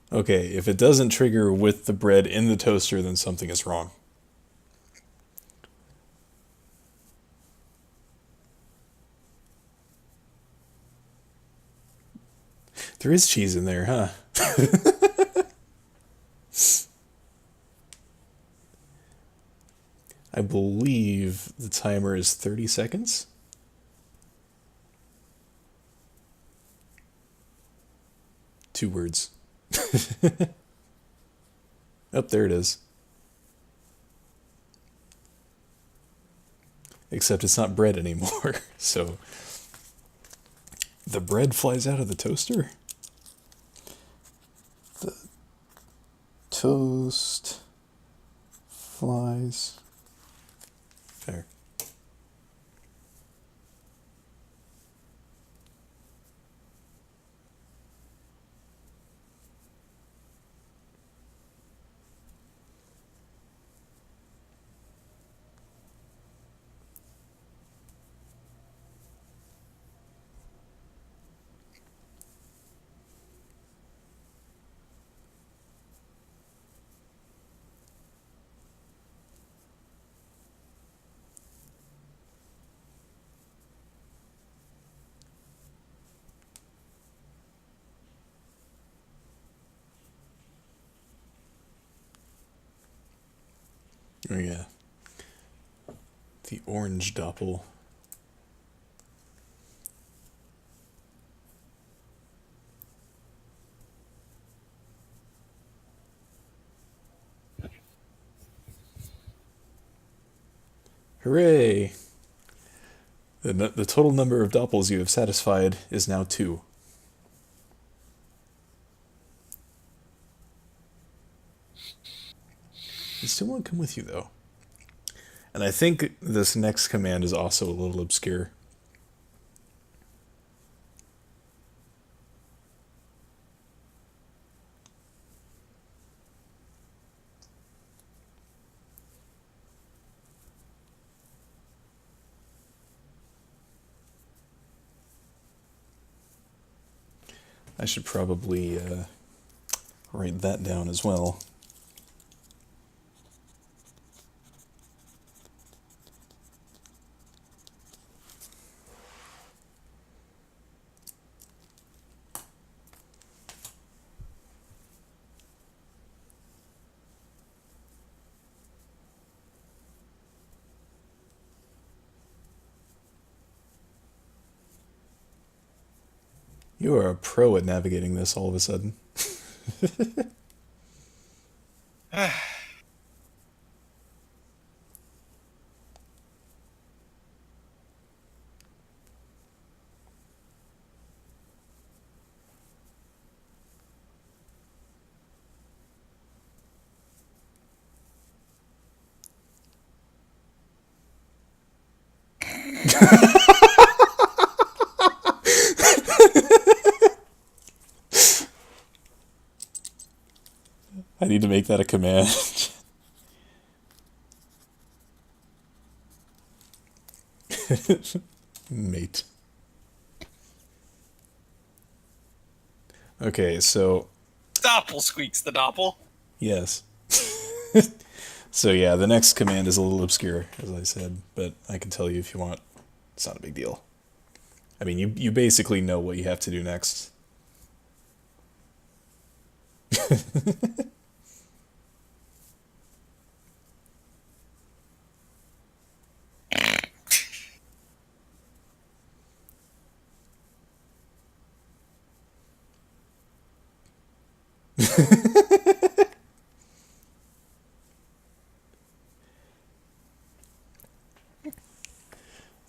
Okay, if it doesn't trigger with the bread in the toaster, then something is wrong. There is cheese in there, huh? I believe the timer is 30 seconds. Two words. Oh, there it is. Except it's not bread anymore, so... The bread flies out of the toaster? The toast flies... There. Oh yeah. The orange doppel. Hooray! The total number of doppels you have satisfied is now 2. It still won't come with you, though. And I think this next command is also a little obscure. I should probably write that down as well. You are a pro at navigating this all of a sudden. I need to make that a command. Mate. Okay, so... Doppel squeaks the doppel. Yes. So yeah, the next command is a little obscure, as I said, but I can tell you if you want. It's not a big deal. I mean, you basically know what you have to do next.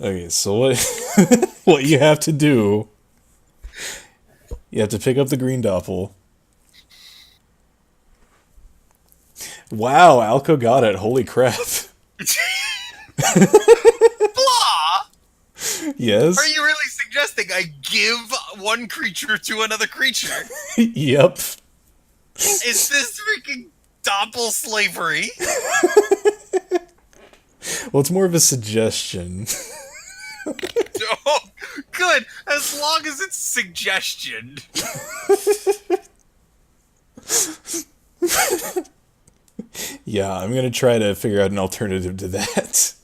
Okay, so what you have to do, you have to pick up the green doppel. Wow, Alco got it. Holy crap. Blah! Yes? Are you really suggesting I give one creature to another creature? Yep. Is this freaking doppel slavery? Well, it's more of a suggestion. Oh, good. As long as it's suggestion. Yeah, I'm gonna try to figure out an alternative to that.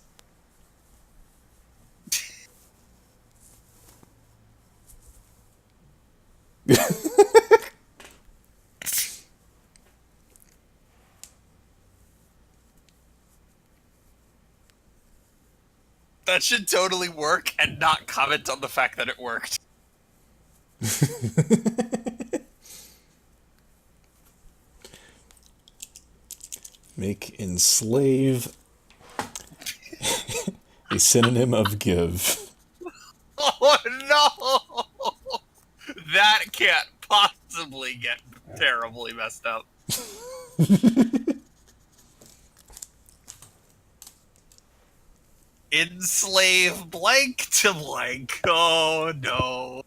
That should totally work and not comment on the fact that it worked. Make enslave a synonym of give. Oh no! That can't possibly get terribly messed up. Enslave blank to blank. Oh no.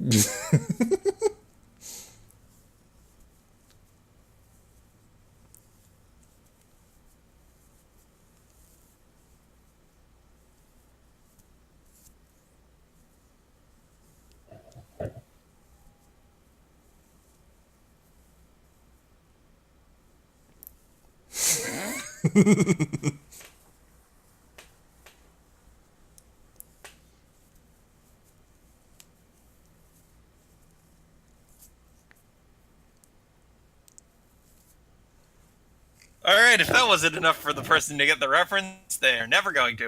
Alright, if that wasn't enough for the person to get the reference, they're never going to.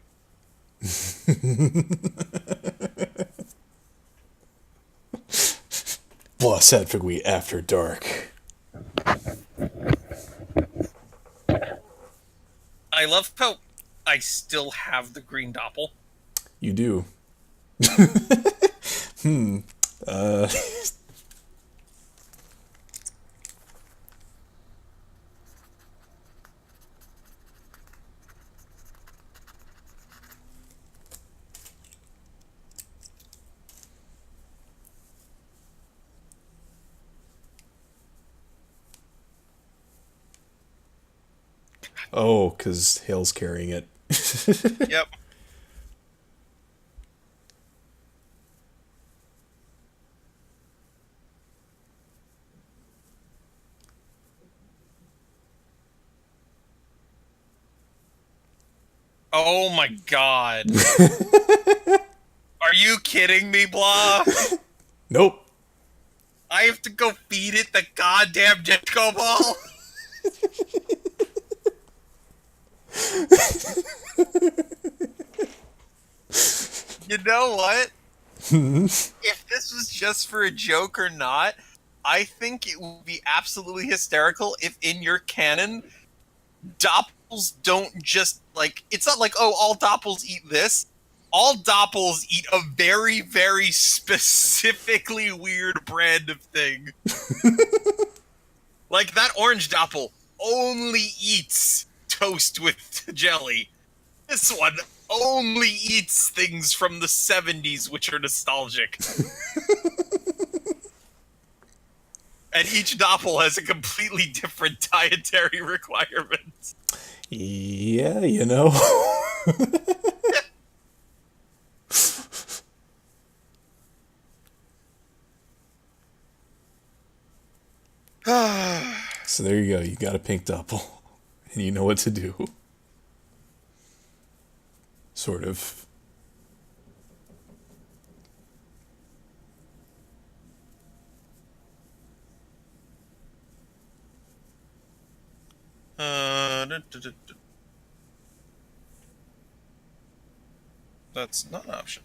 Boss Advogate After Dark. I love how I still have the green doppel. You do. Uh, oh, because Hale's carrying it. Yep. Oh my god. Are you kidding me, Blah? Nope. I have to go feed it the goddamn disco ball? You know what? If this was just for a joke or not, I think it would be absolutely hysterical if in your canon, doppels don't just, like, it's not like, oh, all doppels eat this. All doppels eat a very, very specifically weird brand of thing. Like, that orange doppel only eats toast with jelly. This one only eats things from the 70s which are nostalgic. And each doppel has a completely different dietary requirement. Yeah, you know. So there you go. You got a pink doppel. And you know what to do. Sort of. That's not an option.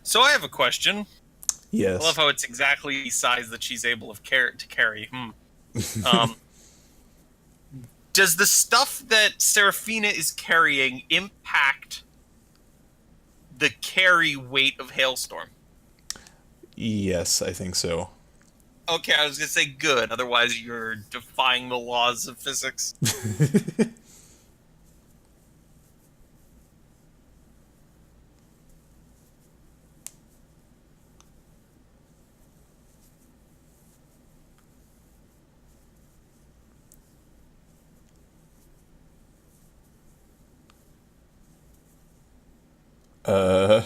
So I have a question. Yes. I love how it's exactly the size that she's able to carry. Um, does the stuff that Seraphina is carrying impact the carry weight of Hailstorm? Yes, I think so. Okay, I was gonna say good. Otherwise, you're defying the laws of physics. Uh,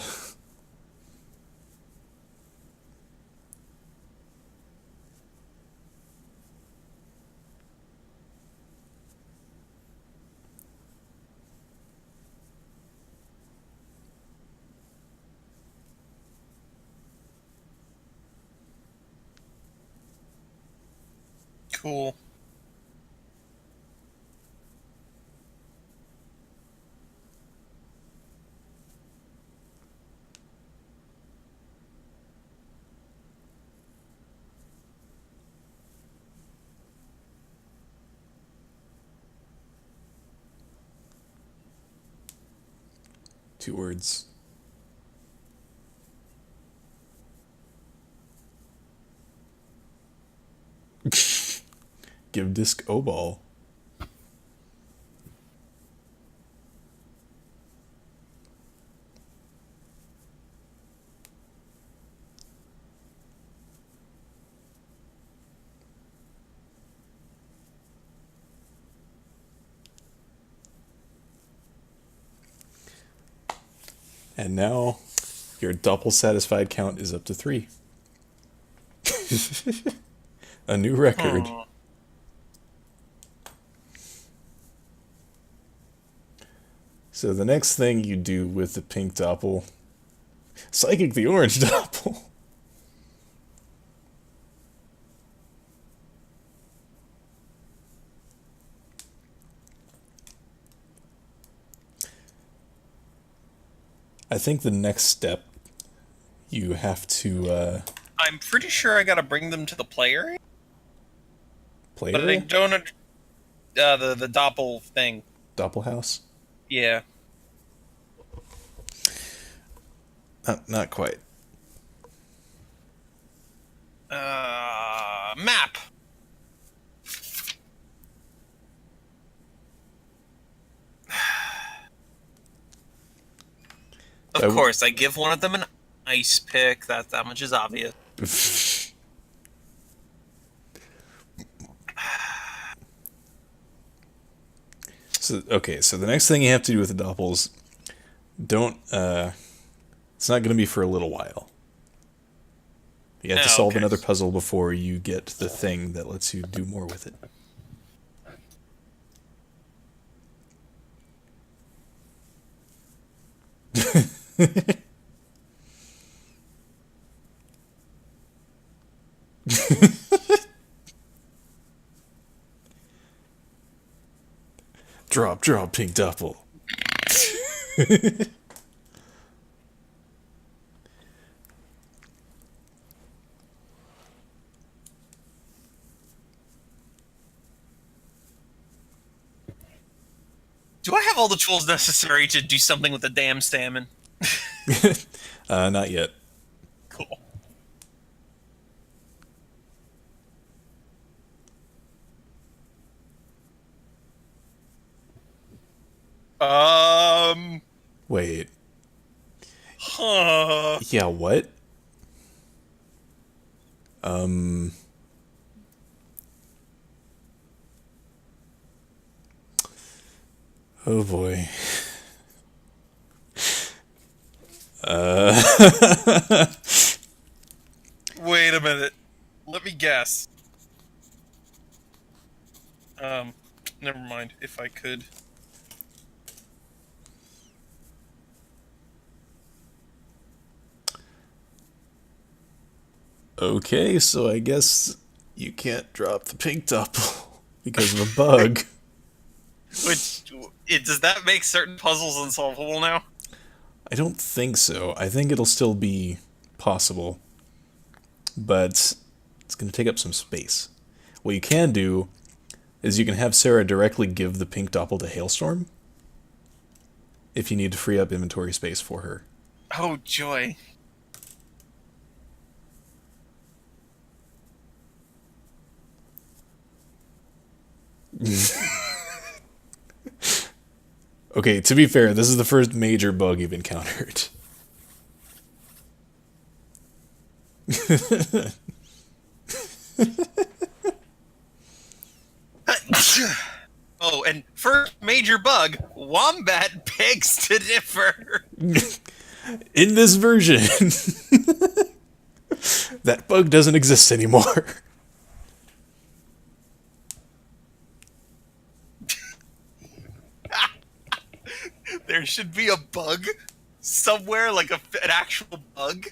Cool. Two words. Give disc O-ball. And now your double satisfied count is up to 3. A new record. Hmm. So the next thing you do with the pink doppel, psychic the orange doppel. I think the next step you have to I'm pretty sure I gotta bring them to the play area, play but I area? don't. The doppel thing. Doppelhouse? Yeah. Not quite. Map. Of course, I give one of them an ice pick. That much is obvious. So okay, so the next thing you have to do with the doppels, don't it's not going to be for a little while. You have to solve Okay. another puzzle before you get the thing that lets you do more with it. Drop, pink doppel. Do I have all the tools necessary to do something with the damn stamina? Not yet. Cool. Wait. Huh. Yeah, what? Oh boy. Wait a minute. Let me guess. Never mind. If I could. Okay, so I guess you can't drop the pink doppel because of a bug. Does that make certain puzzles unsolvable now? I don't think so. I think it'll still be possible, but it's going to take up some space. What you can do is you can have Sarah directly give the pink doppel to Hailstorm if you need to free up inventory space for her. Oh joy. Okay, to be fair, this is the first major bug you've encountered. Oh, and first major bug, wombat begs to differ. In this version, that bug doesn't exist anymore. There should be a bug somewhere, like an actual bug.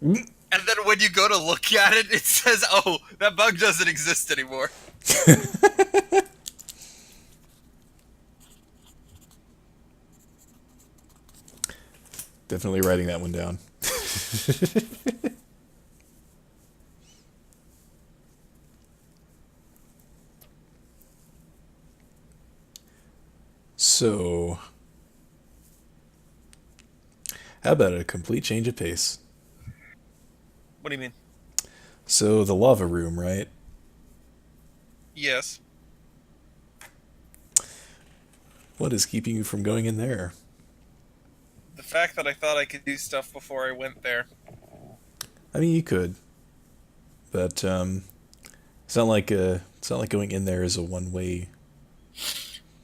And then when you go to look at it, it says, oh, that bug doesn't exist anymore. Definitely writing that one down. So, how about a complete change of pace? What do you mean? So, the lava room, right? Yes. What is keeping you from going in there? The fact that I thought I could do stuff before I went there. I mean, you could, but it's not like going in there is a one-way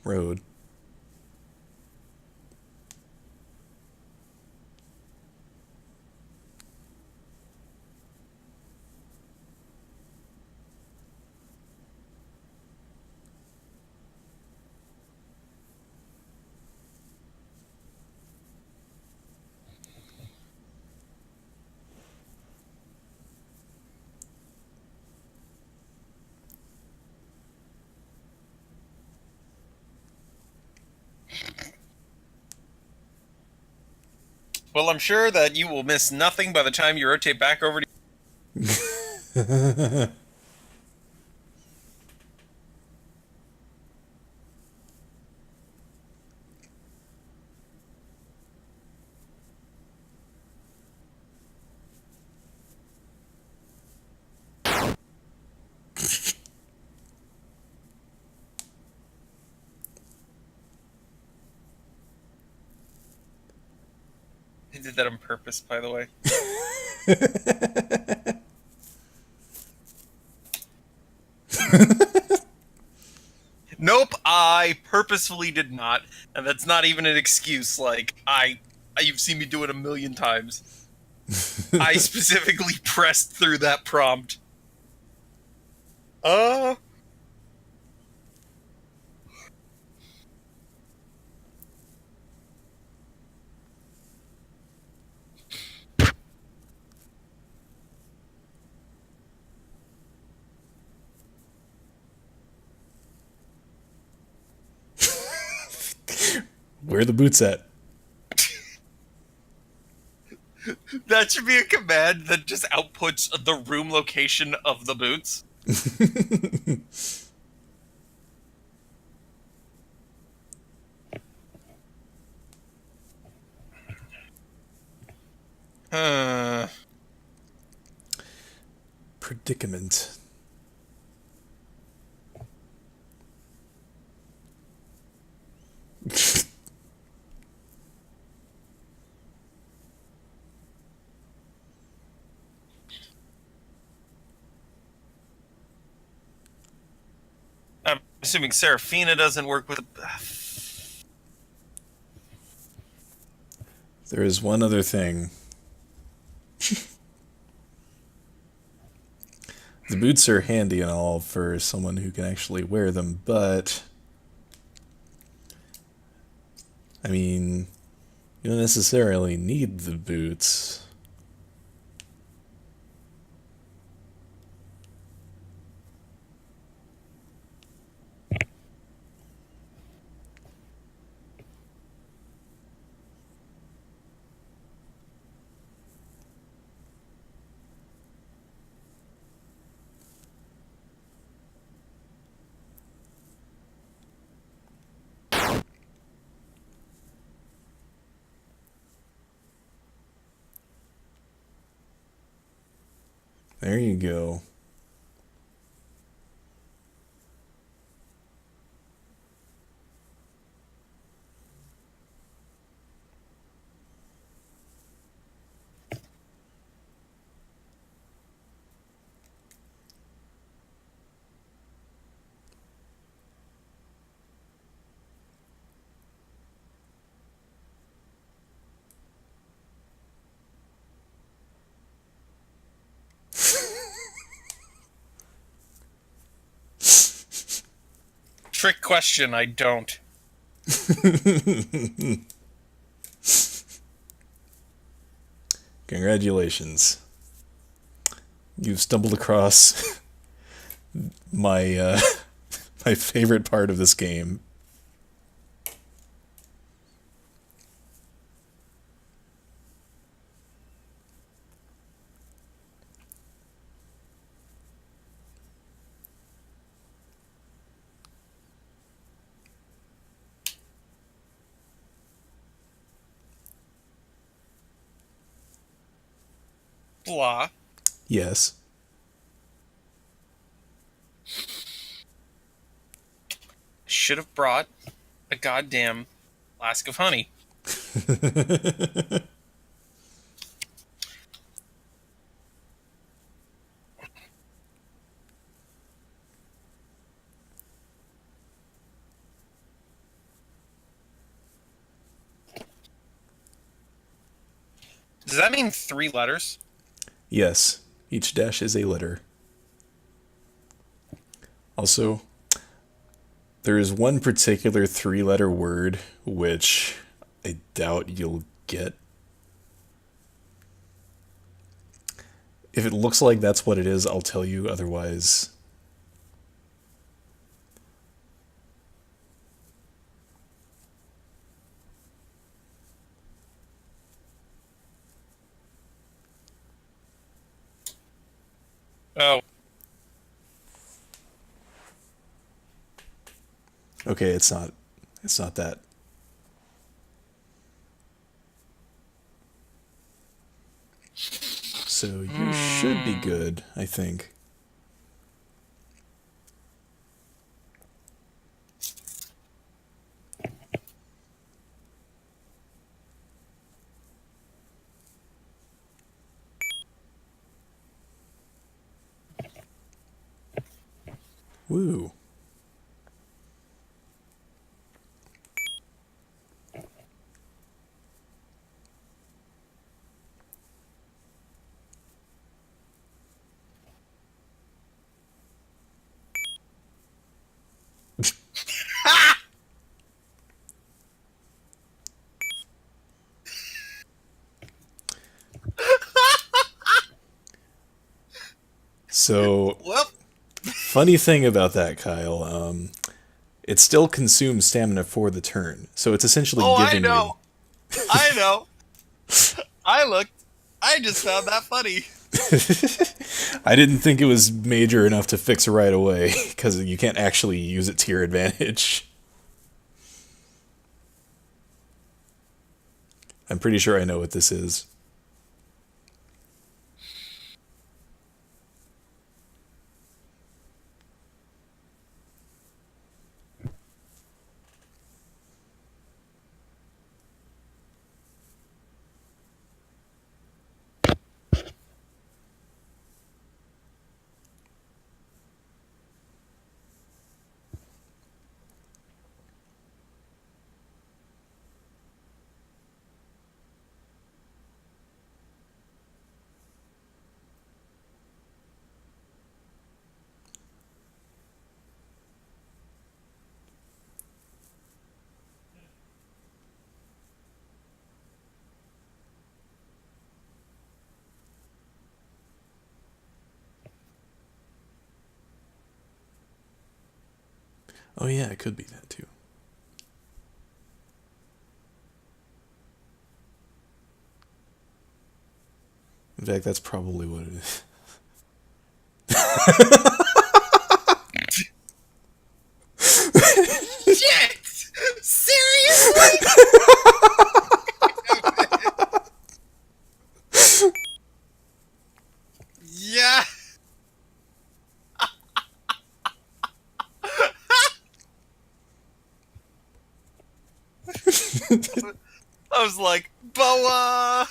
road. Well, I'm sure that you will miss nothing by the time you rotate back over to. I did that on purpose, by the way. Nope, I purposefully did not, and that's not even an excuse. Like you've seen me do it a million times. I specifically pressed through that prompt. Uh, Where are the boots at? that should be a command that just outputs the room location of the boots. Uh, Predicament. I'm assuming Serafina doesn't work with. There is one other thing. The boots are handy and all for someone who can actually wear them, but I mean, you don't necessarily need the boots. There you go. Trick question, I don't. Congratulations. You've stumbled across my my favorite part of this game. Blah. Yes. Should have brought a goddamn flask of honey. Does that mean 3 letters? Yes. Each dash is a letter. Also, there is one particular 3-letter word which I doubt you'll get. If it looks like that's what it is, I'll tell you. Otherwise, Oh. okay, it's not. It's not that. So you should be good, I think. Woo. So, Well. funny thing about that, Kyle, it still consumes stamina for the turn. So it's essentially Oh, I giving know. I know. I looked. I just found that funny. I didn't think it was major enough to fix right away, because you can't actually use it to your advantage. I'm pretty sure I know what this is. Oh yeah, it could be that too. In fact, that's probably what it is. Shit! Seriously? Yeah. I was like, boa.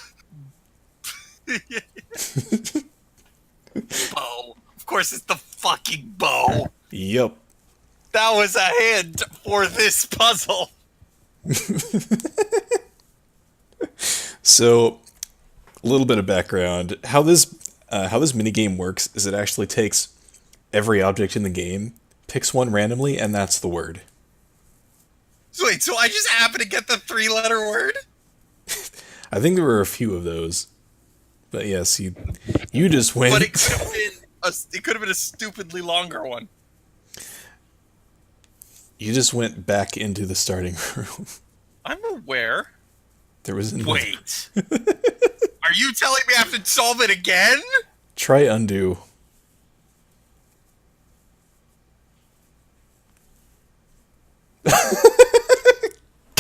Bow. Of course, it's the fucking bow. Yep. That was a hint for this puzzle. So, a little bit of background. How this minigame works is it actually takes every object in the game, picks one randomly, and that's the word. Wait, so I just happened to get the 3-letter word? I think there were a few of those. But yes, you just went. But it could have been It could have been a stupidly longer one. You just went back into the starting room. I'm aware. There was another. Wait. Are you telling me I have to solve it again? Try undo.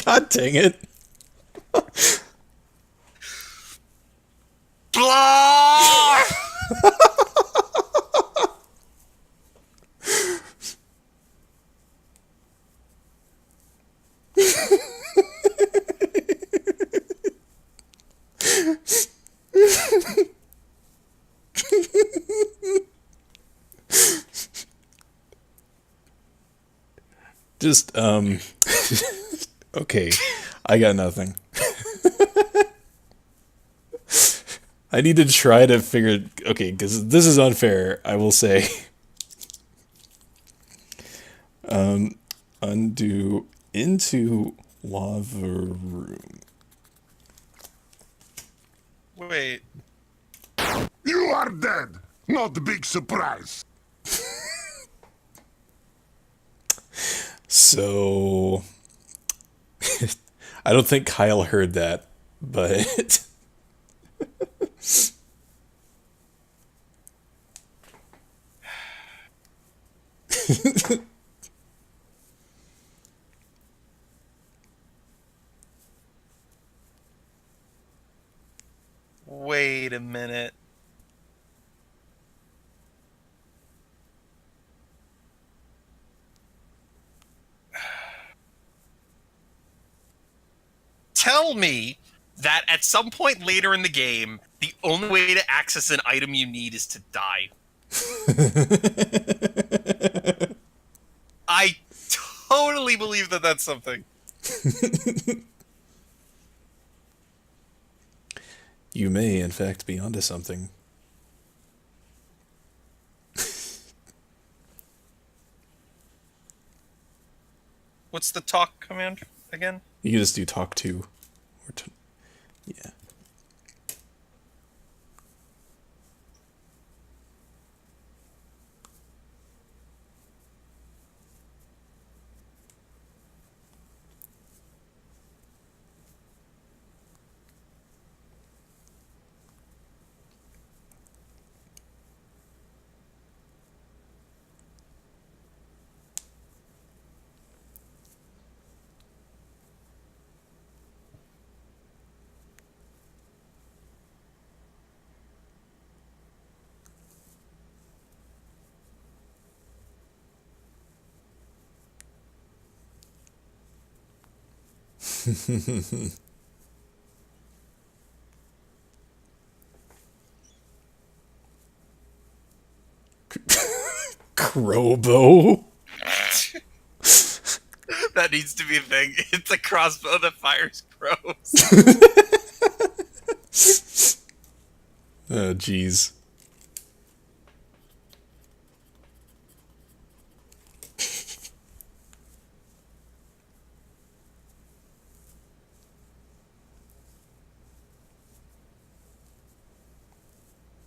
God dang it. Blah! Just, okay. I got nothing. I need to try to figure. Okay, because this is unfair, I will say. Undo into lava room. Wait. You are dead. Not a big surprise. So. I don't think Kyle heard that, but. Wait a minute. Tell me that at some point later in the game, the only way to access an item you need is to die. I totally believe that that's something. You may, in fact, be onto something. What's the talk command again? You can just do talk to. Or yeah. Crobo. That needs to be a thing. It's a crossbow that fires crows. Oh, jeez.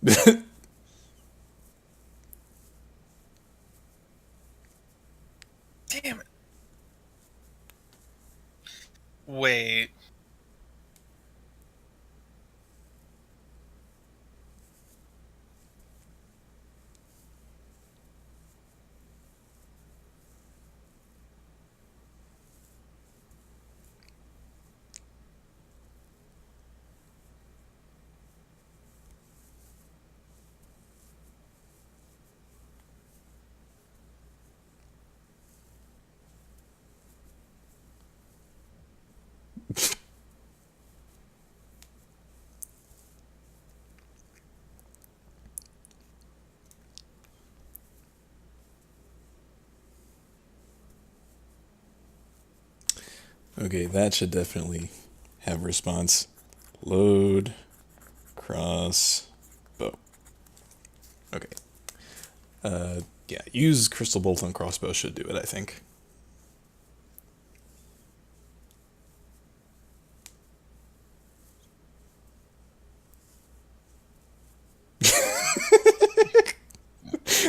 Damn it. Wait. Okay, that should definitely have response. Load, cross, bow. Okay. Yeah, use crystal bolt on crossbow should do it, I think.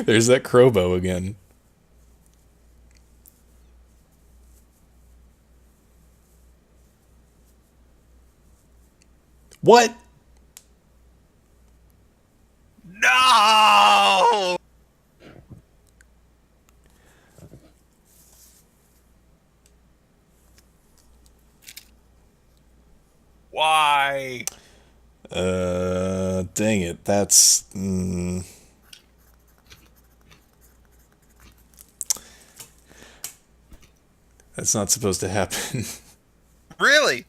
There's that crowbow again. What? No! Why? Dang it. That's... that's not supposed to happen. Really?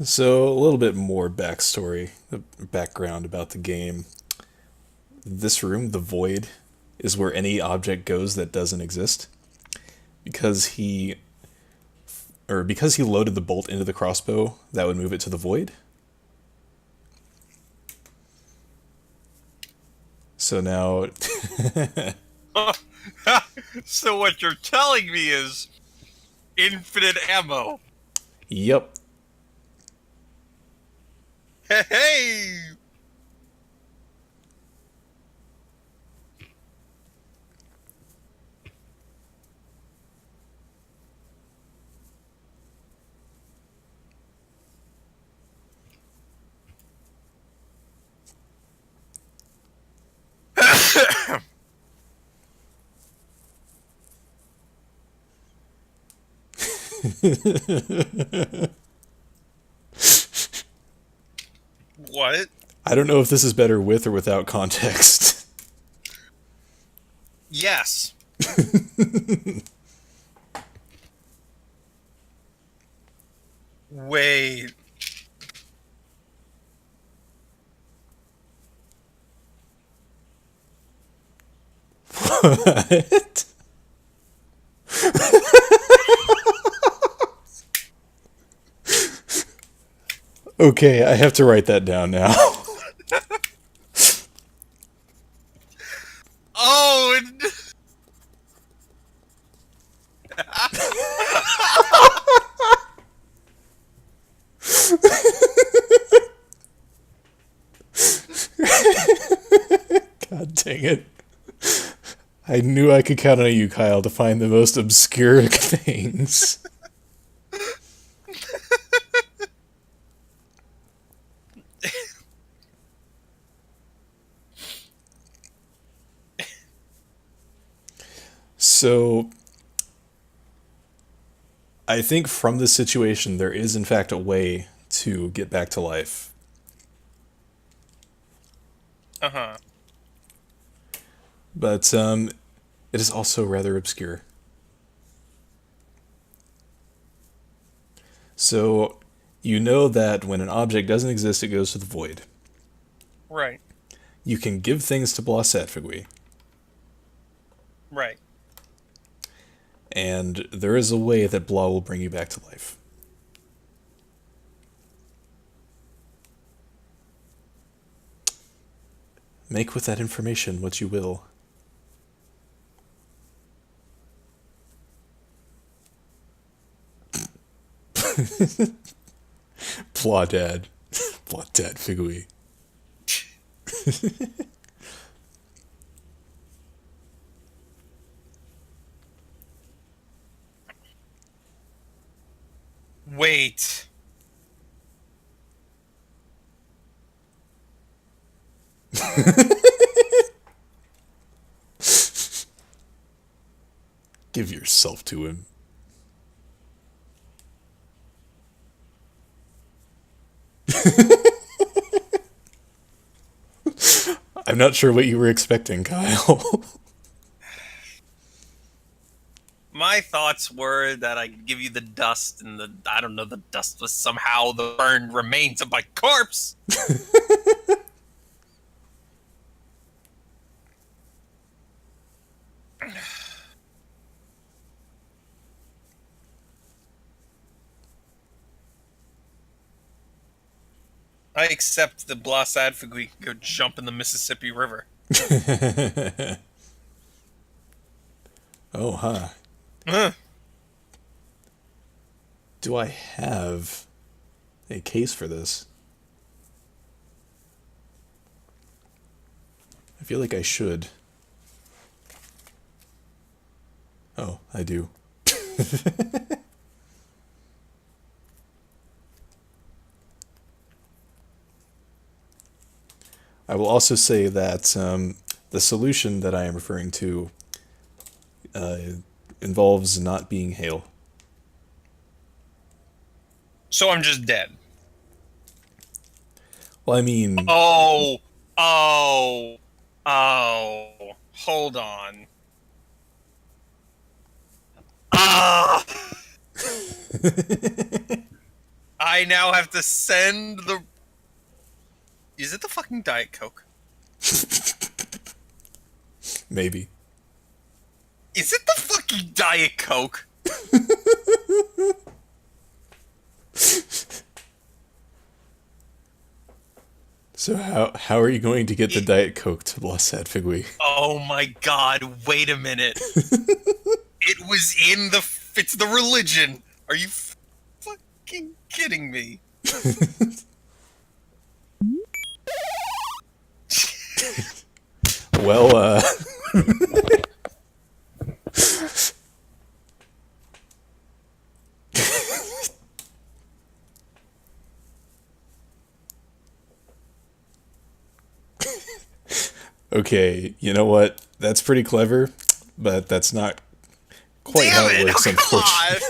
So, a little bit more backstory, the background about the game. This room, the void, is where any object goes that doesn't exist. Because because he loaded the bolt into the crossbow, that would move it to the void. So now... So what you're telling me is infinite ammo. Yep. Hey! What? I don't know if this is better with or without context. Yes. Wait. What? Okay, I have to write that down now. Oh, and... God dang it. I knew I could count on you, Kyle, to find the most obscure things. So, I think from this situation, there is in fact a way to get back to life. Uh-huh. But it is also rather obscure. So, you know that when an object doesn't exist, it goes to the void. Right. You can give things to Blausetfigui, Right. and there is a way that Blah will bring you back to life. Make with that information what you will. Plaudad. Plaudad Figui. Wait. Give yourself to him. I'm not sure what you were expecting, Kyle. My thoughts were that I could give you the dust, and I don't know, the dust was somehow the burned remains of my corpse. I accept the Blas Adfagui can go jump in the Mississippi River. Oh, huh. Huh. Do I have a case for this? I feel like I should. Oh, I do. I will also say that the solution that I am referring to uh, involves not being hail. So I'm just dead. Well, I mean, Oh, hold on. Ah! I now have to send the. Is it the fucking Diet Coke? maybe. Is it the fucking Diet Coke? So how are you going to get the Diet Coke to Blas Adfagui? Oh my god, wait a minute. It was in the. It's the religion. Are you fucking kidding me? Well, okay, you know what? That's pretty clever, but that's not quite Damn how it! it works, Oh, come unfortunately.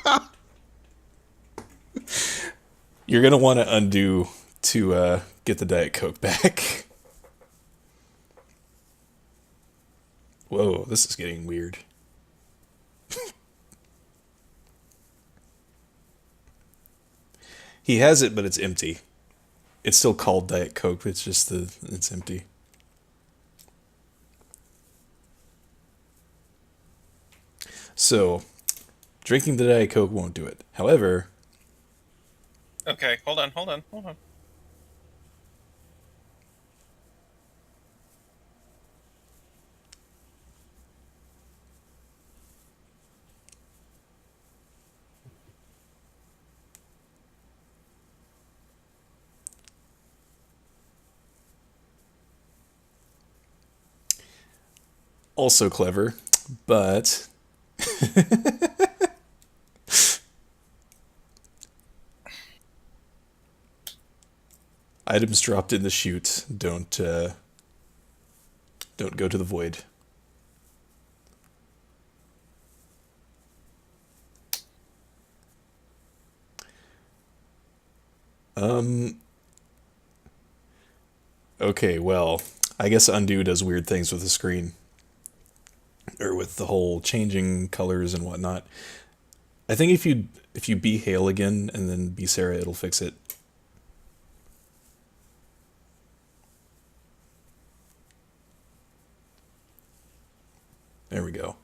on! You're gonna want to undo to get the Diet Coke back. Whoa, this is getting weird. He has it, but it's empty. It's still called Diet Coke, but it's empty. So, drinking the Diet Coke won't do it. However, Okay, hold on. also clever, but items dropped in the chute don't go to the void. Okay, well, I guess undo does weird things with the screen. Or with the whole changing colors and whatnot. I think if you be Hale again and then be Sarah, it'll fix it. There we go.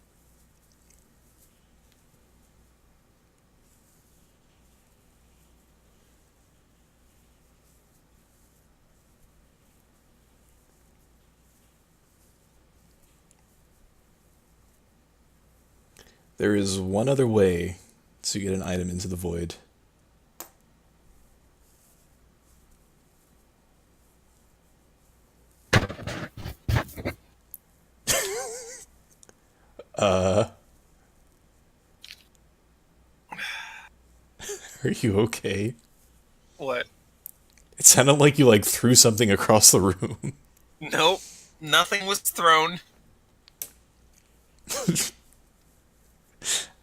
There is one other way to get an item into the void. Are you okay? What? It sounded like you threw something across the room. Nope. Nothing was thrown.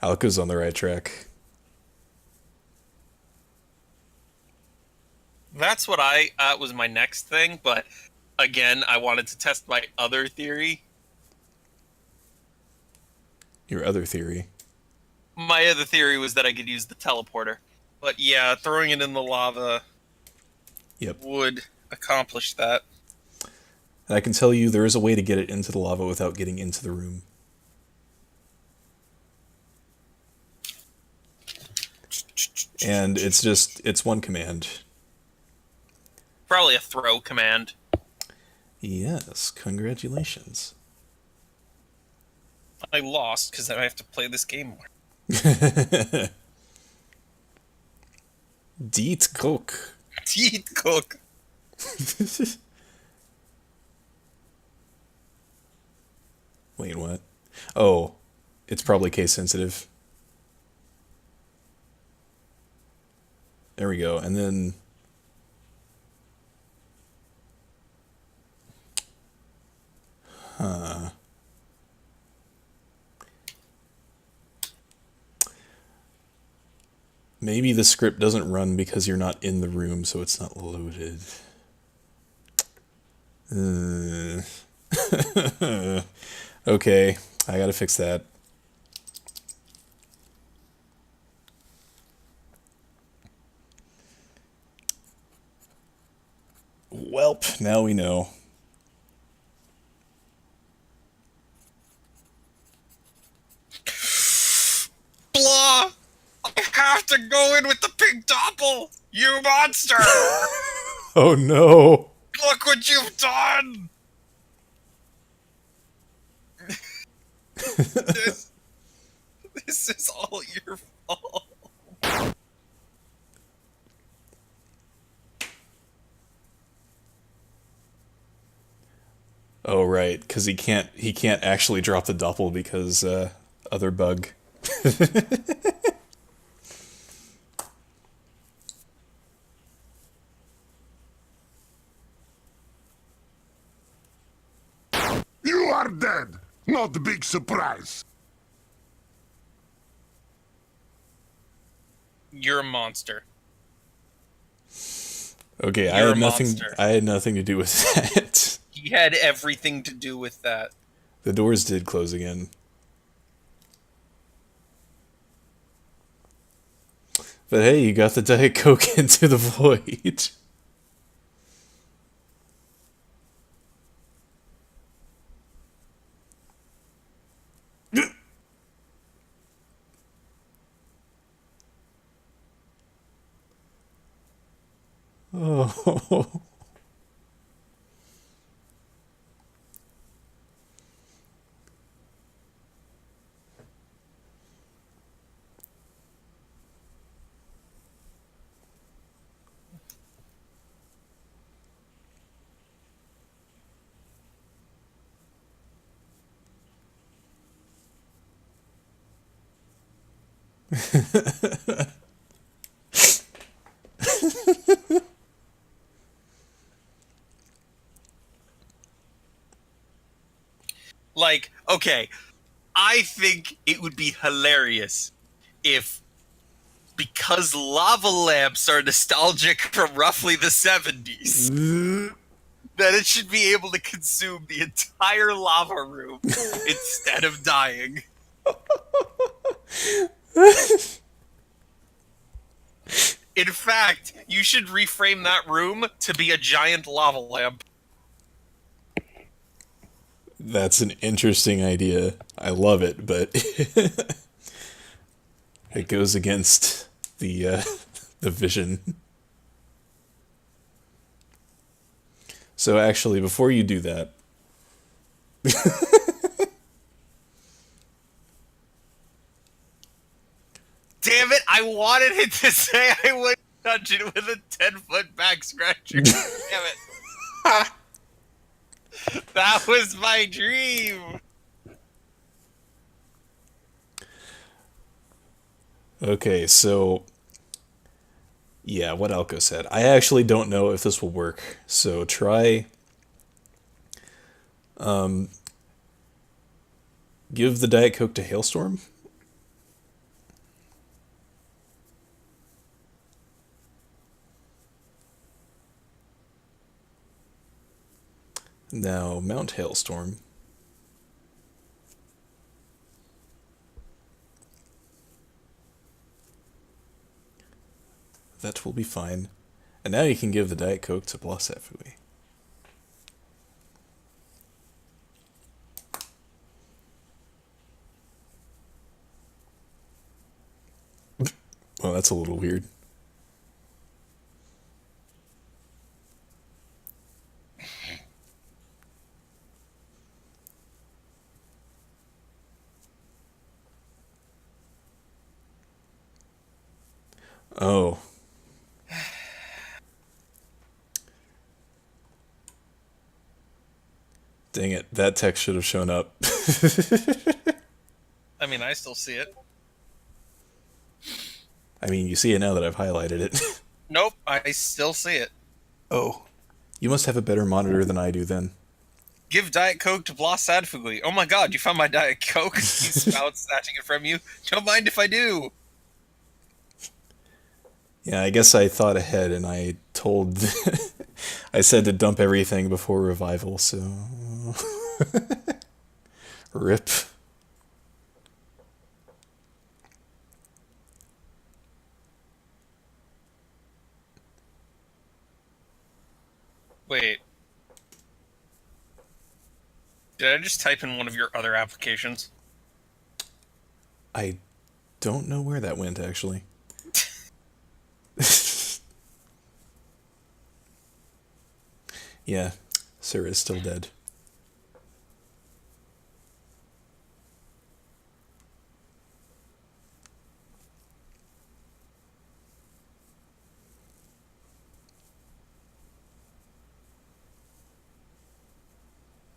Alka's on the right track. That's what I was my next thing, but again, I wanted to test my other theory. Your other theory. My other theory was that I could use the teleporter. But yeah, throwing it in the lava Yep. would accomplish that. And I can tell you there is a way to get it into the lava without getting into the room. And it's one command. Probably a throw command. Yes, congratulations. I lost because I have to play this game more. Deet cook. Teeth cook. Wait, what? Oh, it's probably case sensitive. There we go. And then... Huh. Maybe the script doesn't run because you're not in the room, so it's not loaded. Okay, I gotta fix that. Welp, now we know. Blah! I have to go in with the pink doppel! You monster! Oh no! Look what you've done! this, this is all your fault. Oh right, because he can't actually drop the doppel because other bug. You are dead. Not a big surprise. You're a monster. Okay, You're a monster. I had nothing to do with that. He had everything to do with that. The doors did close again. But hey, you got the Diet Coke into the void. Oh. Like, okay, I think it would be hilarious if, because lava lamps are nostalgic from roughly the 70s, that it should be able to consume the entire lava room instead of dying. In fact, you should reframe that room to be a giant lava lamp. That's an interesting idea. I love it, but it goes against the the vision. So actually, before you do that, Damn it, I wanted it to say I would touch it with a 10-foot back scratcher. Damn it. That was my dream. okay, so yeah, what Alco said. I actually don't know if this will work. So try give the Diet Coke to Hailstorm. Now, Mount Hailstorm. That will be fine. And now you can give the Diet Coke to Blasefui. Well, that's a little weird. Oh. Dang it, that text should have shown up. I mean, I still see it. I mean, you see it now that I've highlighted it. Nope, I still see it. Oh. You must have a better monitor than I do then. Give Diet Coke to Blas Sadfugli. Oh my god, you found my Diet Coke? He's about snatching it from you. Don't mind if I do. Yeah, I guess I thought ahead and I told... I said to dump everything before revival, so... Rip. Wait. Did I just type in one of your other applications? I don't know where that went, actually. Yeah, Sarah is still dead.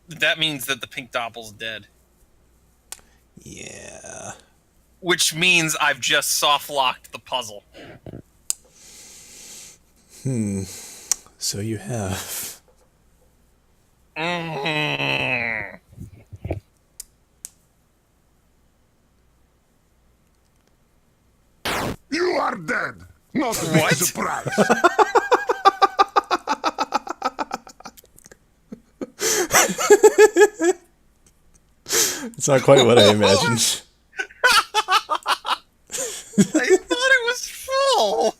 That means that the pink doppel's dead. Yeah. Which means I've just soft-locked the puzzle. So you have. Mm. You are dead. Not a big What? surprise. It's not quite what I imagined. I thought it was full.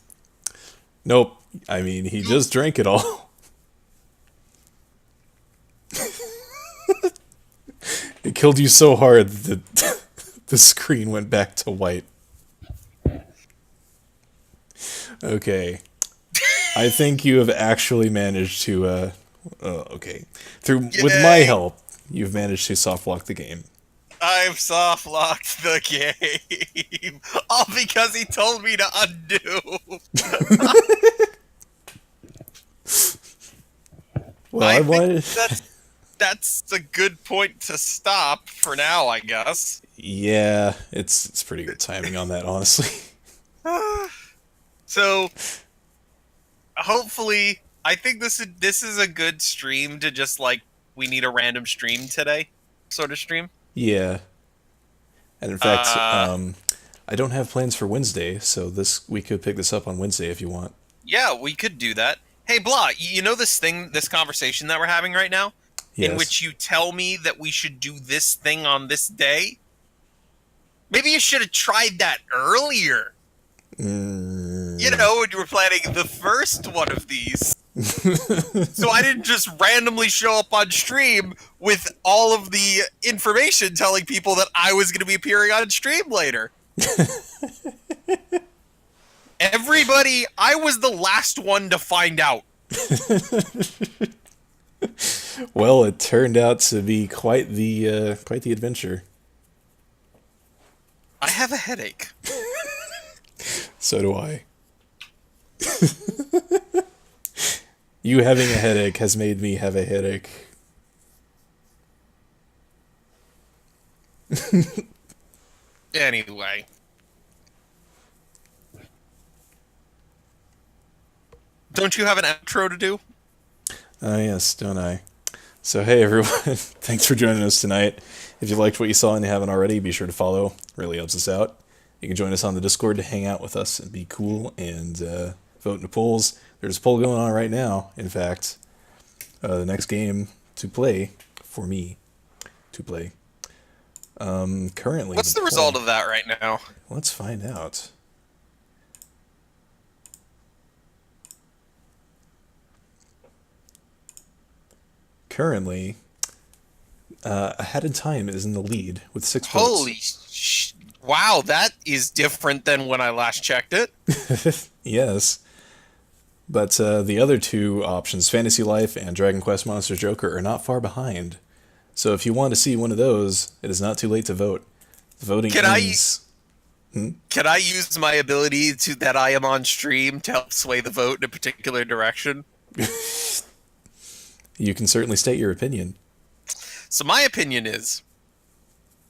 Nope. I mean, he just drank it all. It killed you so hard that the screen went back to white. Okay. I think you have actually managed to, okay. With my Yay. help, you've managed to soft lock the game. I've soft-locked the game. All because he told me to undo. Well, I I think wanted... that's a good point to stop for now, I guess. Yeah, it's pretty good timing on that, honestly. So, hopefully, I think this is a good stream to just, like, we need a random stream today sort of stream. Yeah. And in fact, Uh, I don't have plans for Wednesday, so we could pick this up on Wednesday if you want. Yeah, we could do that. Hey, Blah, you know this conversation that we're having right now? Yes. In which you tell me that we should do this thing on this day? Maybe you should have tried that earlier. You know, when you were planning the first one of these. So I didn't just randomly show up on stream with all of the information telling people that I was going to be appearing on stream later. Everybody, I was the last one to find out. Well, it turned out to be quite the adventure. I have a headache. So do I. You having a headache has made me have a headache. Anyway. Don't you have an outro to do? Yes, don't I? So hey everyone, thanks for joining us tonight. If you liked what you saw and you haven't already, be sure to follow. Really helps us out. You can join us on the Discord to hang out with us and be cool and vote in the polls. There's a poll going on right now, in fact. The next game to play, for me to play. Currently, What's the result of that right now? Let's find out. Currently, Ahead in Time is in the lead with 6 Holy votes. wow, that is different than when I last checked it. Yes. But the other two options, Fantasy Life and Dragon Quest Monster Joker, are not far behind. So if you want to see one of those, it is not too late to vote. The voting ends... Can I use my ability to that I am on stream to help sway the vote in a particular direction? You can certainly state your opinion. So my opinion is,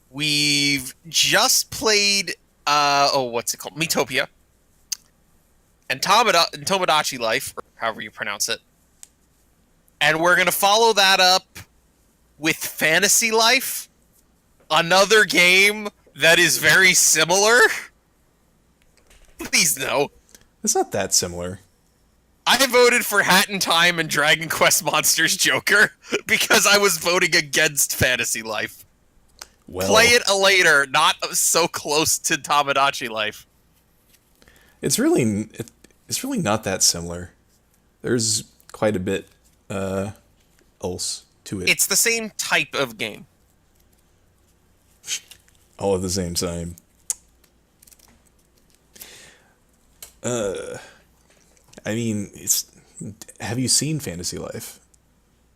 we've just played, what's it called? Miitopia. And Tomodachi Life, or however you pronounce it. And we're going to follow that up with Fantasy Life. Another game that is very similar. Please no. It's not that similar. I voted for Hat in Time and Dragon Quest Monsters Joker because I was voting against Fantasy Life. Well, Play it later, not so close to Tomodachi Life. It's really not that similar. There's quite a bit else to it. It's the same type of game. All at the same time. I mean, have you seen Fantasy Life?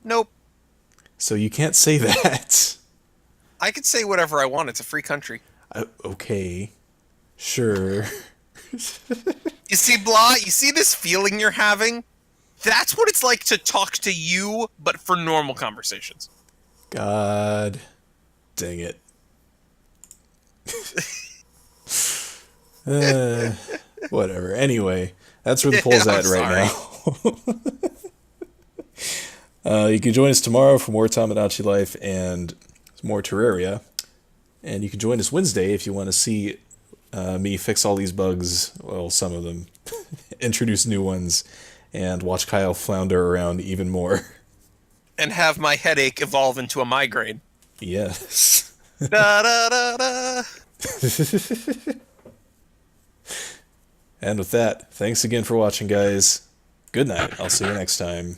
Nope. So you can't say that. I could say whatever I want. It's a free country. Okay. Sure. You see, Blah, you see this feeling you're having? That's what it's like to talk to you, but for normal conversations. God dang it. Whatever. Anyway, that's where the poll's at right now. You can join us tomorrow for more Tomodachi Life and more Terraria. And you can join us Wednesday if you want to see me fix all these bugs, well, some of them, introduce new ones, and watch Kyle flounder around even more. And have my headache evolve into a migraine. Yes. Da da da da. And with that, thanks again for watching, guys. Good night. I'll see you next time.